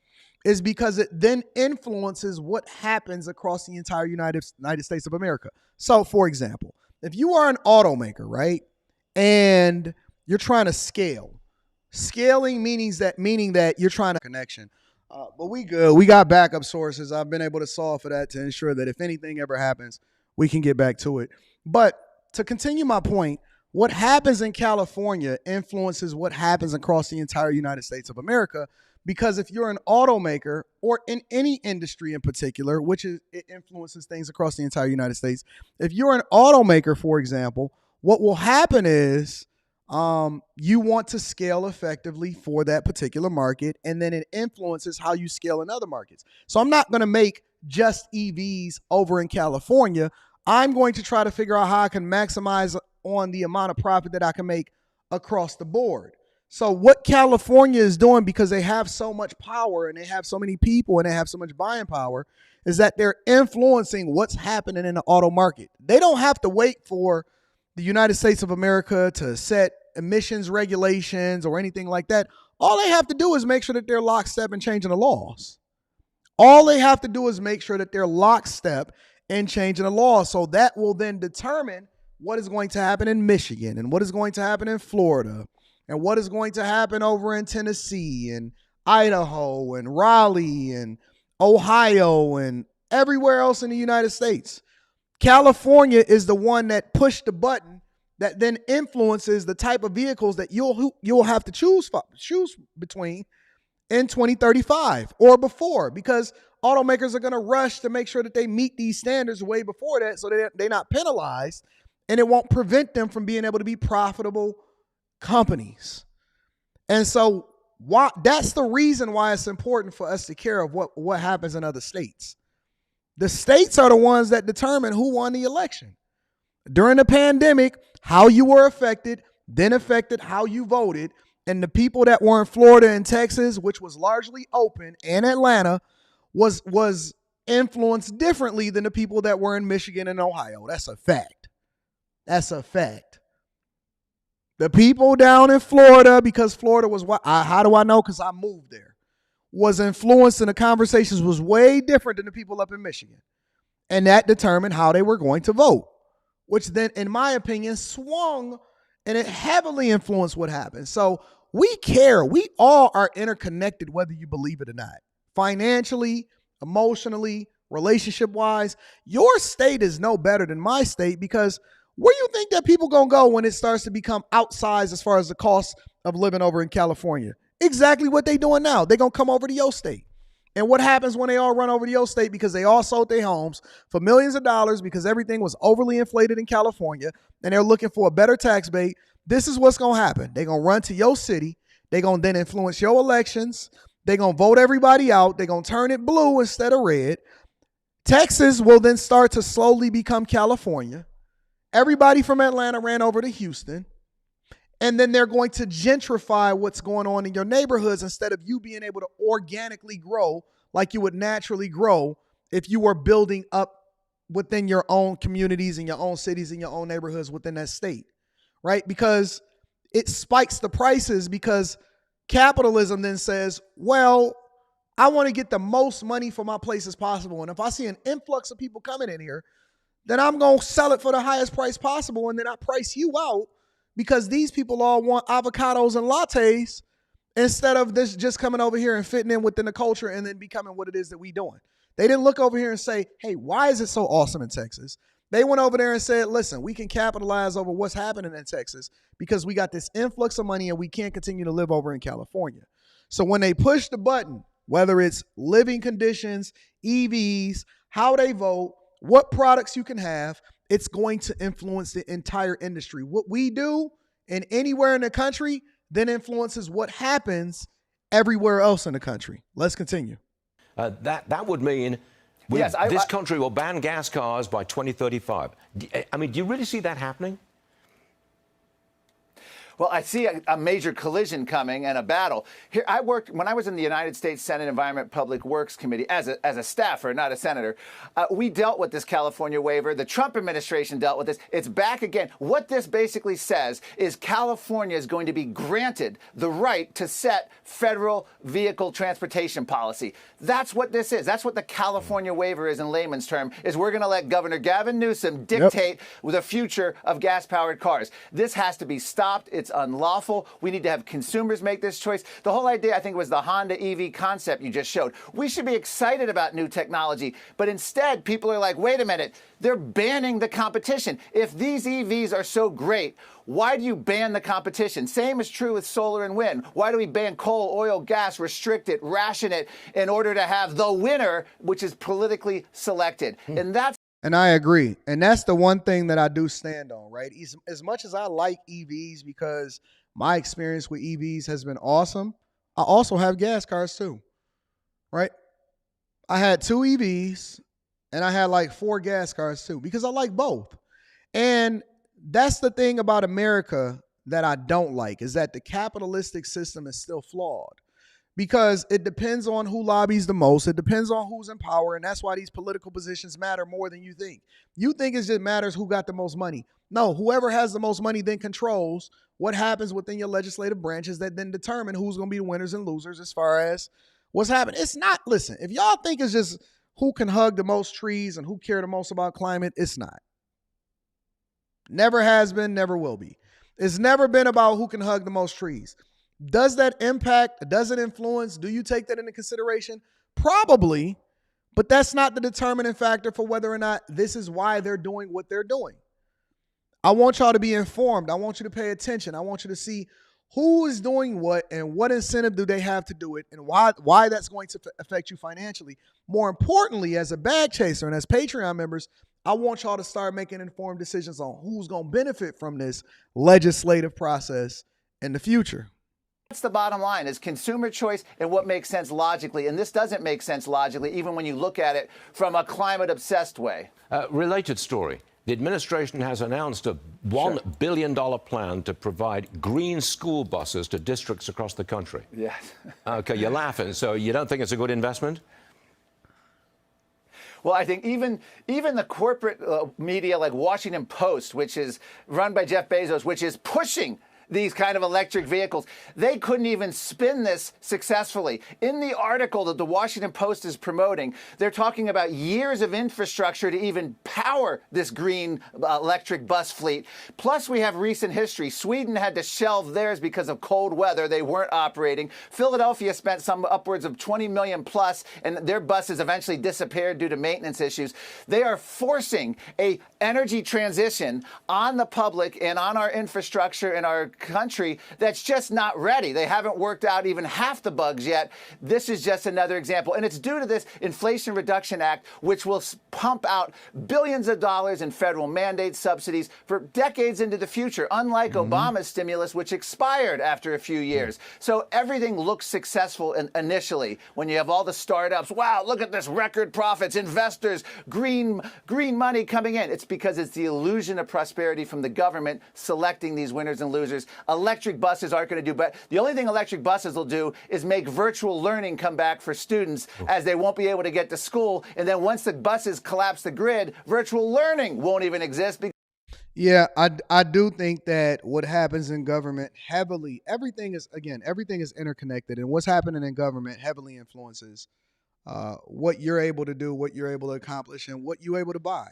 is because it then influences what happens across the entire United States of America. So, for example, if you are an automaker, right, and you're trying to scale, scaling meaning that you're trying to connection. But we good. We got backup sources. I've been able to solve for that to ensure that if anything ever happens, we can get back to it. But to continue my point, what happens in California influences what happens across the entire United States of America. Because if you're an automaker or in any industry in particular, which is, it influences things across the entire United States. If you're an automaker, for example, what will happen is you want to scale effectively for that particular market, and then it influences how you scale in other markets. So I'm not going to make just EVs over in California. I'm going to try to figure out how I can maximize on the amount of profit that I can make across the board. So what California is doing, because they have so much power and they have so many people and they have so much buying power, is that they're influencing what's happening in the auto market. They don't have to wait for the United States of America to set emissions regulations or anything like that. All they have to do is make sure that they're lockstep in changing the laws. All they have to do is make sure that they're lockstep in changing the laws. So that will then determine what is going to happen in Michigan and what is going to happen in Florida and what is going to happen over in Tennessee and Idaho and Raleigh and Ohio and everywhere else in the United States. California is the one that pushed the button that then influences the type of vehicles that you'll have to choose between in 2035 or before, because automakers are going to rush to make sure that they meet these standards way before that, so they're not penalized, and it won't prevent them from being able to be profitable companies. And so that's the reason why it's important for us to care of what happens in other states. The states are the ones that determine who won the election. During the pandemic, how you were affected then affected how you voted. And the people that were in Florida and Texas, which was largely open, and Atlanta, was influenced differently than the people that were in Michigan and Ohio. That's a fact. That's a fact. The people down in Florida, because Florida was how do I know? Because I moved there. Was influenced, and the conversations was way different than the people up in Michigan. And that determined how they were going to vote, which then, in my opinion, swung and it heavily influenced what happened. So we care. We all are interconnected, whether you believe it or not. Financially, emotionally, relationship-wise, your state is no better than my state, because where you think that people going to go when it starts to become outsized as far as the cost of living over in California? Exactly what they doing now. They're going to come over to your state. And what happens when they all run over to your state because they all sold their homes for millions of dollars because everything was overly inflated in California and they're looking for a better tax base? This is what's going to happen. They're going to run to your city. They're going to then influence your elections. They're going to vote everybody out. They're going to turn it blue instead of red. Texas will then start to slowly become California. Everybody from Atlanta ran over to Houston. And then they're going to gentrify what's going on in your neighborhoods instead of you being able to organically grow like you would naturally grow if you were building up within your own communities and your own cities and your own neighborhoods within that state, right? Because it spikes the prices, because capitalism then says, well, I want to get the most money for my place as possible. And if I see an influx of people coming in here, then I'm going to sell it for the highest price possible. And then I price you out, because these people all want avocados and lattes instead of this just coming over here and fitting in within the culture and then becoming what it is that we doing. They didn't look over here and say, hey, why is it so awesome in Texas? They went over there and said, listen, we can capitalize over what's happening in Texas because we got this influx of money and we can't continue to live over in California. So when they push the button, whether it's living conditions, EVs, how they vote, what products you can have, it's going to influence the entire industry. What we do and anywhere in the country then influences what happens everywhere else in the country. Let's continue. That would mean this country will ban gas cars by 2035. I mean, do you really see that happening? Well, I see a major collision coming and a battle. Here, I worked when I was in the United States Senate Environment Public Works Committee as a staffer, not a senator. We dealt with this California waiver. The Trump administration dealt with this. It's back again. What this basically says is California is going to be granted the right to set federal vehicle transportation policy. That's what this is. That's what the California waiver is in layman's term, is we're going to let Governor Gavin Newsom dictate the future of gas-powered cars. This has to be stopped. It's unlawful. We need to have consumers make this choice. The whole idea, I think, was the Honda EV concept you just showed. We should be excited about new technology, but instead people are like, wait a minute, they're banning the competition. If these EVs are so great, why do you ban the competition? Same is true with solar and wind. Why do we ban coal, oil, gas, restrict it, ration it in order to have the winner, which is politically selected? And I agree. And that's the one thing that I do stand on, right? As much as I like EVs, because my experience with EVs has been awesome, I also have gas cars too, right? I had 2 EVs. And I had like 4 gas cards too, because I like both. And that's the thing about America that I don't like, is that the capitalistic system is still flawed. Because it depends on who lobbies the most. It depends on who's in power. And that's why these political positions matter more than you think. You think it just matters who got the most money. No, whoever has the most money then controls what happens within your legislative branches that then determine who's going to be the winners and losers as far as what's happening. It's not, listen, if y'all think it's just who can hug the most trees and who care the most about climate, it's not. Never has been, never will be. It's never been about who can hug the most trees. Does that impact? Does it influence? Do you take that into consideration? Probably, but that's not the determining factor for whether or not this is why they're doing what they're doing. I want y'all to be informed. I want you to pay attention. I want you to see who is doing what and what incentive do they have to do it and why that's going to affect you financially. More importantly, as a bag chaser and as Patreon members, I want y'all to start making informed decisions on who's going to benefit from this legislative process in the future. That's the bottom line, is consumer choice and what makes sense logically. And this doesn't make sense logically, even when you look at it from a climate-obsessed way. Related story. The administration has announced a $1 billion plan to provide green school buses to districts across the country. Yes. Okay, you're laughing. So you don't think it's a good investment? Well, I think even the corporate media like Washington Post, which is run by Jeff Bezos, which is pushing these kind of electric vehicles, they couldn't even spin this successfully. In the article that the Washington Post is promoting, they're talking about years of infrastructure to even power this green electric bus fleet. Plus, we have recent history. Sweden had to shelve theirs because of cold weather. They weren't operating. Philadelphia spent some upwards of 20 million plus, and their buses eventually disappeared due to maintenance issues. They are forcing a energy transition on the public and on our infrastructure and our country that's just not ready. They haven't worked out even half the bugs yet. This is just another example. And it's due to this Inflation Reduction Act, which will pump out billions of dollars in federal mandate subsidies for decades into the future, unlike Obama's stimulus, which expired after a few years. So everything looks successful initially when you have all the startups. Wow, look at this record profits, investors, green money coming in. It's because it's the illusion of prosperity from the government selecting these winners and losers. Electric buses aren't going to do, but the only thing electric buses will do is make virtual learning come back for students, as they won't be able to get to school. And then once the buses collapse the grid, virtual learning won't even exist. Yeah, I do think that what happens in government heavily, everything is interconnected, and what's happening in government heavily influences what you're able to do, what you're able to accomplish, and what you're able to buy.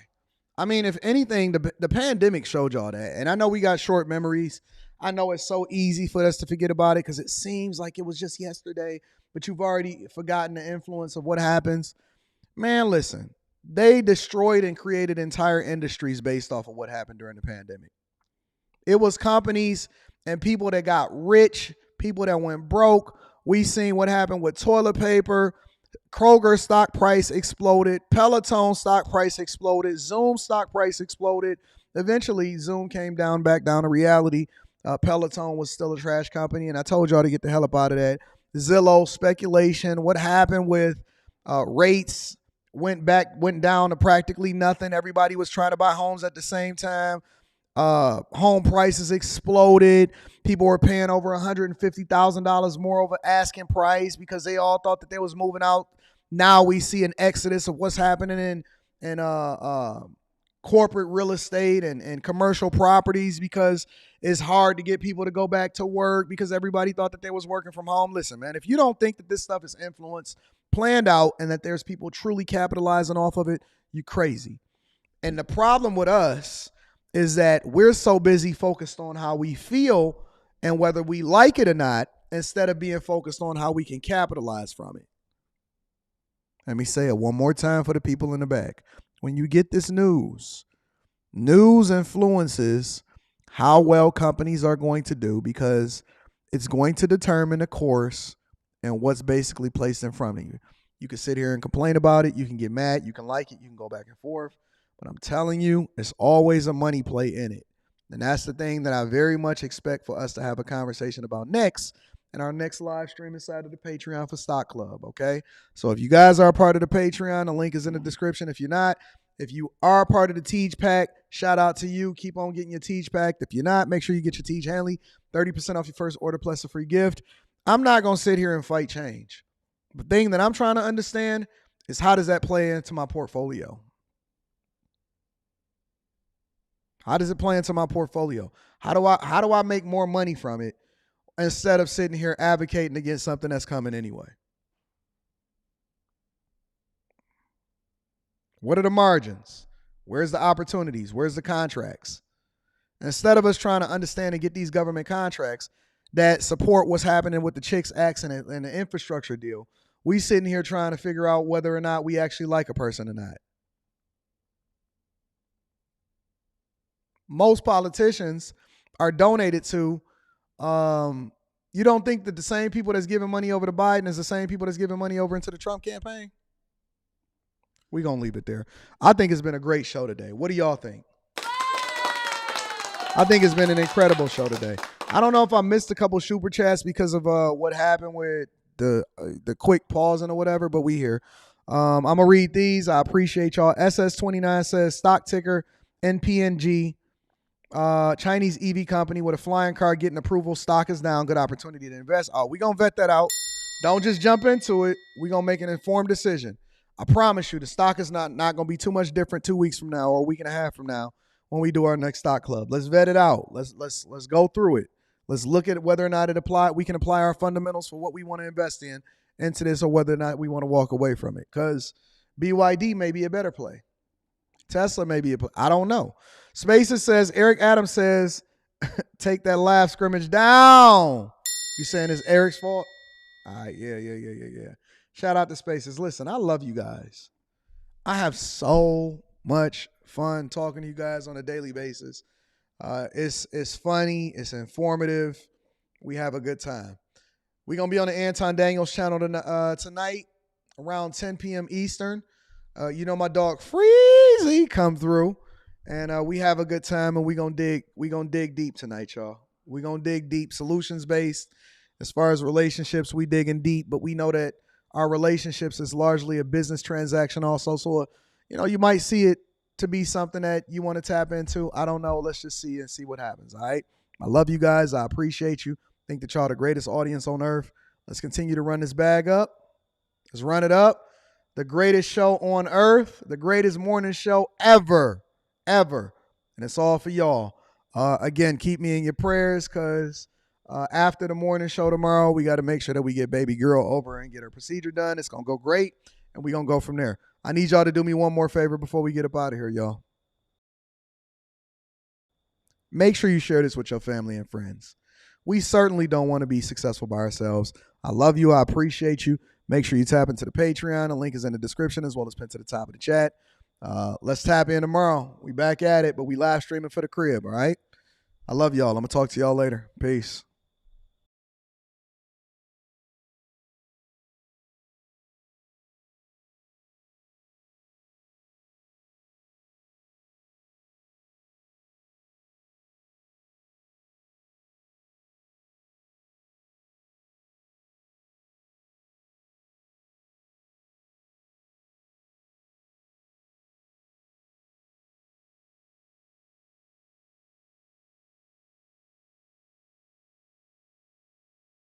I mean, if anything, the pandemic showed y'all that. And I know we got short memories. I know it's so easy for us to forget about it because it seems like it was just yesterday, but you've already forgotten the influence of what happens. Man, listen, they destroyed and created entire industries based off of what happened during the pandemic. It was companies and people that got rich, people that went broke. We seen what happened with toilet paper. Kroger stock price exploded. Peloton stock price exploded. Zoom stock price exploded. Eventually, Zoom came back down to reality. Peloton was still a trash company, and I told y'all to get the hell up out of that. Zillow speculation. What happened with rates went down to practically nothing. Everybody was trying to buy homes at the same time. Home prices exploded. People were paying over $150,000 more over asking price because they all thought that they was moving out. Now we see an exodus of what's happening in corporate real estate and commercial properties because it's hard to get people to go back to work because everybody thought that they was working from home. Listen, man, if you don't think that this stuff is influenced, planned out, and that there's people truly capitalizing off of it, you crazy. And the problem with us is that we're so busy focused on how we feel and whether we like it or not, instead of being focused on how we can capitalize from it. Let me say it one more time for the people in the back. When you get this news influences how well companies are going to do because it's going to determine the course and what's basically placed in front of you. You can sit here and complain about it. You can get mad. You can like it. You can go back and forth. But I'm telling you, there's always a money play in it. And that's the thing that I very much expect for us to have a conversation about next, and our next live stream inside of the Patreon for Stock Club, okay? So if you guys are a part of the Patreon, the link is in the description. If you're not, if you are a part of the Teach Pack, shout out to you. Keep on getting your Teach Pack. If you're not, make sure you get your Teach Hanley, 30% off your first order plus a free gift. I'm not going to sit here and fight change. The thing that I'm trying to understand is how does that play into my portfolio? How does it play into my portfolio? How do I make more money from it instead of sitting here advocating against something that's coming anyway? What are the margins? Where's the opportunities? Where's the contracts? Instead of us trying to understand and get these government contracts that support what's happening with the Chicks accident and the infrastructure deal, we sitting here trying to figure out whether or not we actually like a person or not. Most politicians are donated to. You don't think that the same people that's giving money over to Biden is the same people that's giving money over into the Trump campaign? We're going to leave it there. I think it's been a great show today. What do y'all think? I think it's been an incredible show today. I don't know if I missed a couple super chats because of what happened with the quick pausing or whatever, but we here. I'm going to read these. I appreciate y'all. SS29 says, stock ticker NPNG. Chinese EV company with a flying car getting approval. Stock is down. Good opportunity to invest. Oh, we're going to vet that out. Don't just jump into it. We're going to make an informed decision. I promise you the stock is not going to be too much different 2 weeks from now or a week and a half from now when we do our next stock club. Let's vet it out. Let's go through it. Let's look at whether or not we can apply our fundamentals for what we want to invest in into this or whether or not we want to walk away from it. Because BYD may be a better play. Tesla may be a play. I don't know. Spaces says, Eric Adams says, take that laugh scrimmage down. You saying it's Eric's fault? All right, yeah. Shout out to Spaces. Listen, I love you guys. I have so much fun talking to you guys on a daily basis. It's funny. It's informative. We have a good time. We're going to be on the Anton Daniels channel tonight around 10 p.m. Eastern. You know my dog Freezy come through. And we have a good time, and we're gonna dig deep tonight, y'all. We're gonna dig deep, solutions-based. As far as relationships, we digging deep, but we know that our relationships is largely a business transaction also. So, you might see it to be something that you want to tap into. I don't know. Let's just see and see what happens, all right? I love you guys. I appreciate you. Think that y'all the greatest audience on earth. Let's continue to run this bag up. Let's run it up. The greatest show on earth, the greatest morning show ever. And it's all for y'all. Again, keep me in your prayers because after the morning show tomorrow, we got to make sure that we get baby girl over and get her procedure done. It's going to go great, and we're going to go from there. I need y'all to do me one more favor before we get up out of here, y'all. Make sure you share this with your family and friends. We certainly don't want to be successful by ourselves. I love you. I appreciate you. Make sure you tap into the Patreon. The link is in the description as well as pinned to the top of the chat. Let's tap in tomorrow. We back at it, but we live streaming for the crib, all right? I love y'all. I'm going to talk to y'all later. Peace.